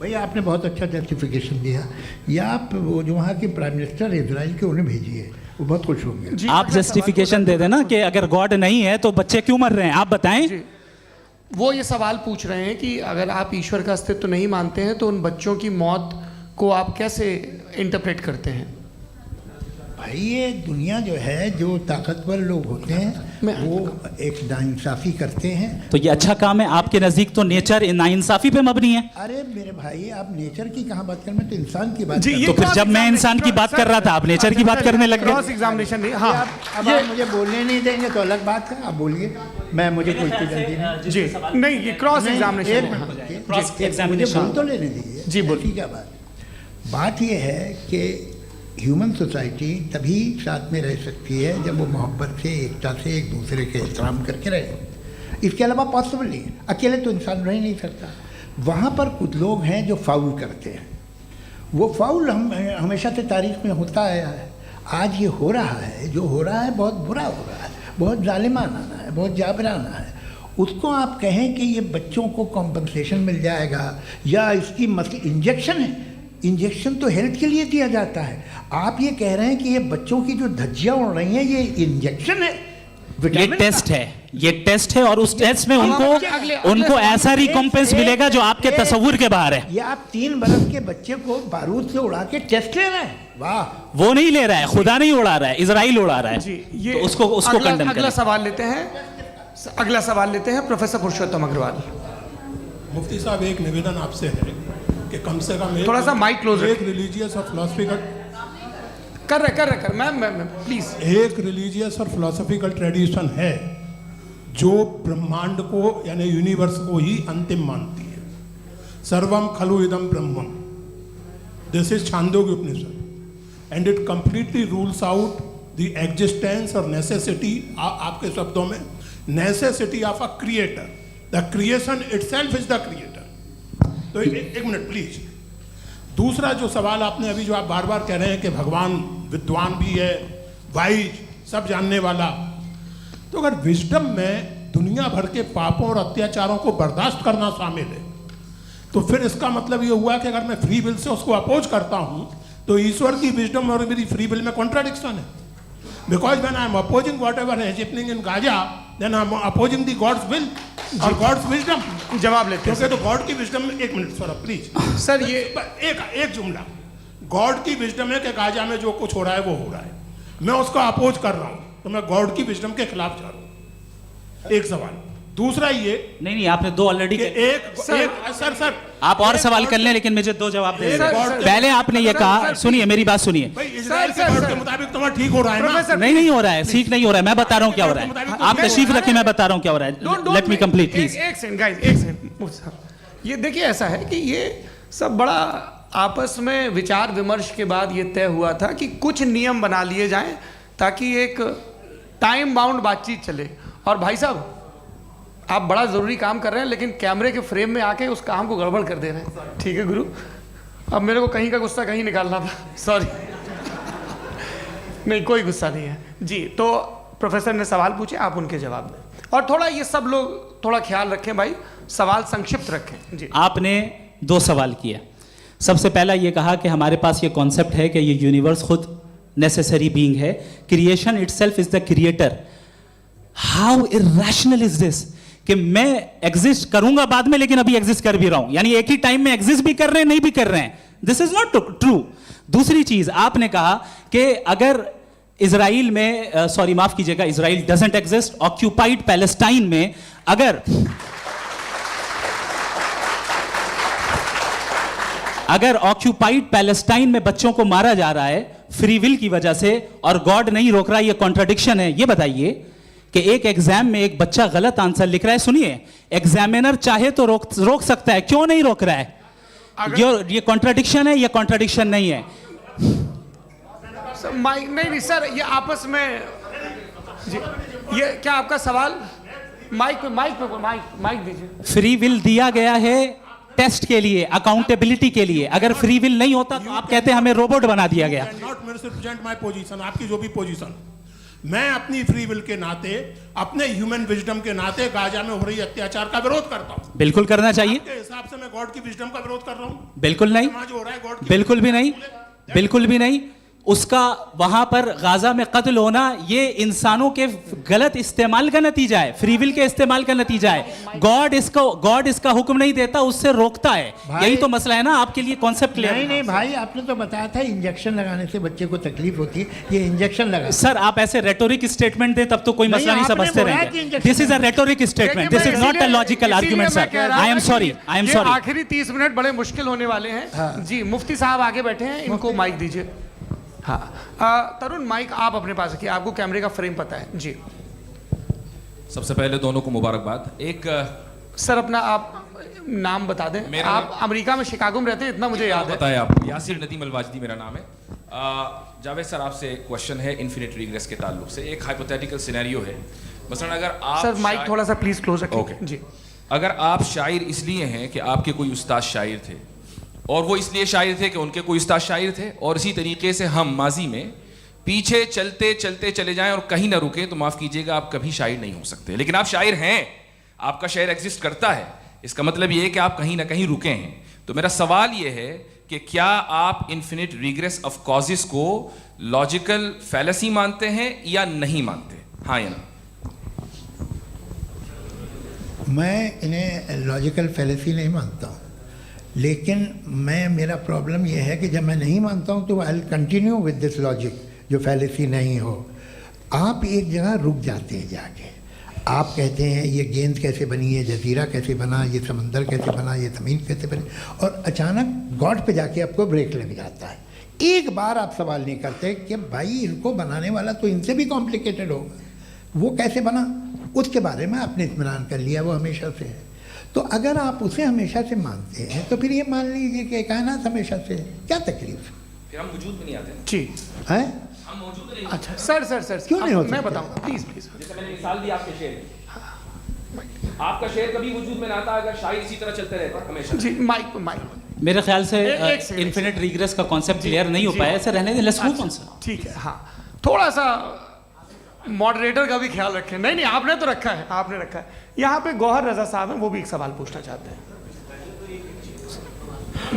भैया आपने बहुत अच्छा जस्टिफिकेशन दिया। या आप वो जो वहाँ के प्राइम मिनिस्टर है इजराइल के, उन्हें भेजिए, वो बहुत खुश होंगे। आप जस्टिफिकेशन दे देना कि अगर गॉड नहीं है तो बच्चे क्यों मर रहे हैं, आप बताएं। वो ये सवाल पूछ रहे हैं कि अगर आप ईश्वर का अस्तित्व नहीं मानते हैं तो उन बच्चों की मौत को आप कैसे इंटरप्रेट करते हैं? भाई ये दुनिया जो है, जो ताकतवर लोग होते हैं वो एक नाइंसाफ़ी करते हैं। तो ये अच्छा काम है आपके नज़दीक, तो नेचर नाइंसाफ़ी पे मबनी है। अरे मेरे भाई, आप नेचर की कहाँ बात कर रहे हैं, तो इंसान की बात जी, कर ये रहे तो फिर जब मैं इंसान की बात कर रहा था, आप नेचर की बात करने लग क्रॉस गए। एग्जामिनेशन नहीं। हाँ, अब आप मुझे बोलने नहीं देंगे तो अलग बात है, आप बोलिए, मुझे कोई जल्दी नहीं। जी नहीं, ये क्रॉस एग्जामिनेशन है। मुझे बोल तो लेने दीजिए। जी, बोलिए। क्या बात ये है कि ह्यूमन सोसाइटी तभी साथ में रह सकती है जब वो मोहब्बत से, एकता से, एक दूसरे के एहतराम करके रहे। इसके अलावा पॉसिबल नहीं है, अकेले तो इंसान रह ही नहीं सकता। वहाँ पर कुछ लोग हैं जो फाउल करते हैं। वो फाउल हमेशा से तारीख में होता आया है। आज ये हो रहा है, जो हो रहा है बहुत बुरा हो रहा है, बहुत जालिमाना है, बहुत जाबराना है। उसको आप कहें कि ये बच्चों को कॉम्पनसेशन मिल जाएगा या इसकी इंजेक्शन है। इंजेक्शन तो हेल्थ के लिए दिया जाता है। आप ये कह रहे हैं कि ये बच्चों की जो धज्जियां उड़ रही हैं ये इंजेक्शन है, ये टेस्ट है, ये टेस्ट है, और उस टेस्ट में उनको ऐसा रिकॉम्पेंस मिलेगा जो आपके तस्वुर के बाहर है। ये आप 3 बरस के बच्चे को बारूद से उड़ा के टेस्ट ले रहे हैं। वाह, वो नहीं ले रहा है, खुदा नहीं उड़ा रहा है, इजराइल उड़ा रहा है। जी, ये तो उसको कंडेम अगला सवाल लेते हैं प्रोफेसर पुरुषोत्तम अग्रवाल। मुफ्ती साहब, एक निवेदन आपसे है कि कम से कम थोड़ा सा माइक क्लोज एक रिलीजियस और फिलोसफिकल मैं प्लीज, एक रिलीजियस और फिलोसफिकल ट्रेडिशन है जो ब्रह्मांड को यानी यूनिवर्स को ही अंतिम मानती है। सर्वम खलु इदम ब्रह्मम, this is Chandogya Upanishad, and it completely rules out the existence और नेसेसिटी, आपके शब्दों में necessity of a creator. The creation itself is the creator. तो एक मिनट प्लीज। दूसरा जो सवाल आपने अभी, जो आप बार बार कह रहे हैं कि भगवान विद्वान भी है, वाइज, सब जानने वाला, तो अगर विजडम में दुनिया भर के पापों और अत्याचारों को बर्दाश्त करना शामिल है, तो फिर इसका मतलब ये हुआ कि अगर मैं फ्री विल से उसको अपोज करता हूं तो ईश्वर की विजडम और मेरी फ्री विल में कॉन्ट्राडिक्शन है। Because when I am opposing whatever is happening in Gaza, then I am opposing the God's will और गॉड्स विजडम। जवाब लेते हैं क्योंकि तो गॉड की विजडम में, एक मिनट सर प्लीज सर, ये एक जुमला, गॉड की विजडम है कि गाजा में जो कुछ हो रहा है वो हो रहा है, मैं उसको अपोज कर रहा हूं, तो मैं गॉड की विजडम के खिलाफ जा रहा हूं। एक सवाल। दूसरा ये नहीं, आपने 2 ऑलरेडी। सर आप और सवाल कर लें, लेकिन मुझे 2 जवाब दे दें। पहले आपने ये कहा, सुनिए मेरी बात सुनिए। इजराइल के गॉड के मुताबिक तुम्हारा ठीक हो रहा है ना? नहीं हो रहा है, ठीक नहीं हो रहा है। मैं बता रहा हूँ क्या हो रहा है, आप तशरीफ रखें, मैं बता रहा हूँ क्या हो रहा है। Late me complete please. एक सेकंड गाइस, एक सेकंड। ये देखिए, ऐसा है कि ये सब बड़ा आपस में विचार विमर्श के बाद ये तय हुआ था कि कुछ नियम बना लिए जाएं ताकि एक टाइम बाउंड बातचीत चले। और भाई साहब, आप बड़ा ज़रूरी काम कर रहे हैं, लेकिन कैमरे के फ्रेम में आके उस काम को गड़बड़ कर दे रहे हैं। ठीक है गुरु, अब मेरे को कहीं का गुस्सा कहीं निकालना था, सॉरी। नहीं, कोई गुस्सा नहीं है जी। तो प्रोफेसर ने सवाल पूछे, आप उनके जवाब दें, और थोड़ा ये सब लोग थोड़ा ख्याल रखें भाई, सवाल संक्षिप्त रखें जी। आपने 2 सवाल किया। सबसे पहला ये कहा कि हमारे पास ये कॉन्सेप्ट है कि ये यूनिवर्स खुद नेसेसरी बीइंग है, creation itself is the creator. How irrational is this कि मैं एग्जिस्ट करूंगा बाद में, लेकिन अभी एग्जिस्ट कर भी रहा हूं, यानी एक ही टाइम में एग्जिस्ट भी कर रहे हैं, नहीं भी कर रहे हैं। This is not true. दूसरी चीज आपने कहा कि अगर इजराइल में, सॉरी माफ कीजिएगा, Israel doesn't exist, occupied Palestine में अगर ऑक्यूपाइड पैलेस्टाइन में बच्चों को मारा जा रहा है फ्री विल की वजह से और गॉड नहीं रोक रहा, ये कॉन्ट्रडिक्शन है। ये बताइए कि एक एग्जाम में एक बच्चा गलत आंसर लिख रहा है, सुनिए, एग्जामिनर चाहे तो रोक सकता है, क्यों नहीं रोक रहा है? ये कॉन्ट्रडिक्शन है या कॉन्ट्रडिक्शन नहीं है? नहीं सर, ये आपस में जी ये क्या आपका सवाल? माइक दीजिए। फ्री विल दिया गया है टेस्ट के लिए, अकाउंटेबिलिटी के लिए। अगर फ्री विल नहीं होता तो आप कहते हैं हमें रोबोट बना दिया गया। नॉट मिसरिप्रेजेंट माय पोजीशन, आपकी जो भी पोजीशन, मैं अपनी फ्री विल के नाते, अपने ह्यूमन विजडम के नाते गाजा में हो रही अत्याचार का विरोध करता हूं। बिल्कुल करना चाहिए। आपके हिसाब से मैं गॉड की विजडम का विरोध कर रहा हूं? बिल्कुल नहीं, समाज हो रहा है गॉड की, बिल्कुल भी नहीं, बिल्कुल भी नहीं। उसका वहां पर गाजा में कत्ल होना ये इंसानों के गलत इस्तेमाल का नतीजा है, फ्री विल के इस्तेमाल का नतीजा है। गॉड इसका हुक्म नहीं देता, उससे रोकता है। यही तो मसला है ना। आपके लिए कॉन्सेप्ट क्लियर नहीं भाई, आपने तो बताया था इंजेक्शन लगाने से बच्चे को तकलीफ होती है, ये इंजेक्शन लगा। सर आप ऐसे रेटोरिक स्टेटमेंट दे तब तो कोई मसला नहीं समझते रहेंगे। This is a rhetoric statement, this is not a logical argument sir. I am sorry, I am sorry. आखिरी 30 मिनट बड़े मुश्किल होने वाले हैं। जी मुफ्ती साहब आगे बैठे हैं, इनको माइक दीजिए। हाँ तरुण, माइक आप अपने पास रखिए, आपको कैमरे का फ्रेम पता है। जी सबसे पहले दोनों को मुबारकबाद। एक सर अपना आप नाम बता दें। आप अमेरिका में शिकागो में रहते हैं, इतना मुझे याद है। बताया आपको, यासिर नदीम अलवाजदी मेरा नाम है। जावेद सर आपसे एक क्वेश्चन है इन्फिनिट रिग्रेस के ताल्लुक से। एक हाइपोथेटिकल सिनेरियो है, मसलन अगर आप सर माइक थोड़ा सा प्लीज क्लोज रखिए। ओके जी अगर आप शायर इसलिए हैं कि आपके कोई उस्ताद शायर थे, और वो इसलिए शायर थे कि उनके कोई उस्ताद शायर थे, और इसी तरीके से हम माजी में पीछे चलते चलते चले जाएं और कहीं ना रुके, तो माफ़ कीजिएगा आप कभी शायर नहीं हो सकते। लेकिन आप शायर हैं, आपका शायर एग्जिस्ट करता है, इसका मतलब ये है कि आप कहीं ना कहीं रुके हैं। तो मेरा सवाल ये है कि क्या आप इन्फिनिट रिग्रेस ऑफ कॉजेस को लॉजिकल फैलेसी मानते हैं या नहीं मानते? हाँ या ना? मैं इन्हें लॉजिकल फैलेसी नहीं मानता हूँ, लेकिन मेरा प्रॉब्लम यह है कि जब मैं नहीं मानता हूँ तो I continue with this logic जो फैलेसी नहीं हो। आप एक जगह रुक जाते हैं जाके, आप कहते हैं ये गेंद कैसे बनी, ये जजीरा कैसे बना, ये समंदर कैसे बना, ये ज़मीन कैसे बनी, और अचानक गॉड पे जाके आपको ब्रेक लग जाता है। एक बार आप सवाल नहीं करते कि भाई इनको बनाने वाला तो इनसे भी कॉम्प्लिकेटेड होगा, वो कैसे बना, उसके बारे में आपने इत्मीनान कर लिया, वो हमेशा से है। तो अगर आप उसे हमेशा से मानते हैं तो फिर ये मान लीजिए कि कायनात हमेशा से है, क्या तकलीफ? फिर हम वजूद में नहीं आते जी है। हम मौजूद नहीं। अच्छा सर क्यों नहीं होता? मैं बताऊँ प्लीज। जैसे मैंने मिसाल दी आपके शेर की, आपका शेर कभी वजूद में ना आता अगर शायर इसी तरह चलते रहते हमेशा। जी माइक मेरे ख्याल से एक सेकंड, इन्फिनिट रिग्रेस का कॉन्सेप्ट क्लियर नहीं हो पाया। सर रहने दें, लेट्स मूव ऑन सर। ठीक है। हाँ थोड़ा सा मॉडरेटर का भी ख्याल रखें। नहीं आपने तो रखा है, आपने रखा है। यहाँ पे गौहर रजा साहब हैं, वो भी एक सवाल पूछना चाहते हैं।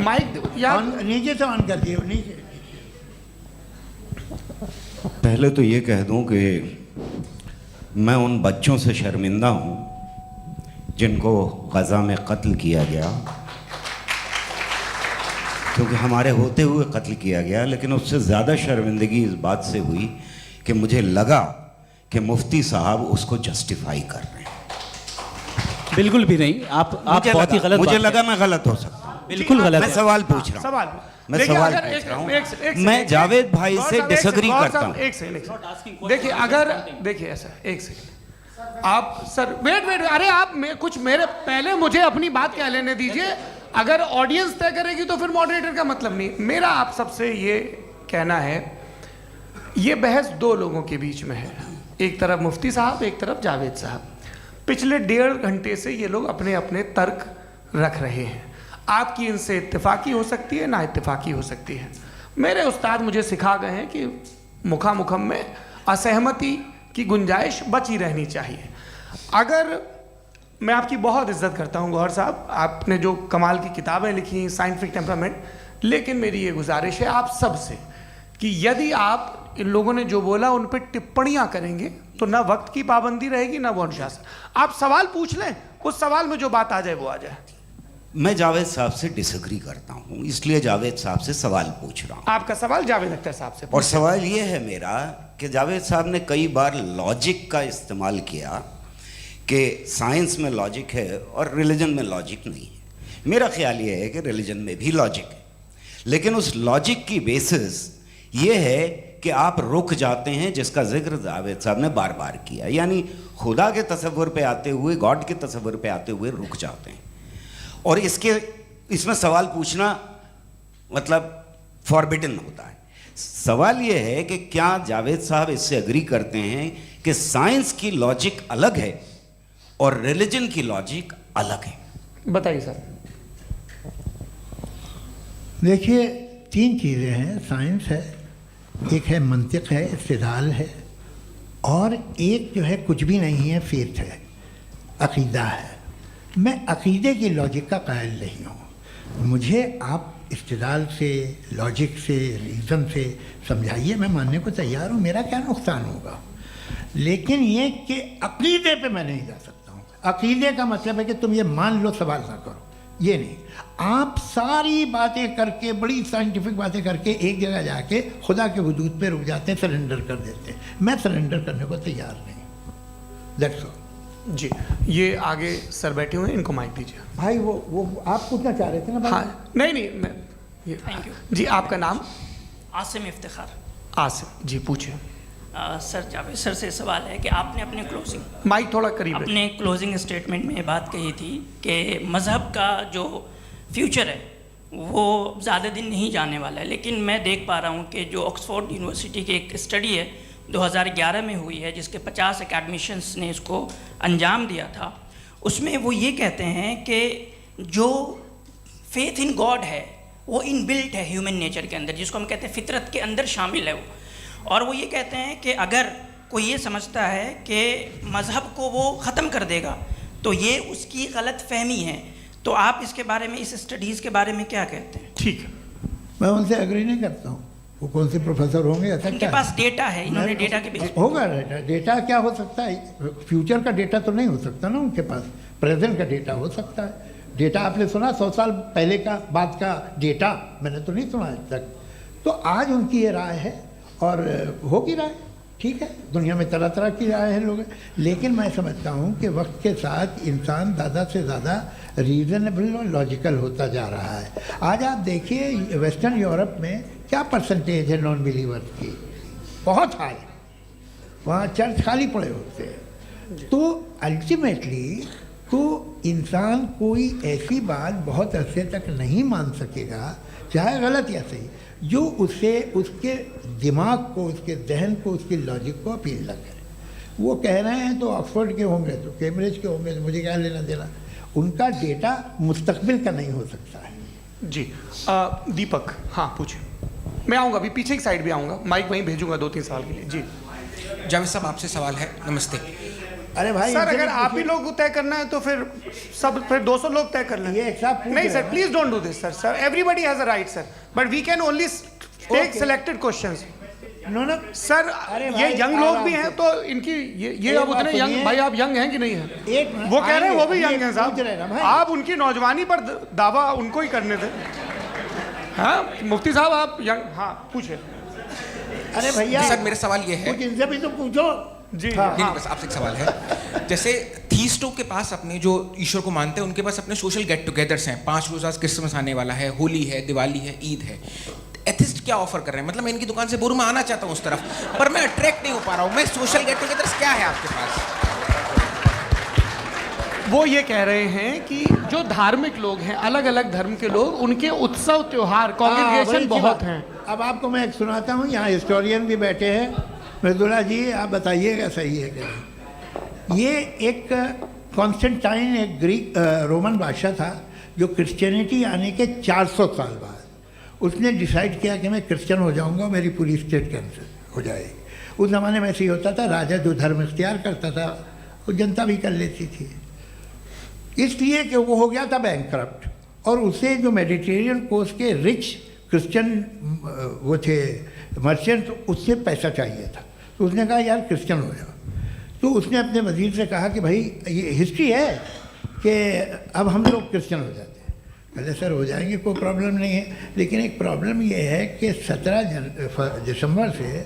माइक नीचे से ऑन कर दिए नीचे। पहले तो ये कह दूं कि मैं उन बच्चों से शर्मिंदा हूं जिनको गज़ा में कत्ल किया गया, क्योंकि हमारे होते हुए कत्ल किया गया। लेकिन उससे ज़्यादा शर्मिंदगी इस बात से हुई कि मुझे लगा कि मुफ्ती साहब उसको जस्टिफाई कर रहे हैं। बिल्कुल भी नहीं, आप बहुत ही गलत। मुझे लगा मैं गलत हो सकता हूं। बिल्कुल गलत मैं है। सवाल पूछ रहा हूं, मैं सवाल पूछ रहा हूं। मैं जावेद भाई से डिसएग्री करता हूं। एक सेकंड देखिए, अगर देखिए ऐसा, एक सेकंड आप सर वेट, अरे आप कुछ मेरे पहले मुझे अपनी बात कह लेने दीजिए। अगर ऑडियंस तय करेगी तो फिर मॉडरेटर का मतलब नहीं। मेरा आप सबसे ये कहना है, ये बहस दो लोगों के बीच में है, एक तरफ मुफ्ती साहब, एक तरफ जावेद साहब। पिछले 1.5 घंटे से ये लोग अपने अपने तर्क रख रहे हैं। आपकी इनसे इत्तेफाकी हो सकती है, ना इत्तेफाकी हो सकती है। मेरे उस्ताद मुझे सिखा गए हैं कि मुखामुखम में असहमति की गुंजाइश बची रहनी चाहिए। अगर मैं आपकी बहुत इज्जत करता हूं गौहर साहब, आपने जो कमाल की किताबें लिखी, साइंटिफिक टेम्परामेंट, लेकिन मेरी ये गुजारिश है आप सबसे कि यदि आप इन लोगों ने जो बोला उन पर टिप्पणियां करेंगे तो ना वक्त की पाबंदी रहेगी, ना वो अनुशासन। आप सवाल पूछ लें, उस सवाल में जो बात आ जाए वो आ जाए। मैं जावेद साहब से डिसएग्री करता हूं, इसलिए जावेद साहब से सवाल पूछ रहा हूं। आपका सवाल जावेद अख्तर साहब से। और सवाल ये है मेरा कि जावेद साहब ने कई बार लॉजिक का इस्तेमाल किया कि साइंस में लॉजिक है और रिलीजन में लॉजिक नहीं है। मेरा ख्याल ये है कि रिलीजन में भी लॉजिक है, लेकिन उस लॉजिक की बेसिस ये है कि आप रुक जाते हैं, जिसका जिक्र जावेद साहब ने बार बार किया, यानी खुदा के तसव्वुर पे आते हुए, गॉड के तसव्वुर पे आते हुए रुक जाते हैं। और इसमें सवाल पूछना मतलब फॉरबिडन होता है। सवाल ये है कि क्या जावेद साहब इससे एग्री करते हैं कि साइंस की लॉजिक अलग है और रिलीजन की लॉजिक अलग है। बताइए सर। देखिए, तीन चीज़ें हैं, साइंस है, एक है मंतिक है, इस्तिदलाल है, और एक जो है कुछ भी नहीं है, फेथ है, अकीदा है। मैं अकीदे की लॉजिक का कायल नहीं हूँ। मुझे आप इस्तिदलाल से, लॉजिक से, रीज़न से समझाइए, मैं मानने को तैयार हूँ, मेरा क्या नुकसान होगा। लेकिन ये कि अकीदे पे मैं नहीं जा सकता हूँ। अकीदे का मतलब है कि तुम ये मान लो, सवाल ना करो, ये नहीं। आप सारी बातें करके, बड़ी साइंटिफिक बातें करके एक जगह जाके खुदा के वजूद पे रुक जाते हैं, सरेंडर कर देते हैं। मैं सरेंडर करने को तैयार नहीं। That's all. जी, ये आगे सर बैठे हुए हैं, इनको माइक दीजिए। भाई वो आप पूछना चाह रहे थे ना भाई? हाँ, नहीं मैं ये थैंक यू जी। आपका नाम? आसिम इफ्तिखार। आसिम जी, पूछिए। सर, जावेद सर से सवाल है कि आपने अपने माइक थोड़ा करीब रखिए। अपने क्लोजिंग स्टेटमेंट में ये बात कही थी कि मज़हब का जो फ्यूचर है वो ज़्यादा दिन नहीं जाने वाला है, लेकिन मैं देख पा रहा हूँ कि जो ऑक्सफोर्ड यूनिवर्सिटी की एक स्टडी है 2011 में हुई है, जिसके 50 एकेडमिशियंस ने इसको अंजाम दिया था, उसमें वो ये कहते हैं कि जो फेथ इन गॉड है वो इनबिल्ट है ह्यूमन नेचर के अंदर, जिसको हम कहते हैं फितरत के अंदर शामिल है वो। और वो ये कहते हैं कि अगर कोई ये समझता है कि मज़हब को वो ख़त्म कर देगा तो ये उसकी गलत फहमी है। तो आप इसके बारे में, इस स्टडीज़ के बारे में क्या कहते हैं? ठीक है, मैं उनसे एग्री नहीं करता हूँ। वो कौन से प्रोफेसर होंगे, ऐसा उनके क्या पास डेटा है, इन्होंने डेटा के बेस होगा। डेटा क्या हो सकता है? फ्यूचर का डेटा तो नहीं हो सकता ना उनके पास, प्रेजेंट का डेटा हो सकता है। डेटा आपने सुना 100 साल पहले का बाद का डेटा? मैंने तो नहीं सुना आज तक। तो आज उनकी ये राय है और होगी राय, ठीक है। दुनिया में तरह तरह की राय है लोग, लेकिन मैं समझता हूँ कि वक्त के साथ इंसान ज़्यादा से ज़्यादा रीज़नेबल और लॉजिकल होता जा रहा है। आज आप देखिए वेस्टर्न यूरोप में क्या परसेंटेज है नॉन बिलीवर्स की, बहुत हाई। वहाँ चर्च खाली पड़े होते हैं। तो अल्टीमेटली तो इंसान कोई ऐसी बात बहुत अरसे तक नहीं मान सकेगा, चाहे गलत या सही, जो उससे उसके दिमाग को, उसके जहन को, उसकी लॉजिक को अपील न करे। वो कह रहे हैं तो ऑक्सफोर्ड के होंगे तो कैम्ब्रिज के होंगे, तो मुझे क्या लेना देना। उनका डेटा मुस्तकबिल का नहीं हो सकता है। जी। दीपक, हाँ पूछिए। मैं आऊँगा, अभी पीछे की साइड भी आऊँगा, माइक वहीं भेजूंगा 2-3 साल के लिए। जी जावेद साहब, आपसे सवाल है। नमस्ते। अरे भाई सर, अगर आप ही लोग को तय करना है तो फिर 200 लोग तय कर लें। ये एक साथ नहीं sir, please don't do this sir. Everybody has a right sir, but we can only take selected questions. No sir, ये यंग लोग भी हैं तो इनकी ये अब उतने यंग, भाई आप यंग हैं कि नहीं हैं? वो कह रहे हैं वो भी यंग हैं साहब, आप उनकी नौजवानी पर दावा उनको ही करने थे। हाँ मुफ्ती साहब, आप यंग, हाँ पूछे। अरे भैया सर, मेरा सवाल ये है, कुछ इनसे भी तो पूछो। जी नहीं, बस आपसे एक सवाल है। जैसे थीस्टों के पास अपने जो ईश्वर को मानते हैं उनके पास अपने सोशल गेट टुगेदर्स हैं। 5 रोज़ आज क्रिसमस आने वाला है, होली है, दिवाली है, ईद है। एथिस्ट क्या ऑफर कर रहे हैं? मतलब मैं इनकी दुकान से मैं आना चाहता हूँ उस तरफ, पर मैं अट्रैक्ट नहीं हो पा रहा हूँ। मैं सोशल गेट टुगेदर्स क्या है आपके पास? वो ये कह रहे हैं कि जो धार्मिक लोग हैं, अलग अलग धर्म के लोग, उनके उत्सव त्योहार, कॉन्ग्रेगेशन बहुत हैं। अब आपको मैं एक सुनाता हूँ, यहाँ हिस्टोरियन भी बैठे हैं। मृदुला जी, आप बताइएगा सही है क्या? ये एक कॉन्स्टेंटाइन, एक ग्रीक रोमन बादशाह था जो क्रिश्चियनिटी आने के 400 साल बाद उसने डिसाइड किया कि मैं क्रिश्चियन हो जाऊंगा, मेरी पूरी स्टेट कैंसिल हो जाएगी। उस ज़माने में ऐसे ही होता था, राजा जो धर्म इख्तियार करता था वो जनता भी कर लेती थी। इसलिए कि वो हो गया था बैंकक्रप्ट, और उसे जो मेडिटेरियन कोस्ट के रिच क्रिश्चियन वो थे मर्चेंट, उससे पैसा चाहिए था। तो उसने कहा यार क्रिश्चियन हो जाओ। तो उसने अपने वजीर से कहा कि भाई ये हिस्ट्री है कि अब हम लोग क्रिश्चियन हो जाते हैं। पहले सर हो जाएंगे, कोई प्रॉब्लम नहीं है, लेकिन एक प्रॉब्लम ये है कि 17 दिसंबर से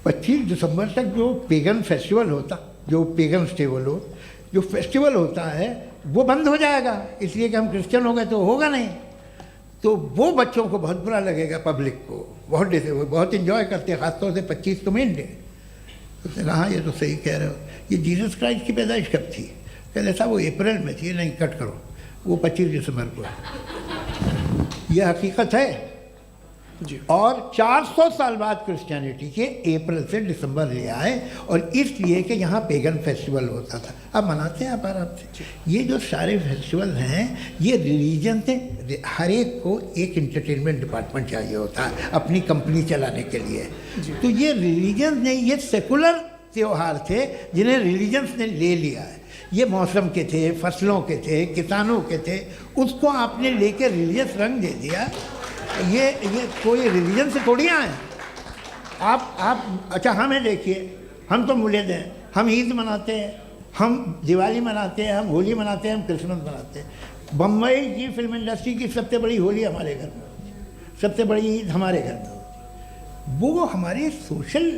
25 दिसंबर तक जो पेगन फेस्टिवल होता, जो पेगन जो फेस्टिवल होता है वो बंद हो जाएगा, इसलिए कि हम क्रिश्चियन हो गए तो होगा नहीं। तो वो बच्चों को बहुत बुरा लगेगा, पब्लिक को बहुत इन्जॉय करते हैं, ख़ासतौर से 25 को मेन डे। उसने कहा ये तो सही कह रहे हो, ये जीसस क्राइस्ट की पैदाइश कब थी? कहते साहब वो अप्रैल में थी। नहीं, कट करो, वो 25 दिसंबर को है। यह हकीकत है। और 400 साल बाद क्रिश्चियनिटी के अप्रैल से दिसंबर ले आए, और इसलिए कि यहाँ पेगन फेस्टिवल होता था। अब मनाते हैं आप आराम से। ये जो सारे फेस्टिवल हैं ये रिलीजन से, हर एक को एक इंटरटेनमेंट डिपार्टमेंट चाहिए होता है अपनी कंपनी चलाने के लिए। तो ये रिलीजन ने, ये सेकुलर त्योहार थे जिन्हें रिलीजन्स ने ले लिया है। ये मौसम के थे, फसलों के थे, किसानों के थे, उसको आपने लेके रिलीजियस रंग दे दिया। ये कोई रिलीजन से थोड़ी आए आप। अच्छा हमें देखिए, हम तो मुल्द हैं, हम ईद मनाते हैं, हम दिवाली मनाते हैं, हम होली मनाते हैं, हम क्रिसमस मनाते हैं। बम्बई की फिल्म इंडस्ट्री की सबसे बड़ी होली हमारे घर में होती है, सबसे बड़ी ईद हमारे घर में होती है। वो हमारी सोशल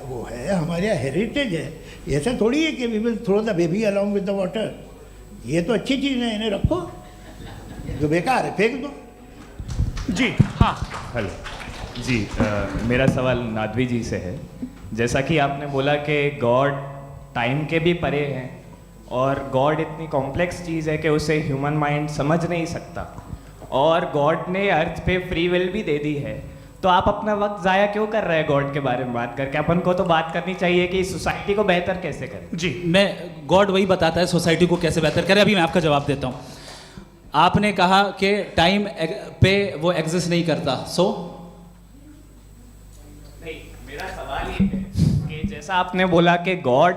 वो है, हमारा हेरिटेज है। ऐसा थोड़ी है कि we will throw the baby along with the water. ये तो अच्छी चीज़ है, इन्हें रखो, जो बेकार है फेंक दो। जी हाँ। हेलो जी, मेरा सवाल नादवी जी से है। जैसा कि आपने बोला कि गॉड टाइम के भी परे हैं और गॉड इतनी कॉम्प्लेक्स चीज़ है कि उसे ह्यूमन माइंड समझ नहीं सकता, और गॉड ने अर्थ पे फ्री विल भी दे दी है, तो आप अपना वक्त ज़ाया क्यों कर रहे हैं गॉड के बारे में बात करके? अपन को तो बात करनी चाहिए कि सोसाइटी को बेहतर कैसे करें। जी, मैं गॉड वही बताता है सोसाइटी को कैसे बेहतर करें। अभी मैं आपका जवाब देता हूँ। आपने कहा कि टाइम पे वो एग्जिस्ट नहीं करता, नहीं, मेरा सवाल ये है कि जैसा आपने बोला कि गॉड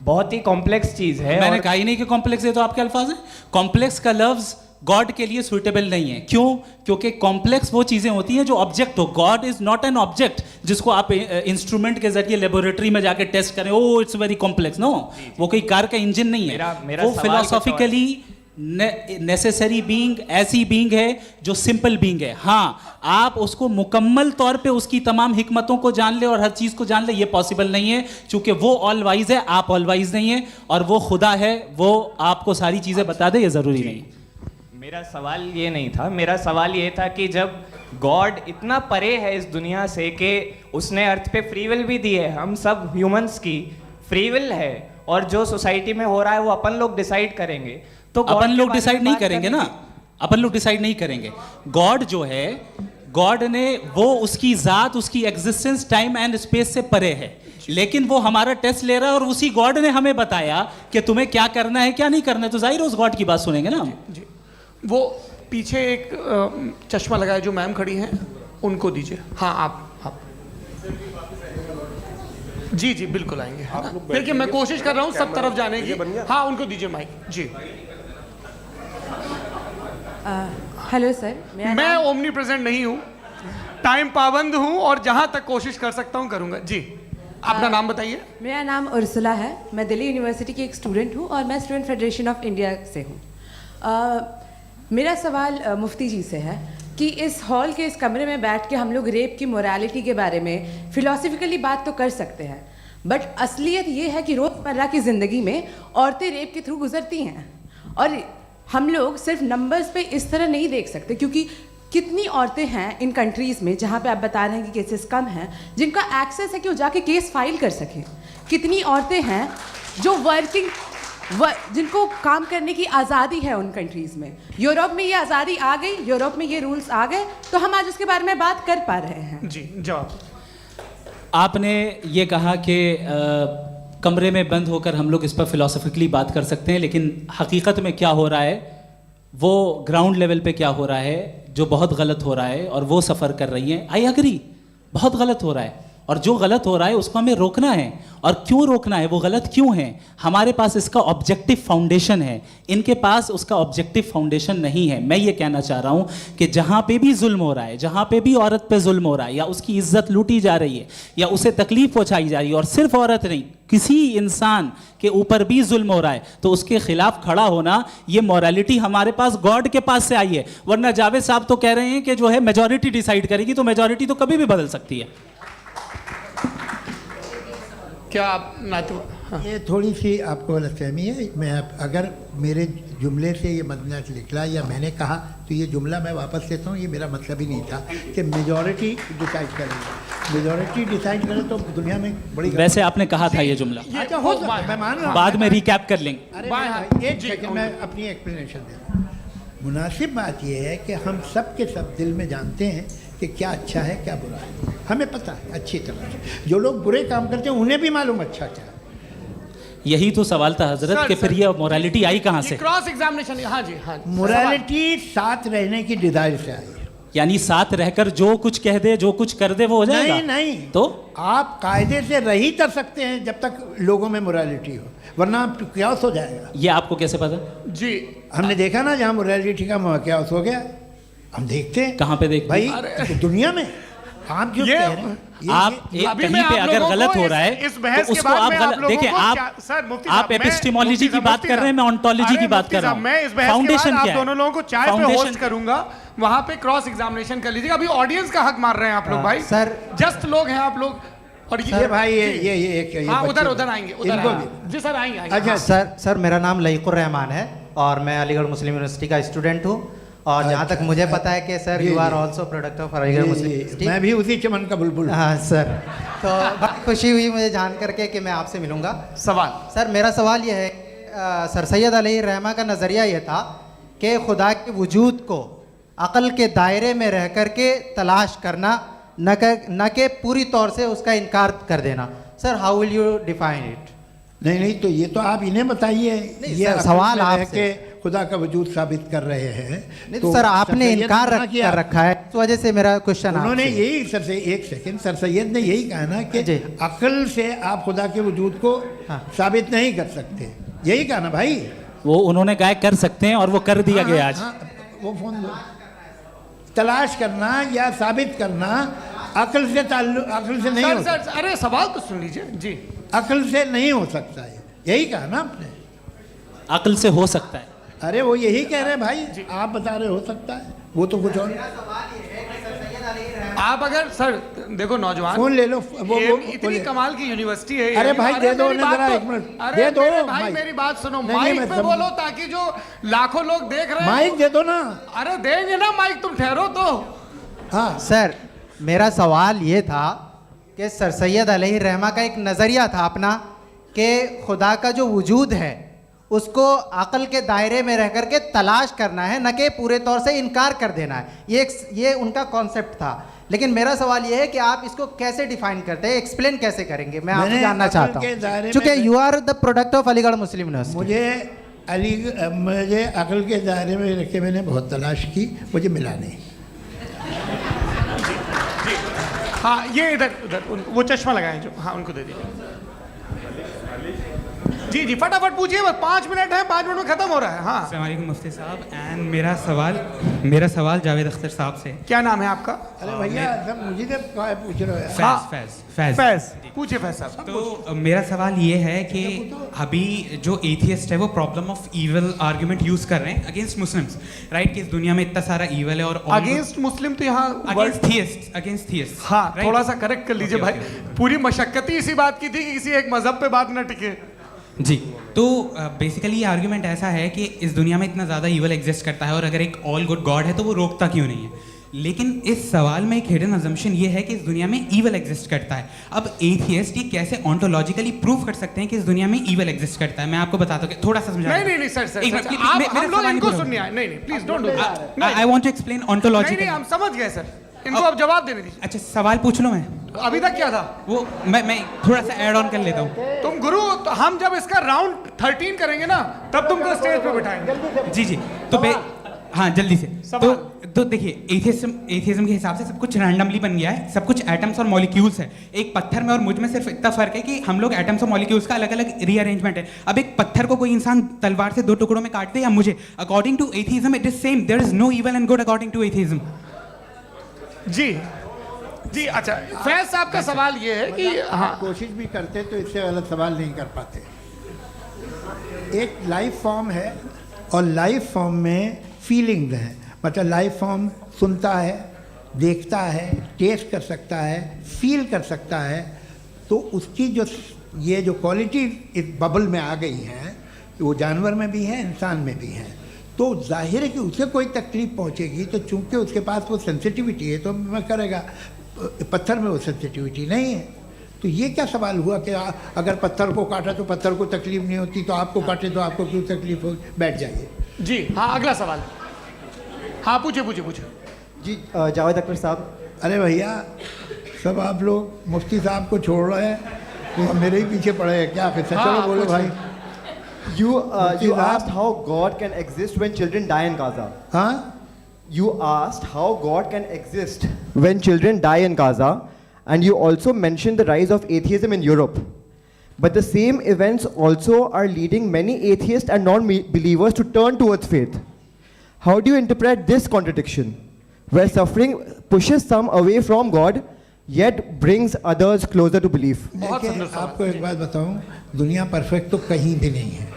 बहुत ही कॉम्प्लेक्स चीज़ है। मैंने कहा ही नहीं कि कॉम्प्लेक्स है, तो आपके अल्फाज हैं। कॉम्प्लेक्स का लफ्ज गॉड के लिए सुइटेबल नहीं है। क्यों? क्योंकि कॉम्प्लेक्स वो चीज़ें होती हैं जो ऑब्जेक्ट हो। God is not an object जिसको आप इंस्ट्रूमेंट के जरिए लेबोरेटरी में जाके टेस्ट करें, oh it's very complex. No, वो कोई कार का इंजन नहीं है। वो फिलोसॉफिकली नेसेसरी बीइंग ऐसी बीइंग है जो सिंपल बीइंग है। हाँ, आप उसको मुकम्मल तौर पे उसकी तमाम हिकमतों को जान ले और हर चीज़ को जान ले, ये पॉसिबल नहीं है, क्योंकि वो ऑल वाइज है, आप ऑल वाइज नहीं है, और वो खुदा है, वो आपको सारी चीज़ें बता दे, ये ज़रूरी नहीं। मेरा सवाल ये नहीं था। मेरा सवाल ये था कि जब गॉड इतना परे है इस दुनिया से कि उसने अर्थ पे फ्री विल भी दी है, हम सब ह्यूमंस की फ्री विल है, और जो सोसाइटी में हो रहा है वो अपन लोग डिसाइड करेंगे, तो अपन लोग डिसाइड नहीं करेंगे ना, अपन लोग डिसाइड नहीं करेंगे। गॉड जो है, गॉड ने वो उसकी जात, उसकी एग्जिस्टेंस टाइम एंड स्पेस से परे है, लेकिन वो हमारा टेस्ट ले रहा है और उसी गॉड ने हमें बताया कि तुम्हें क्या करना है क्या नहीं करना है, तो जाहिर है उस गॉड की बात सुनेंगे ना हम। जी, वो पीछे एक चश्मा लगाया जो मैम खड़ी हैं, उनको दीजिए। हाँ, आप जी जी बिल्कुल आएंगे। देखिए मैं कोशिश कर रहा हूँ सब तरफ जाने की। हाँ, उनको दीजिए माइक। जी, हेलो सर, मैं ओमनी प्रेजेंट नहीं हूँ, टाइम पाबंद हूँ और जहाँ तक कोशिश कर सकता हूँ करूँगा। जी, अपना नाम बताइए। मेरा नाम उर्सुला है, मैं दिल्ली यूनिवर्सिटी की एक स्टूडेंट हूँ और मैं स्टूडेंट फेडरेशन ऑफ इंडिया से हूँ। मेरा सवाल मुफ्ती जी से है कि इस हॉल के इस कमरे में बैठ के हम लोग रेप की मोरालिटी के बारे में फिलोसफिकली बात तो कर सकते हैं, बट असलियत ये है कि रोज़मर्रा की ज़िंदगी में औरतें रेप के थ्रू गुजरती हैं, और हम लोग सिर्फ नंबर्स पे इस तरह नहीं देख सकते, क्योंकि कितनी औरतें हैं इन कंट्रीज़ में जहाँ पे आप बता रहे हैं कि केसेस कम हैं, जिनका एक्सेस है कि वो जाके केस फाइल कर सकें। कितनी औरतें हैं जो जिनको काम करने की आज़ादी है उन कंट्रीज़ में। यूरोप में ये आज़ादी आ गई, यूरोप में ये रूल्स आ गए, तो हम आज उसके बारे में बात कर पा रहे हैं। जी, जवाब। आपने ये कहा कि कमरे में बंद होकर हम लोग इस पर फिलोसफिकली बात कर सकते हैं, लेकिन हकीकत में क्या हो रहा है, वो ग्राउंड लेवल पे क्या हो रहा है जो बहुत गलत हो रहा है, और वो सफ़र कर रही हैं। आई एग्री, बहुत गलत हो रहा है, और जो गलत हो रहा है उसको हमें रोकना है। और क्यों रोकना है, वो गलत क्यों है, हमारे पास इसका ऑब्जेक्टिव फाउंडेशन है, इनके पास उसका ऑब्जेक्टिव फाउंडेशन नहीं है। मैं ये कहना चाह रहा हूँ कि जहाँ पे भी जुल्म हो रहा है, जहाँ पे भी औरत पे जुल्म हो रहा है, या उसकी इज्जत लूटी जा रही है, या उसे तकलीफ पहुँचाई जा रही है, और सिर्फ औरत नहीं, किसी इंसान के ऊपर भी जुल्म हो रहा है, तो उसके खिलाफ खड़ा होना, ये मॉरलिटी हमारे पास गॉड के पास से आई है। वरना जावेद साहब तो कह रहे हैं कि जो है मेजॉरिटी डिसाइड करेगी, तो मेजॉरिटी तो कभी भी बदल सकती है। क्या आप नातू? हाँ। ये थोड़ी सी आपको गलतफहमी है। मैं अगर मेरे जुमले से ये मदनत निकला या मैंने कहा, तो ये जुमला मैं वापस लेता हूँ। ये मेरा मतलब ही नहीं था कि मेजॉरिटी डिसाइड करेगी। मेजॉरिटी डिसाइड करे तो दुनिया में बड़ी, वैसे आपने कहा था ये जुमला। अच्छा, हो सकता है, मैं मान रहा हूँ, बाद में रिकैप कर लेंगे। अरे एक सेकंड, मैं अपनी एक्सप्लेनेशन देता हूँ। मुनासिब बात यह है कि हम सब के सब दिल में जानते हैं कि कि क्या अच्छा है क्या बुरा है, हमें पता है अच्छी तरह से। जो लोग बुरे काम करते हैं उन्हें भी मालूम अच्छा क्या है। यही तो सवाल था हजरत सर, कि फिर सर, ये मोरालिटी आई कहाँ से? क्रॉस एग्जामिनेशन, हाँ जी, हाँ जी। मोरालिटी साथ रहने की डिजायर से आई है। यानी साथ रहकर जो कुछ कह दे जो कुछ कर दे वो हो जाएगा? नहीं नहीं, तो आप कायदे से रह ही कर सकते हैं जब तक लोगों में मोरालिटी हो, वरना क्यास हो जाएगा। ये आपको कैसे पता? जी, हमने देखा ना जहाँ मोरालिटी का क्यास हो गया, हम देखते हैं। कहाँ पे देखते भाई अरे, दुनिया में आप जो ये- कह रहे हैं आप ये- अभी कहीं मैं पे आप अगर लोगों गलत को हो रहा है इस बहस तो के उसको बाद आप मैं गलत लोगों देखिए। को आप सर, मुफ्ती आप साहब, मैं- एपिस्टेमोलॉजी मुफ्ती की साहब, बात मुफ्ती कर रहे हैं, मैं साहब, ऑन्टोलॉजी की अरे बात मुफ्ती कर रहा साहब, हूँ। मैं इस बहस के फाउंडेशन बाद आप क्या है? दोनों लोगों को चाय पे फाउंडेशन होस्ट करूंगा, वहां पे क्रॉस एग्जामिनेशन कर लीजिएगा। अभी ऑडियंस का हक मार रहे हैं आप लोग भाई, सर, जस्ट लोग हैं आप लोग। और ये भाई ये हाँ, बच्चे- उधर आएंगे, उधर इनको आएंगे। भी। जी सर, आएंगे आएंगे। अच्छा, सर मेरा नाम लईकुर रहमान है और मैं अलीगढ़ मुस्लिम यूनिवर्सिटी का स्टूडेंट हूँ। और जहाँ तक मुझे पता है कि sir you are also product of Aligarh Muslim University. मैं भी उसी चमन का बुलबुल। हाँ सर, तो बहुत खुशी हुई मुझे जान करके कि मैं आपसे मिलूंगा। सवाल सर मेरा सवाल यह है, सर सैयद अलैहिर्रहमा का नज़रिया यह था कि खुदा के वजूद को अक़ल के दायरे में रह कर के तलाश करना, न कि पूरी तौर से उसका इनकार कर देना। Sir how will you define it? नहीं तो ये तो आप इन्हें बताइए। ये सर, सवाल आपसे के खुदा का वजूद साबित कर रहे हैं। नहीं तो सर आपने सैयद इनकार ने किया। कर रखा है, इस वजह से मेरा क्वेश्चन उन्होंने यही सर से एक सेकंड, सर सैयद ने यही कहा ना कि जी। अक्ल से आप खुदा के वजूद को साबित नहीं कर सकते, यही कहा ना भाई। वो उन्होंने कहा कर सकते हैं और वो कर दिया गया आज। वो फोन दो। तलाश करना या साबित करना अक्ल से अक्ल से नहीं सर, हो सकता। सर, अरे सवाल तो सुन लीजिए जी। अक्ल से नहीं हो सकता है, यही कहा ना आपने। अक्ल से हो सकता है। अरे वो यही कह रहे हैं भाई, आप बता रहे हो सकता है, वो तो कुछ और। आप अगर सर देखो नौजवान, फोन ले लो, वो इतनी बोले। कमाल की यूनिवर्सिटी है। अरे भाई दे दो मेरी ना बात जरा तो- एक मिनट, अरे दे दो मेरे भाई माइक। मेरी बात सुनो, नहीं, माइक मैं पे समझ- बोलो ताकि जो लाखों लोग देख रहे हैं माइक दे दो ना। अरे देंगे ना माइक, तुम ठहरो तो। हाँ सर मेरा सवाल ये था कि सर सैयद अलैहिर्रहमा का एक नज़रिया था अपना कि खुदा का जो वजूद है उसको अक़ल के दायरे में रह कर के तलाश करना है, न कि पूरे तौर से इनकार कर देना है। ये उनका कॉन्सेप्ट था। लेकिन मेरा सवाल ये है कि आप इसको कैसे डिफाइन करते हैं, एक्सप्लेन कैसे करेंगे, मैं आपसे जानना चाहता हूँ, क्योंकि you are the product of Aligarh Muslim University. मुझे अक़ल के दायरे में रखे मैंने बहुत तलाश की, मुझे मिला नहीं। हाँ ये इधर उधर वो चश्मा लगाए जो, हाँ उनको दे दीजिए। जी जी फटाफट पूछिए, बस 5 मिनट है, 5 मिनट में खत्म हो रहा है। हाँ अस्सलाम वालेकुम मुफ्ती साहब। एंड मेरा सवाल जावेद अख्तर साहब से। क्या नाम है आपका? अरे भैया सब मुझे जब पूछ रहे हो। फैज फैज फैज पूछिए फैज साहब। तो मेरा सवाल ये है कि अभी जो एथियस्ट है वो problem of evil argument use कर रहे हैं अगेंस्ट मुस्लिम्स, राइट? कि इस दुनिया में इतना सारा ईविल है और अगेंस्ट मुस्लिम तो यहाँ अगेंस्ट थियस्ट। हाँ थोड़ा सा करेक्ट कर लीजिए भाई, पूरी मशक्कत ही इसी बात की थी कि किसी एक मजहब पे बात ना टिके। जी तो बेसिकली ये आर्ग्यूमेंट ऐसा है कि इस दुनिया में इतना ज़्यादा ईवल एग्जिस्ट करता है और अगर एक ऑल गुड गॉड है तो वो रोकता क्यों नहीं है? लेकिन इस सवाल में एक हिडन अजम्पशन ये है कि इस दुनिया में ईवल एग्जिस्ट करता है। अब एथियस्ट ये कैसे ऑन्टोलॉजिकली प्रूव कर सकते हैं कि इस दुनिया में ईवल एग्जिस्ट करता है? मैं आपको बताता हूँ, थोड़ा सा समझा। नहीं सर, हम लोग इनको सुनने आए। नहीं please don't do that. I want to explain ontology. नहीं हम समझ गए सर, इनको अब जवाब देने दीजिए। अच्छा सवाल पूछ लो। मैं अभी तक क्या था वो मैं थोड़ा सा ऐड ऑन कर लेता हूँ। तुम गुरु, तो हम जब इसका राउंड 13 करेंगे ना तब तुमको स्टेज पे बिठाएंगे। जी तो हाँ जल्दी से। तो देखिए एथियज्म के हिसाब से सब कुछ रैंडमली बन गया है, सब कुछ एटम्स और मॉलिक्यूल्स है। एक पत्थर में और मुझ में सिर्फ इतना फर्क है कि हम लोग एटम्स और मॉलिक्यूल्स का अलग अलग रीअरेंजमेंट है। अब एक पत्थर को कोई इंसान तलवार से 2 टुकड़ों में काट दे या मुझे, according to atheism it is same. There is no evil and good according to atheism. जी अच्छा फैज साहब का सवाल ये है कि हाँ कोशिश भी करते तो इससे गलत सवाल नहीं कर पाते। एक लाइफ फॉर्म है और लाइफ फॉर्म में फीलिंग्स हैं, मतलब लाइफ फॉर्म सुनता है, देखता है, टेस्ट कर सकता है, फील कर सकता है। तो उसकी जो ये जो क्वालिटी इस बबल में आ गई हैं वो जानवर में भी है, इंसान में भी है। तो जाहिर है कि उसे कोई तकलीफ पहुंचेगी, तो चूंकि उसके पास वो सेंसिटिविटी है तो मैं करेगा। पत्थर में वो सेंसिटिविटी नहीं है। तो ये क्या सवाल हुआ कि अगर पत्थर को काटा तो पत्थर को तकलीफ नहीं होती, तो आपको काटे तो आपको क्यों तकलीफ हो? बैठ जाइए। जी हाँ अगला सवाल। हाँ पूछिए। जी जावेद अख्तर साहब, अरे भैया, सब आप लोग मुफ्ती साहब को छोड़ रहे हैं, तो मेरे ही पीछे पड़े हैं क्या? किस्सा? चलो बोलो भाई। You asked how God can exist when children die in Gaza. हाँ? You asked how God can exist when children die in Gaza, and you also mentioned the rise of atheism in Europe. But the same events also are leading many atheists and non-believers to turn towards faith. How do you interpret this contradiction, where suffering pushes some away from God, yet brings others closer to belief? देखिए, आपको एक बात बताऊं, दुनिया परफेक्ट तो कहीं भी नहीं है,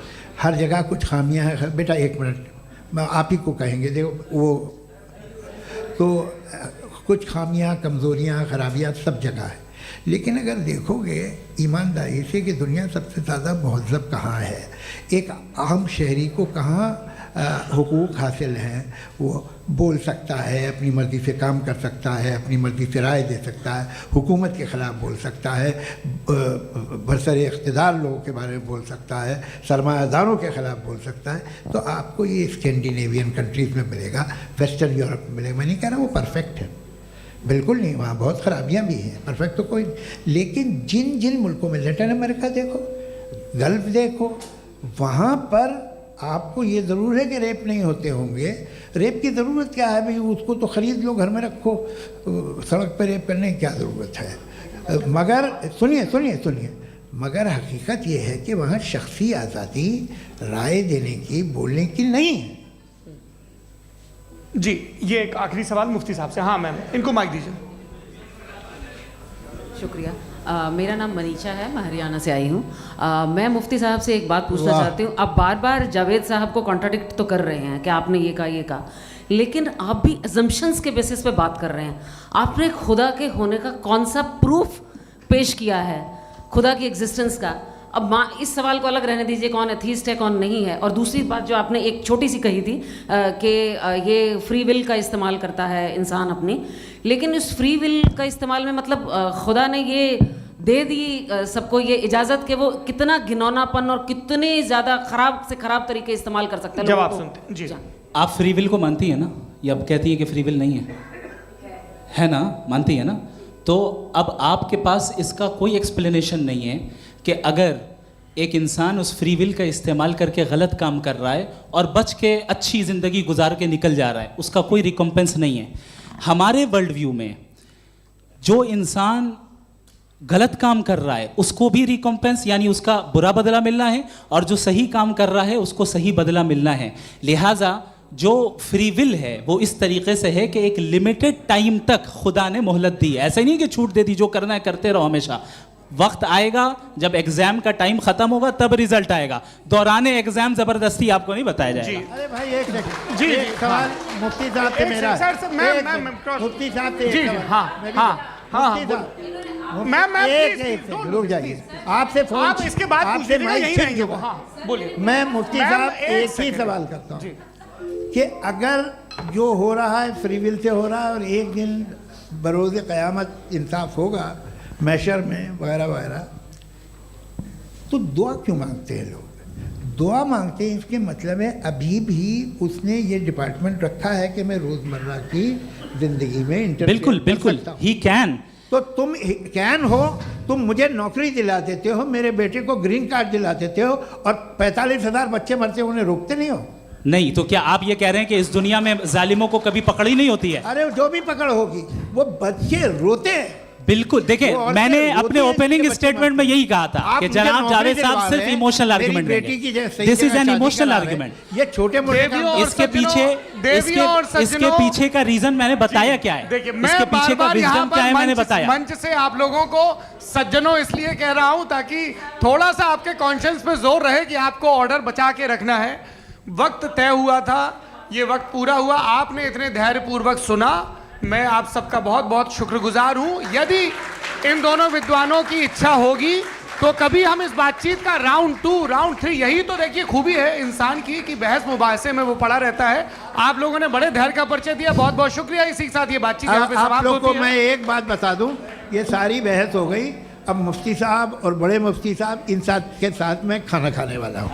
हर जगह कुछ खामियां हैं। बेटा एक मिनट, मैं आप ही को कहेंगे, देखो वो तो कुछ खामियां, कमज़ोरियां, खराबियां सब जगह है। लेकिन अगर देखोगे ईमानदारी से कि दुनिया सबसे ज़्यादा महज़्ज़ब कहाँ है, एक आम शहरी को कहाँ हुकूक हासिल हैं, वो बोल सकता है, अपनी मर्ज़ी से काम कर सकता है, अपनी मर्ज़ी से राय दे सकता है, हुकूमत के ख़िलाफ़ बोल सकता है, बरसर इक़्तिदार लोगों के बारे में बोल सकता है, सरमायादारों के ख़िलाफ़ बोल सकता है। तो आपको ये स्कैंडिनेवियन कंट्रीज़ में मिलेगा, वेस्टर्न यूरोप में मिलेगा। मैं नहीं कह रहा वो परफेक्ट है, बिल्कुल नहीं, वहाँ बहुत ख़राबियाँ भी हैं, परफेक्ट तो कोई। लेकिन जिन जिन मुल्कों में, लैटिन अमेरिका देखो, गल्फ़ देखो, वहाँ पर आपको ये ज़रूर है कि रेप नहीं होते होंगे। रेप की ज़रूरत क्या है भाई? उसको तो ख़रीद लो, घर में रखो, सड़क पर रेप करने की क्या ज़रूरत है? मगर सुनिए, मगर हकीकत ये है कि वहाँ शख्सी आज़ादी राय देने की, बोलने की नहीं है। जी, ये एक आखिरी सवाल मुफ्ती साहब से। हाँ मैम, इनको माइक दीजिए। शुक्रिया। मेरा नाम मनीषा है, मैं हरियाणा से आई हूँ। मैं मुफ्ती साहब से एक बात पूछना चाहती हूँ। आप बार बार जावेद साहब को कॉन्ट्राडिक्ट तो कर रहे हैं कि आपने ये कहा, लेकिन आप भी अजम्पशंस के बेसिस पे बात कर रहे हैं। आपने खुदा के होने का कौन सा प्रूफ पेश किया है, खुदा की एग्जिस्टेंस का? अब इस सवाल को अलग रहने दीजिए, कौन एथीस्ट है कौन नहीं है। और दूसरी बात जो आपने एक छोटी सी कही थी कि ये फ्री विल का इस्तेमाल करता है इंसान अपनी, लेकिन इस फ्री विल का इस्तेमाल में मतलब खुदा ने ये दे दी सबको ये इजाज़त कि वो कितना घिनौनापन और कितने ज़्यादा ख़राब से ख़राब तरीके इस्तेमाल कर सकते हैं। जवाब सुनते जी। आप फ्री विल को मानती है ना, या अब कहती है कि फ्री विल नहीं है ना? मानती है ना? तो अब आपके पास इसका कोई एक्सप्लेनेशन नहीं है कि अगर एक इंसान उस फ्री विल का इस्तेमाल करके गलत काम कर रहा है और बच के अच्छी ज़िंदगी गुजार के निकल जा रहा है, उसका कोई रिकम्पेंस नहीं है। हमारे वर्ल्ड व्यू में जो इंसान गलत काम कर रहा है उसको भी रिकम्पेंस यानी उसका बुरा बदला मिलना है, और जो सही काम कर रहा है उसको सही बदला मिलना है। लिहाजा जो फ्री विल है वो इस तरीके से है कि एक लिमिटेड टाइम तक खुदा ने मोहलत दी है। ऐसा नहीं कि छूट दे दी, जो करना है करते रहो हमेशा। वक्त आएगा जब एग्जाम का टाइम खत्म होगा तब रिजल्ट आएगा, दौराने एग्जाम जबरदस्ती आपको नहीं बताया जाएगा। अरे भाई एक सेकंड, जी सवाल मुफ्ती साहब से मेरा, मुफ्ती साहब से जी, मैम रुक जाइए, आपसे फोन, आप इसके बाद आपसे बोलिए। मैं मुफ्ती साहब एक ही सवाल करता हूँ कि अगर जो हो रहा है फ्री विल से हो रहा है और एक दिन बरोज़ क़यामत इंसाफ होगा मैशर में वगैरह वगैरह, तो दुआ क्यों मांगते हैं लोग? दुआ मांगते हैं इसके मतलब है अभी भी उसने ये डिपार्टमेंट रखा है कि मैं रोज़मर्रा की ज़िंदगी में इंटरफेयर बिल्कुल ही कैन। तो तुम कैन हो, तुम मुझे नौकरी दिला देते हो, मेरे बेटे को ग्रीन कार्ड दिला देते हो, और 45,000 बच्चे मरते हो, उन्हें रोकते नहीं हो? नहीं, तो क्या आप ये कह रहे हैं कि इस दुनिया में जालिमों को कभी पकड़ ही नहीं होती है? अरे जो भी पकड़ होगी वो बच्चे रोते हैं। बिल्कुल, देखिए मैंने अपने ओपनिंग स्टेटमेंट में यही कहा था कि जनाब जावेद साहब सिर्फ इमोशनल आर्गुमेंट देंगे। This is an emotional argument. ये छोटे मोटे इसके पीछे का रीजन मैंने बताया क्या है, इसके पीछे का रीजन क्या है मैंने बताया। मंच से आप लोगों को सज्जनों इसलिए कह रहा हूं ताकि थोड़ा सा आपके कॉन्शियंस पे जोर रहे कि आपको ऑर्डर बचा के रखना है। वक्त तय हुआ था, ये वक्त पूरा हुआ, आपने इतने धैर्यपूर्वक सुना, मैं आप सबका बहुत बहुत शुक्रगुजार हूं। यदि इन दोनों विद्वानों की इच्छा होगी तो कभी हम इस बातचीत का राउंड 2, राउंड 3, यही तो देखिए खूबी है इंसान की कि बहस मुबाहसे में वो पड़ा रहता है। आप लोगों ने बड़े धैर्य का परिचय दिया, बहुत बहुत शुक्रिया। इसी के साथ ये बातचीत यहाँ पे समाप्त होती है। मैं एक बात बता दूं, ये सारी बहस हो गई, अब मुफ्ती साहब और बड़े मुफ्ती साहब इन साथ के साथ मैं खाना खाने वाला हूँ।